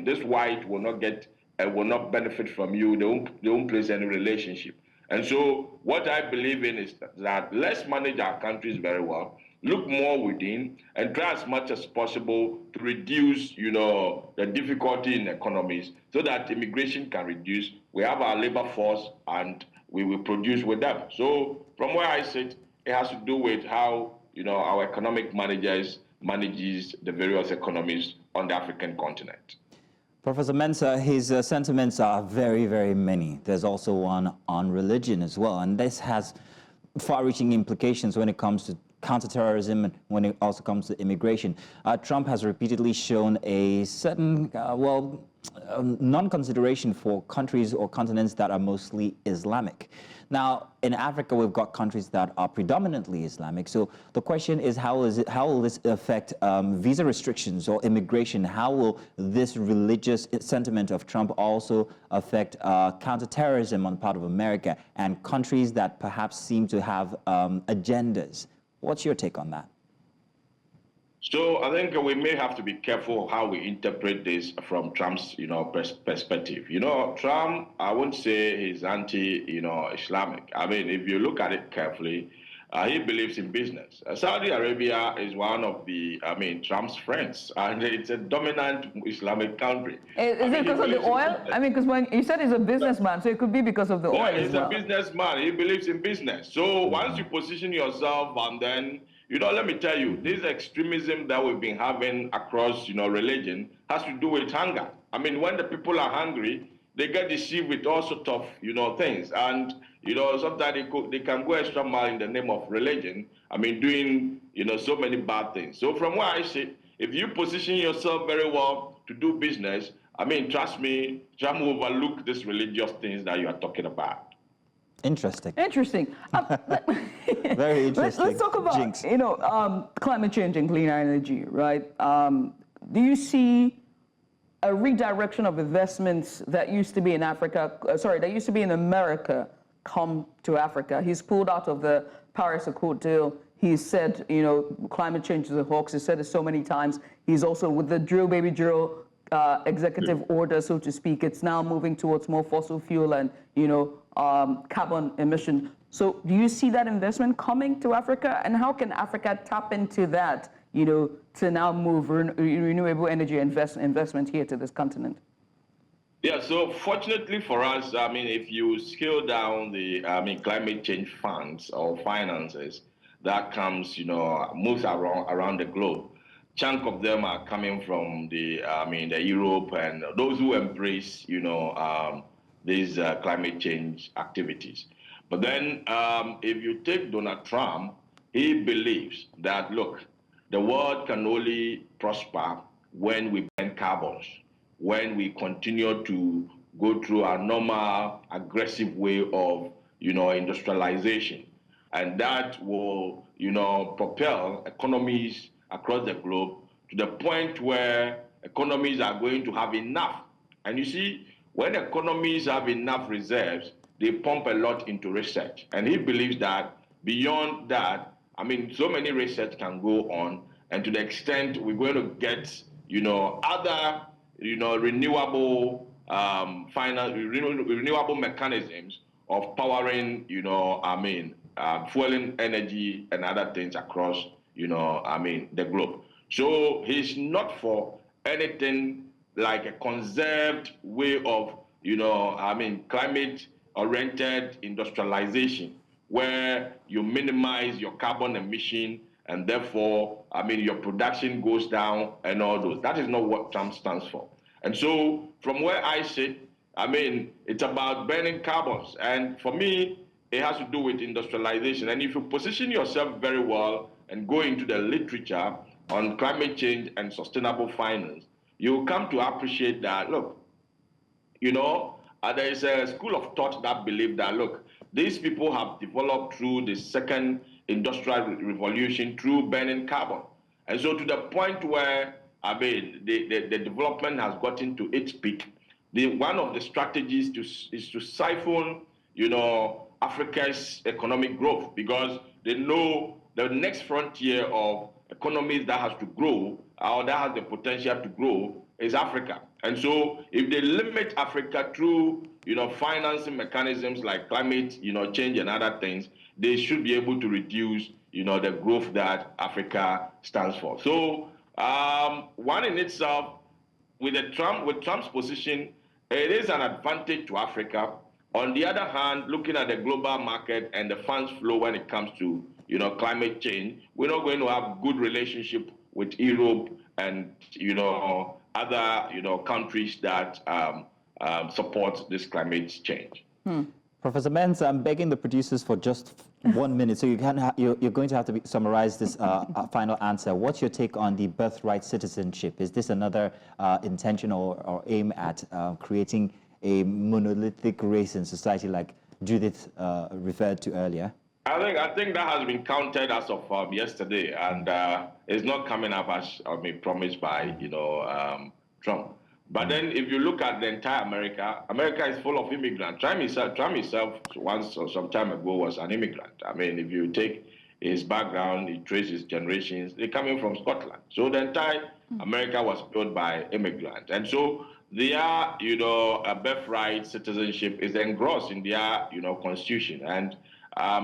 This white will not get, will not benefit from you. They won't place any relationship. And so what I believe in is that let's manage our countries very well, look more within, and try as much as possible to reduce, the difficulty in economies so that immigration can reduce. We have our labor force and we will produce with them. So from where I sit, it has to do with how, our economic manages the various economies on the African continent. Professor Mensah, his sentiments are very, very many. There's also one on religion as well, and this has far-reaching implications when it comes to counterterrorism and when it also comes to immigration. Trump has repeatedly shown a certain, non-consideration for countries or continents that are mostly Islamic. Now, in Africa, we've got countries that are predominantly Islamic. So the question is, how will this affect visa restrictions or immigration? How will this religious sentiment of Trump also affect counterterrorism on the part of America and countries that perhaps seem to have agendas? What's your take on that? So I think we may have to be careful how we interpret this from Trump's, perspective. Trump, I wouldn't say he's anti, Islamic. I mean, if you look at it carefully, he believes in business. Saudi Arabia is one of Trump's friends, and it's a dominant Islamic country. Is it because of the oil? I mean, because when you said he's a businessman, so it could be because of the oil as well. He's a businessman. He believes in business. So once you position yourself and then, let me tell you, this extremism that we've been having across, religion has to do with hunger. I mean, when the people are hungry, they get deceived with all sorts of, things. And, sometimes they can go extra mile in the name of religion. I mean, doing, so many bad things. So from where I sit, if you position yourself very well to do business, I mean, trust me, Trump will overlook these religious things that you are talking about. Interesting. Interesting. Very interesting. Let's talk about, climate change and cleaner energy, right? Do you see a redirection of investments that used to be in Africa, that used to be in America, come to Africa? He's pulled out of the Paris Accord deal. He said, climate change is a hoax. He said it so many times. He's also with the drill, baby drill, executive order, so to speak. It's now moving towards more fossil fuel and, carbon emission. So do you see that investment coming to Africa? And how can Africa tap into that, to now move renewable energy investment here to this continent? Yeah, so fortunately for us, I mean, if you scale down the, climate change funds or finances, that comes, moves around the globe. Chunk of them are coming from the Europe and those who embrace, these climate change activities. But then if you take Donald Trump, he believes that, look, the world can only prosper when we burn carbons, when we continue to go through our normal aggressive way of, industrialization. And that will, propel economies across the globe to the point where economies are going to have enough. And you see, when economies have enough reserves, they pump a lot into research. And he believes that beyond that, I mean, so many research can go on. And to the extent we're going to get, other, renewable renewable mechanisms of powering, fueling energy and other things across, the globe. So he's not for anything like a conserved way of, climate-oriented industrialization, where you minimize your carbon emission and therefore, your production goes down and all those. That is not what Trump stands for. And so from where I sit, it's about burning carbons. And for me, it has to do with industrialization. And if you position yourself very well and go into the literature on climate change and sustainable finance, you'll come to appreciate that, look, there is a school of thought that believe that, look, these people have developed through the second industrial revolution through burning carbon. And so to the point where, the development has gotten to its peak, one of the strategies is to siphon, Africa's economic growth, because they know the next frontier of economies that has to grow or that has the potential to grow is Africa. And so if they limit Africa through, financing mechanisms like climate, change and other things, they should be able to reduce, the growth that Africa stands for. So one in itself, with Trump's position, it is an advantage to Africa. On the other hand, looking at the global market and the funds flow when it comes to, climate change, we're not going to have good relationship with Europe and, other, countries that support this climate change. Professor Mensah, I'm begging the producers for just 1 minute, so you're going to have to summarize this final answer. What's your take on the birthright citizenship? Is this another intention or aim at creating a monolithic race in society like Judith referred to earlier? I think that has been counted as of yesterday, and it's not coming up as promised by Trump. But then, if you look at the entire America, America is full of immigrants. Trump himself once or some time ago was an immigrant. I mean, if you take his background, you trace his generations, they're coming from Scotland. So the entire America was built by immigrants, and so their a birthright citizenship is engrossed in their constitution, and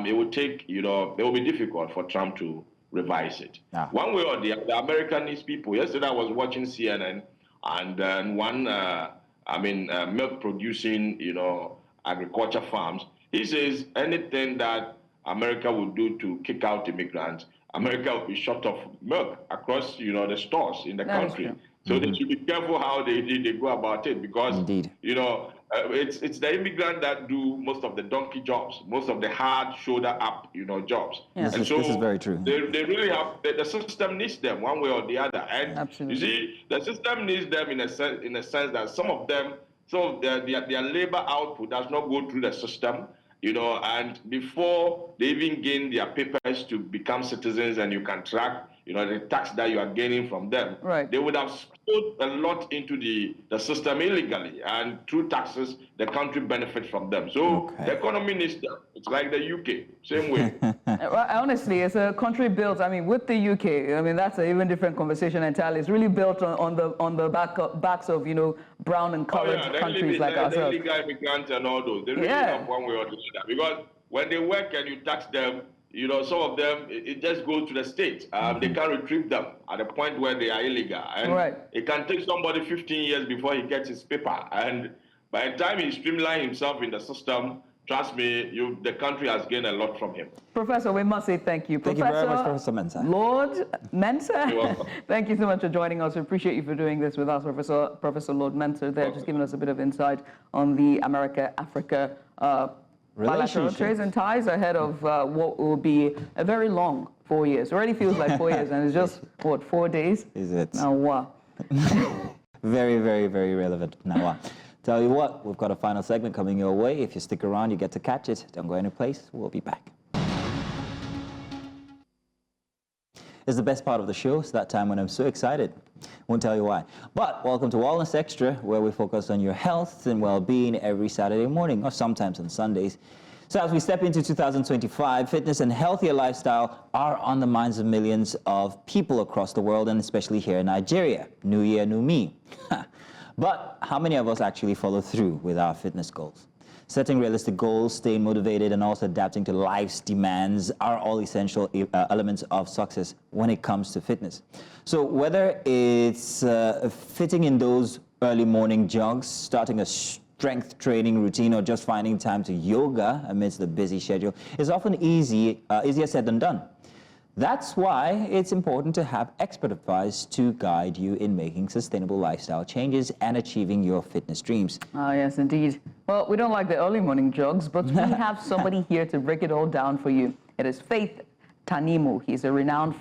it would take it will be difficult for Trump to revise it. One way or the other. The Americanese people. Yesterday I was watching CNN. And then one, milk producing, agriculture farms. He says anything that America will do to kick out immigrants, America will be short of milk across, the stores in the country. So they should be careful how they go about it, because, it's the immigrant that do most of the donkey jobs, most of the hard shoulder up, jobs. Yeah. This is very true. They really have, the system needs them one way or the other. And you see, the system needs them in a sense that some of them, their labor output does not go through the system, and before they even gain their papers to become citizens and you can track, the tax that you are gaining from them, they would have put a lot into the system illegally, and through taxes, the country benefits from them. So the economy needs them. It's like the UK, same way. Well, honestly, it's a country built, with the UK, that's an even different conversation entirely. It's really built on the backs of, brown and colored countries like ourselves. The illegal immigrants and all those, they really have one way or the other. Because when they work and you tax them, some of them, it just goes to the state. They can't retrieve them at the point where they are illegal. And it can take somebody 15 years before he gets his paper. And by the time he streamlines himself in the system, trust me, the country has gained a lot from him. Professor, we must say thank you. Thank you very much, Professor Mensah. Lord Mensah, you're welcome. Thank you so much for joining us. We appreciate you for doing this with us, Professor Lord Mensah there, just giving us a bit of insight on the America-Africa bilateral trades and ties ahead of what will be a very long 4 years. It already feels like 4 years, and it's just, 4 days? Is it? Now what? Very, very, very relevant. Now tell you what, we've got a final segment coming your way. If you stick around, you get to catch it. Don't go any place. We'll be back. It's the best part of the show. It's that time when I'm so excited. Won't tell you why. But welcome to Wellness Extra, where we focus on your health and well-being every Saturday morning, or sometimes on Sundays. So as we step into 2025, fitness and healthier lifestyle are on the minds of millions of people across the world, and especially here in Nigeria. New year, new me. But how many of us actually follow through with our fitness goals? Setting realistic goals, staying motivated, and also adapting to life's demands are all essential elements of success when it comes to fitness. So whether it's fitting in those early morning jogs, starting a strength training routine, or just finding time to yoga amidst the busy schedule, is often easier said than done. That's why it's important to have expert advice to guide you in making sustainable lifestyle changes and achieving your fitness dreams. Oh, yes, indeed. Well, we don't like the early morning jogs, but we have somebody here to break it all down for you. It is Faith Tanimu. He's a renowned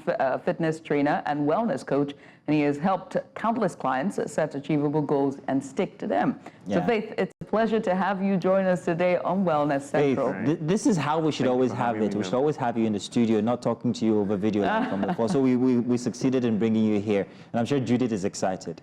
fitness trainer and wellness coach, and he has helped countless clients set achievable goals and stick to them. So, Faith, it's a pleasure to have you join us today on Wellness Central. Faith, this is how we should always have it. We should always have you in the studio, not talking to you over video from before. So we succeeded in bringing you here, and I'm sure Judith is excited.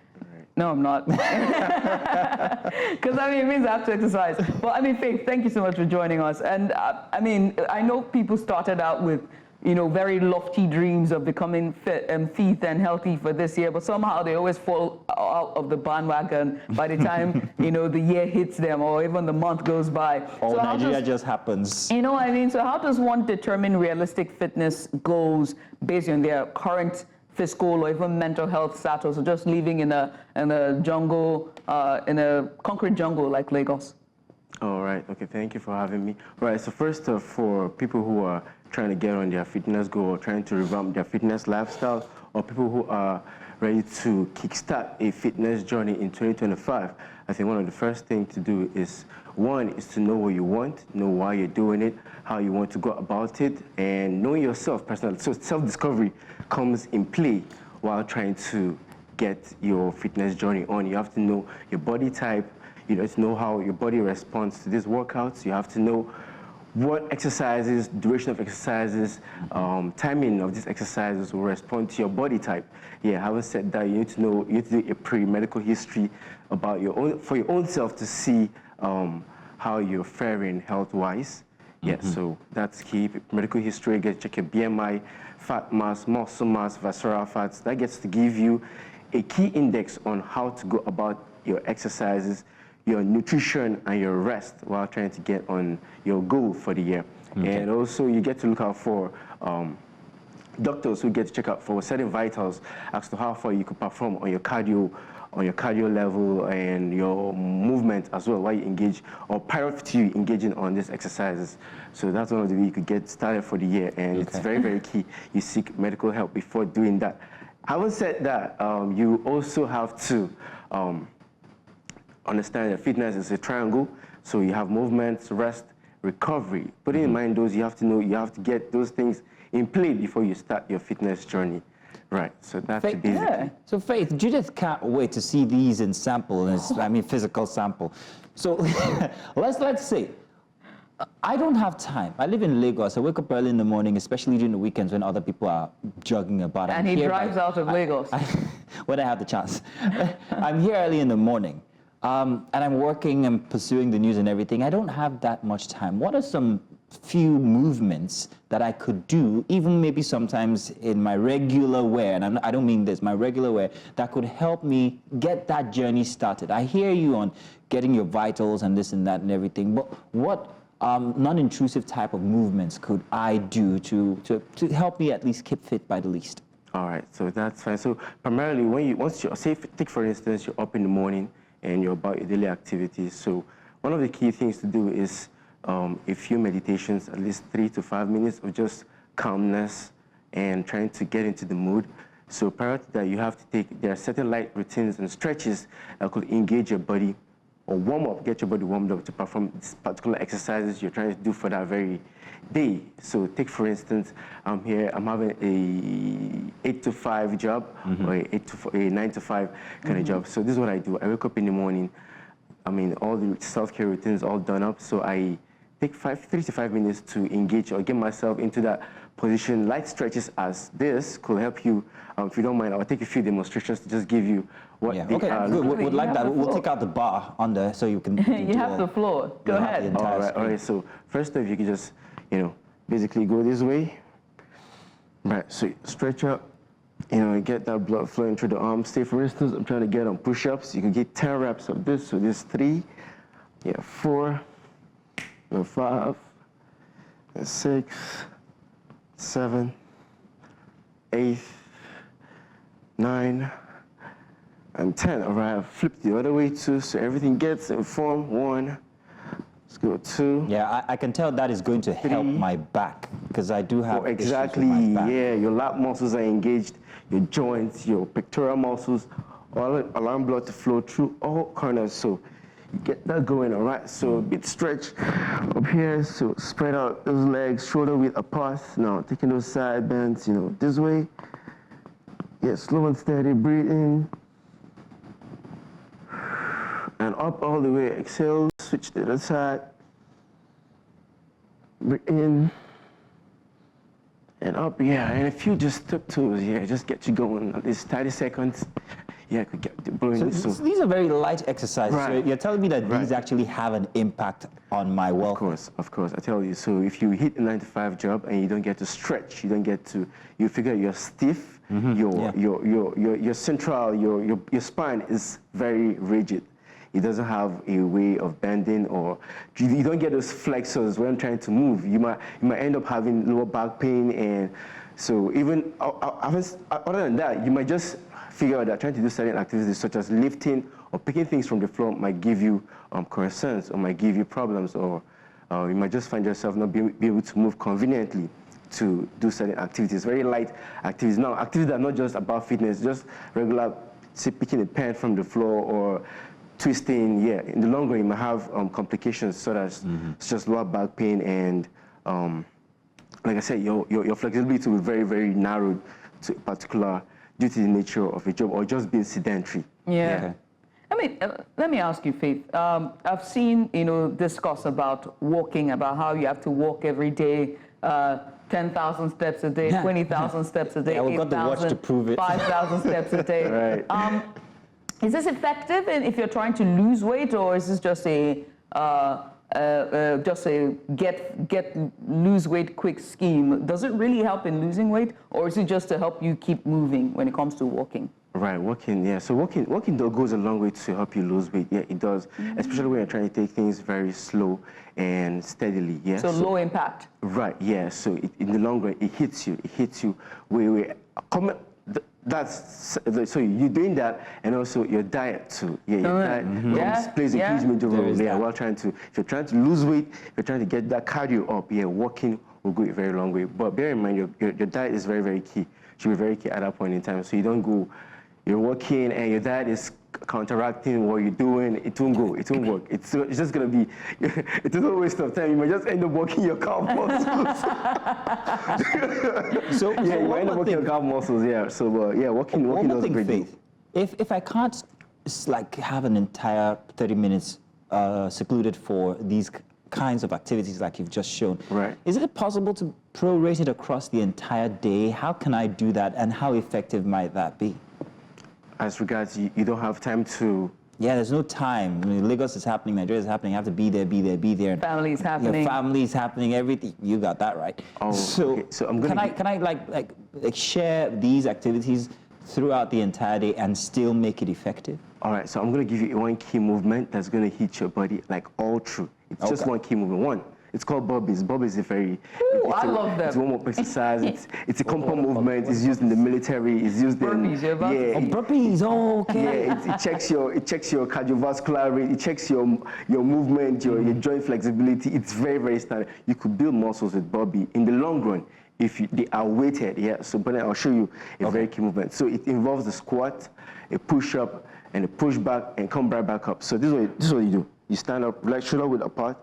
No, I'm not. Because, it means I have to exercise. Well, Faith, thank you so much for joining us. And, I know people started out with, very lofty dreams of becoming fit and healthy for this year, but somehow they always fall out of the bandwagon by the time, the year hits them or even the month goes by. Or Nigeria just happens. You know what I mean? So how does one determine realistic fitness goals based on their current fiscal or even mental health status, or just living in a jungle, in a concrete jungle like Lagos? All right. Okay. Thank you for having me. Right. So first, for people who are trying to get on their fitness goal or trying to revamp their fitness lifestyle, or people who are ready to kickstart a fitness journey in 2025, I think one of the first things to do is, one, is to know what you want, know why you're doing it, how you want to go about it, and knowing yourself personally. So self-discovery comes in play while trying to get your fitness journey on. You have to know your body type, you have to know how your body responds to these workouts, you have to know what exercises, duration of exercises, timing of these exercises will respond to your body type. Yeah, having said that, you need to know, you need to do a pre-medical history about your own, for your own self to see how you're faring health-wise. Yeah, so that's key. Medical history, check your BMI, fat mass, muscle mass, visceral fats. That gets to give you a key index on how to go about your exercises, your nutrition, and your rest while trying to get on your goal for the year. And also you get to look out for doctors who get to check out for certain vitals as to how far you could perform on your cardio level and your movement as well while you engage, or prior to you engaging on these exercises. So that's one of the ways you could get started for the year, and it's very, very key. You seek medical help before doing that. Having said that, you also have to understand that fitness is a triangle, so you have movements, rest, recovery. Putting in mind those, you have to know, you have to get those things in play before you start your fitness journey. Right, so that's the basic. Yeah. So Faith, Judith can't wait to see these in sample, I mean physical sample. So let's say, I don't have time. I live in Lagos. I wake up early in the morning, especially during the weekends when other people are jogging about. And he drives out of Lagos. When I have the chance. I'm here early in the morning. And I'm working and pursuing the news and everything. I don't have that much time. What are some few movements that I could do, even maybe sometimes in my regular wear, and I don't mean this, my regular wear, that could help me get that journey started? I hear you on getting your vitals and this and that and everything, but what non-intrusive type of movements could I do to help me at least keep fit by the least? All right, so that's fine. So primarily, once you say, take for instance, you're up in the morning and you're about your daily activities. So one of the key things to do is a few meditations, at least 3 to 5 minutes of just calmness and trying to get into the mood. So prior to that, you have to take, there are certain light routines and stretches that could engage your body or warm up, get your body warmed up to perform this particular exercises you're trying to do for that very day. So take for instance, I'm having a 8 to 5 job or a 9 to 5 kind of job. So this is what I do. I wake up in the morning, I mean, all the self-care routines all done up. So I take 3 to 5 minutes to engage or get myself into that position. Light stretches as this could help you. If you don't mind, I'll take a few demonstrations to just give you what they are. Good. We'd like that. We'll take out the bar on there so you can. You have the floor. Go ahead. All right. So first off, you can just, basically go this way. Right. So stretch up. Get that blood flowing through the arms. Say, for instance, I'm trying to get on push-ups. You can get 10 reps of this. So this 3, 4, 5, 6, 7, 8, 9, and 10. All right, I've flipped the other way too, so everything gets in form. 1. Let's go 2. Yeah, I can tell that is going to help my back because I do have exactly. Issues with my back. Yeah, your lat muscles are engaged, your joints, your pectoral muscles, allowing blood to flow through all corners. So you get that going, all right? So a bit stretch up here. So spread out those legs, shoulder width apart. Now taking those side bends, this way. Yeah, slow and steady, breathe in. And up all the way, exhale, switch to the other side. Breathe in. And up, and a few just step toes, just get you going. At least 30 seconds, could get the blowing. So these are very light exercises. Right. So you're telling me that these actually have an impact on my welfare? Of course, I tell you. So if you hit a 9 to 5 job and you don't get to stretch, you figure you're stiff, your central, your spine is very rigid. It doesn't have a way of bending, or you don't get those flexors when trying to move. You might end up having lower back pain, and so even other than that, you might just figure out that trying to do certain activities such as lifting or picking things from the floor might give you concerns or might give you problems, or you might just find yourself not be able to move conveniently to do certain activities, very light activities. Now, activities that are not just about fitness, just regular, say, picking a pen from the floor or twisting. Yeah, in the long run, you might have complications such as lower back pain and, like I said, your flexibility will be very, very narrowed to a particular due to the nature of a job or just being sedentary. Yeah. Okay. I mean, let me ask you, Faith. I've seen, discuss about walking, about how you have to walk every day, 10,000 steps a day, 20,000 steps a day, 8,000, 5,000 steps a day. Right. Is this effective if you're trying to lose weight, or is this just a lose weight quick scheme? Does it really help in losing weight, or is it just to help you keep moving when it comes to walking? Right, walking, yeah. So walking goes a long way to help you lose weight. Yeah, it does, especially when you're trying to take things very slow and steadily. Yeah. So low impact. Right, yeah. So in the long run, it hits you. It hits you way. So you're doing that, and also your diet too. Yeah, your diet plays a huge major role. Yeah, if you're trying to lose weight, if you're trying to get that cardio up, yeah, walking will go a very long way. But bear in mind, your diet is very, very key. Should be very key at that point in time. So you don't go, you're walking and your diet is counteracting what you're doing. It won't go. It won't work. It's just gonna be. It's a waste of time. You might just end up walking your calf muscles. So yeah, you end up walking your calf muscles. Yeah. So yeah, walking does a great deal. If I can't have an entire 30 minutes secluded for these kinds of activities like you've just shown, right? Is it possible to prorate it across the entire day? How can I do that, and how effective might that be? As regards, you don't have time to... Yeah, there's no time. I mean, Lagos is happening, Nigeria is happening, you have to be there. Family's happening. Your family's happening, everything. You got that right. Oh, so I'm gonna... Can I share these activities throughout the entire day and still make it effective? All right, so I'm gonna give you one key movement that's gonna hit your body all through. It's just one key movement. One. It's called bobbies. Bobbies is very... I love them. It's warm-up exercise. It's a compound movement. It's used in the military. It's used burpees, in... burpees, okay. Yeah, it checks your cardiovascular rate. It checks your movement, your joint flexibility. It's very, very standard. You could build muscles with bobby in the long run if they are weighted. Yeah. So, but I'll show you a very key movement. So it involves a squat, a push-up, and a push-back, and come right back up. So this is what you do. You stand up, like shoulder width apart,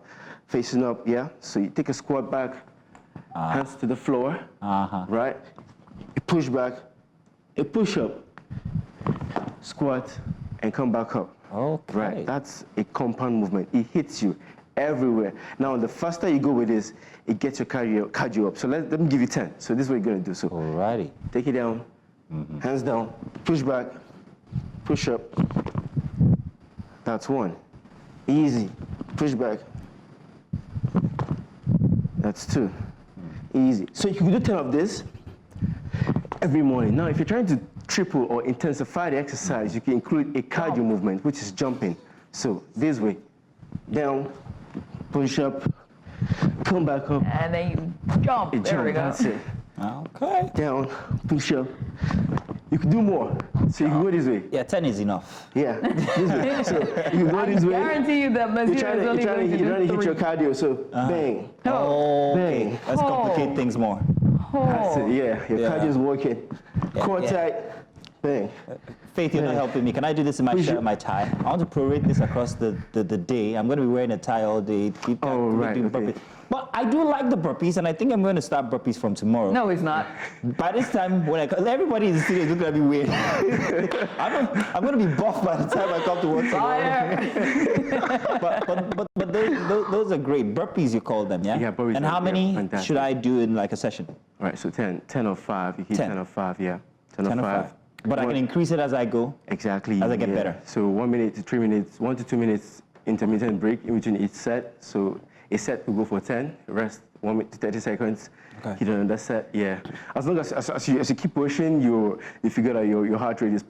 facing up, yeah? So you take a squat back, hands to the floor, right? You push back, a push up, squat, and come back up. Okay. Right, that's a compound movement. It hits you everywhere. Now, the faster you go with this, it gets your cardio up. So let me give you 10. So this is what you're gonna do. So, alrighty. Take it down, hands down, push back, push up. That's one. Easy, push back. That's 2. Easy. So you can do 10 of this every morning. Now, if you're trying to triple or intensify the exercise, you can include a cardio movement, which is jumping. So this way, down, push up, come back up. And then you jump. There we go. That's it. Okay. Down, push up. You can do more. So you can go this way. Yeah, 10 is enough. Yeah, this way. So you can go this way. I guarantee you that Monsieur is only going to do 3. You're trying to hit your cardio, so bang. Bang. Let's complicate things more. That's it, yeah. Your cardio is working. Core tight, bang. Faith, you're not helping me. Can I do this in my shirt and my tie? I want to prorate this across the day. I'm going to be wearing a tie all day. But I do like the burpees, and I think I'm going to start burpees from tomorrow. No, it's not. By this time, when everybody in the studio is looking at me weird. I'm going to be buff by the time I come to work tomorrow. but those are great. Burpees, you call them, yeah? Yeah, burpees. And how many should I do in like a session? All right, so 10 or 5. You keep 10 or 5, yeah. 10 or 5. But I can increase it as I go? Exactly. As I get better? So 1 minute to 3 minutes, 1 to 2 minutes intermittent break in between each set. So a set will go for 10, rest 1 minute to 30 seconds. Okay. Hit another set, yeah. As long as you keep pushing, you figure that your heart rate is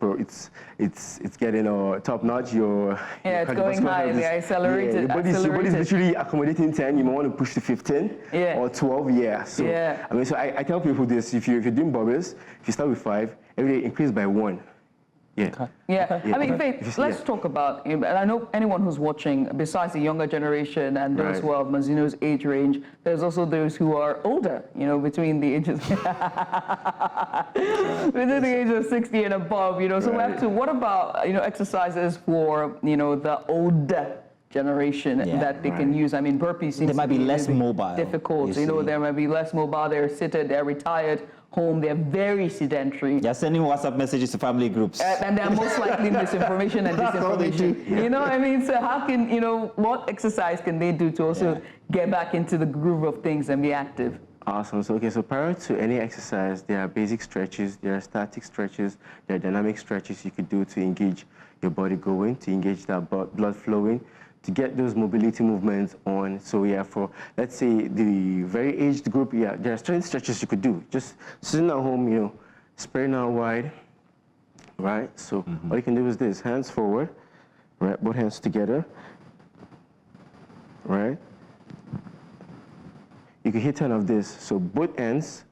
it's getting top notch. It's going high. The accelerated. Your body's literally accommodating 10. You might want to push to 15 or 12. Yeah. So I mean, so I tell people this: if you're doing bobbies, if you start with 5, every day increase by 1. Yeah. I mean, Faith, let's talk about, and I know anyone who's watching, besides the younger generation and those who are Mazino's age range, there's also those who are older, between the ages, within the age of 60 and above, so we have to, what about, exercises for, the older generation that they can use? I mean, burpees seems they might be less mobile. Difficult, they might be less mobile, they're seated, they're retired, home, they're very sedentary. They're sending WhatsApp messages to family groups. And they're most likely misinformation and disinformation. You know what I mean? So how can, what exercise can they do to also get back into the groove of things and be active? Awesome. So, so prior to any exercise, there are basic stretches, there are static stretches, there are dynamic stretches you could do to engage your body going, to engage that blood flowing, to get those mobility movements on. So for, let's say, the very aged group, there are certain stretches you could do. Just sitting at home, spreading out wide, right? So all you can do is this, hands forward, right? Both hands together, right? You can hit 10 of this. So both ends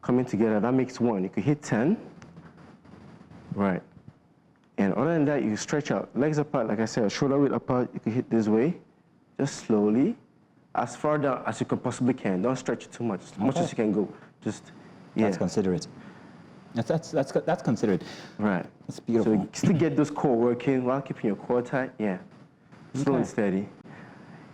coming together, that makes 1. You could hit 10, right? And other than that, you stretch out, legs apart, like I said, shoulder width apart, you can hit this way, just slowly, as far down as you can possibly can. Don't stretch it too much, as much as you can go. Just, That's considerate. That's considerate. Right. That's beautiful. So you still get those core working while keeping your core tight, slow and steady.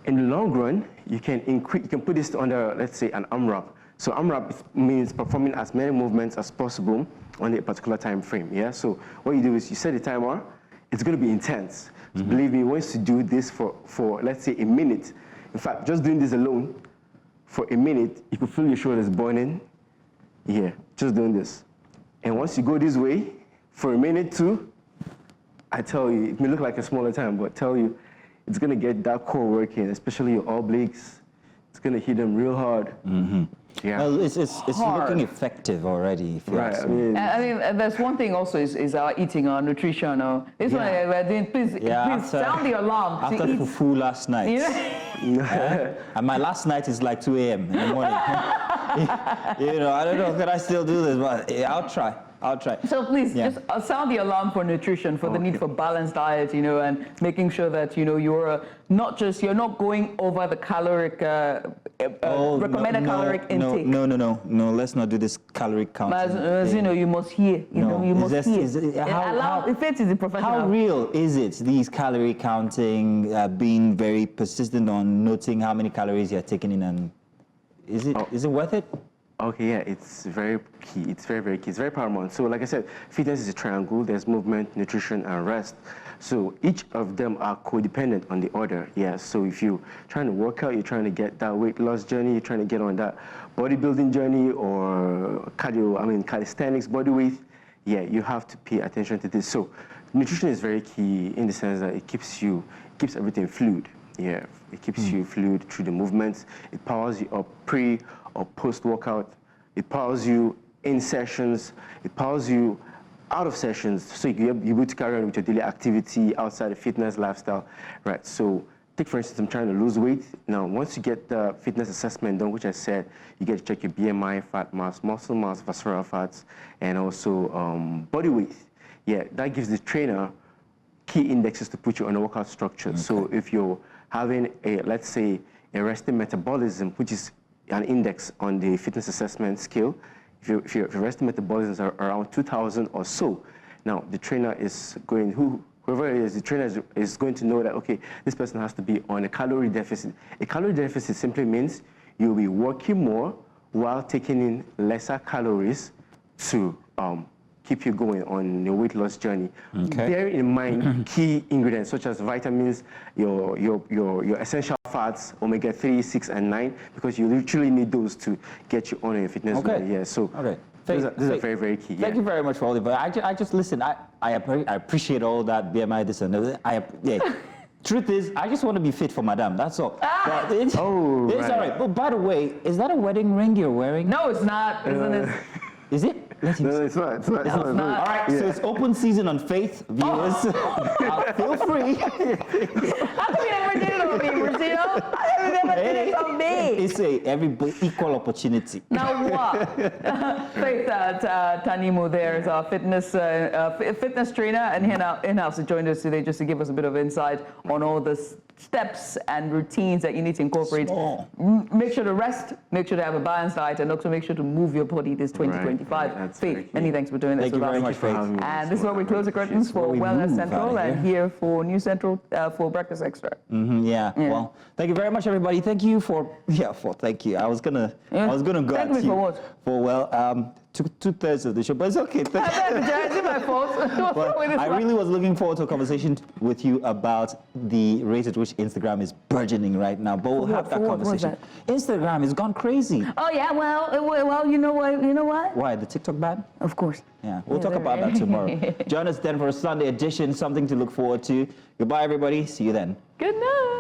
In the long run, you can put this under, let's say, an AMRAP. So AMRAP means performing as many movements as possible on a particular time frame, So what you do is you set a timer, it's going to be intense. So believe me, once you do this for, let's say, a minute, in fact, just doing this alone for a minute, you can feel your shoulders burning, just doing this. And once you go this way for a minute too, I tell you, it may look like a smaller time, but I tell you, it's going to get that core working, especially your obliques. It's going to hit them real hard. Well, it's looking effective already. If you ask me. I mean, there's one thing also is our eating, our nutrition. This one we're doing, please sound the alarm. After fufu last night. And my last night is like 2 a.m. in the morning. I don't know, can I still do this? But I'll try. So please, just sound the alarm for nutrition, for the need for balanced diet, and making sure that, you're not going over the caloric, recommended caloric intake. No, let's not do this calorie counting. As you must hear, you must hear. If it is a professional. How real is it, these calorie counting, being very persistent on noting how many calories you're taking in, and is it worth it? Okay, it's very key. It's very, very key. It's very paramount. So like I said, fitness is a triangle. There's movement, nutrition, and rest. So each of them are codependent on the other. So if you're trying to work out, you're trying to get that weight loss journey, you're trying to get on that bodybuilding journey or calisthenics, body weight, you have to pay attention to this. So nutrition is very key in the sense that it keeps everything fluid. It keeps you fluid through the movements. It powers you up pre or post-workout. It powers you in sessions. It powers you out of sessions, so you're able to carry on with your daily activity outside the fitness lifestyle, right? So take, for instance, I'm trying to lose weight. Now, once you get the fitness assessment done, which I said, you get to check your BMI, fat mass, muscle mass, visceral fats, and also body weight. That gives the trainer key indexes to put you on a workout structure. So if you're having let's say, a resting metabolism, which is an index on the fitness assessment scale, if your resting metabolisms are around 2,000 or so, now the trainer is going, whoever it is, the trainer is going to know that, okay, this person has to be on a calorie deficit. A calorie deficit simply means you'll be working more while taking in lesser calories to keep you going on your weight loss journey. Bear in mind key ingredients such as vitamins, your essential fats, omega-3, 6, and 9, because you literally need those to get you on your fitness journey. So these are very, very key. Thank you very much for all the advice. I just listen. I appreciate all that BMI, this and that. Truth is, I just want to be fit for Madame. That's all. It's all right. But by the way, is that a wedding ring you're wearing? No, it's not. Isn't it? Is it? No, it's not. It's not. All right, so it's open season on Faith, viewers. Feel free. How come you never did it on me? you know? I never did it on me. It's everybody equal opportunity. Now what? Faith Tanimu there is our fitness trainer and in-house to join us today just to give us a bit of insight on all the steps and routines that you need to incorporate. Make sure to rest, make sure to have a balanced diet, and also make sure to move your body this 2025. Right. Faith, many thanks for doing this with us. Thank you very much, Faith. And this is where we close the curtains for Wellness Central and here for News Central for Breakfast Extra. Yeah. Well, thank you very much, everybody. Thank you for thank you. I was gonna go Thank me for what? For two-thirds of the show, but it's okay. Is it my fault? I really was looking forward to a conversation with you about the rate at which Instagram is burgeoning right now. But we'll have that conversation. Instagram has gone crazy. Oh yeah, well, you know what? You know what? Why, the TikTok ban? Of course. Yeah, we'll talk about that tomorrow. Join us then for a Sunday edition, something to look forward to. Goodbye, everybody. See you then. Good night.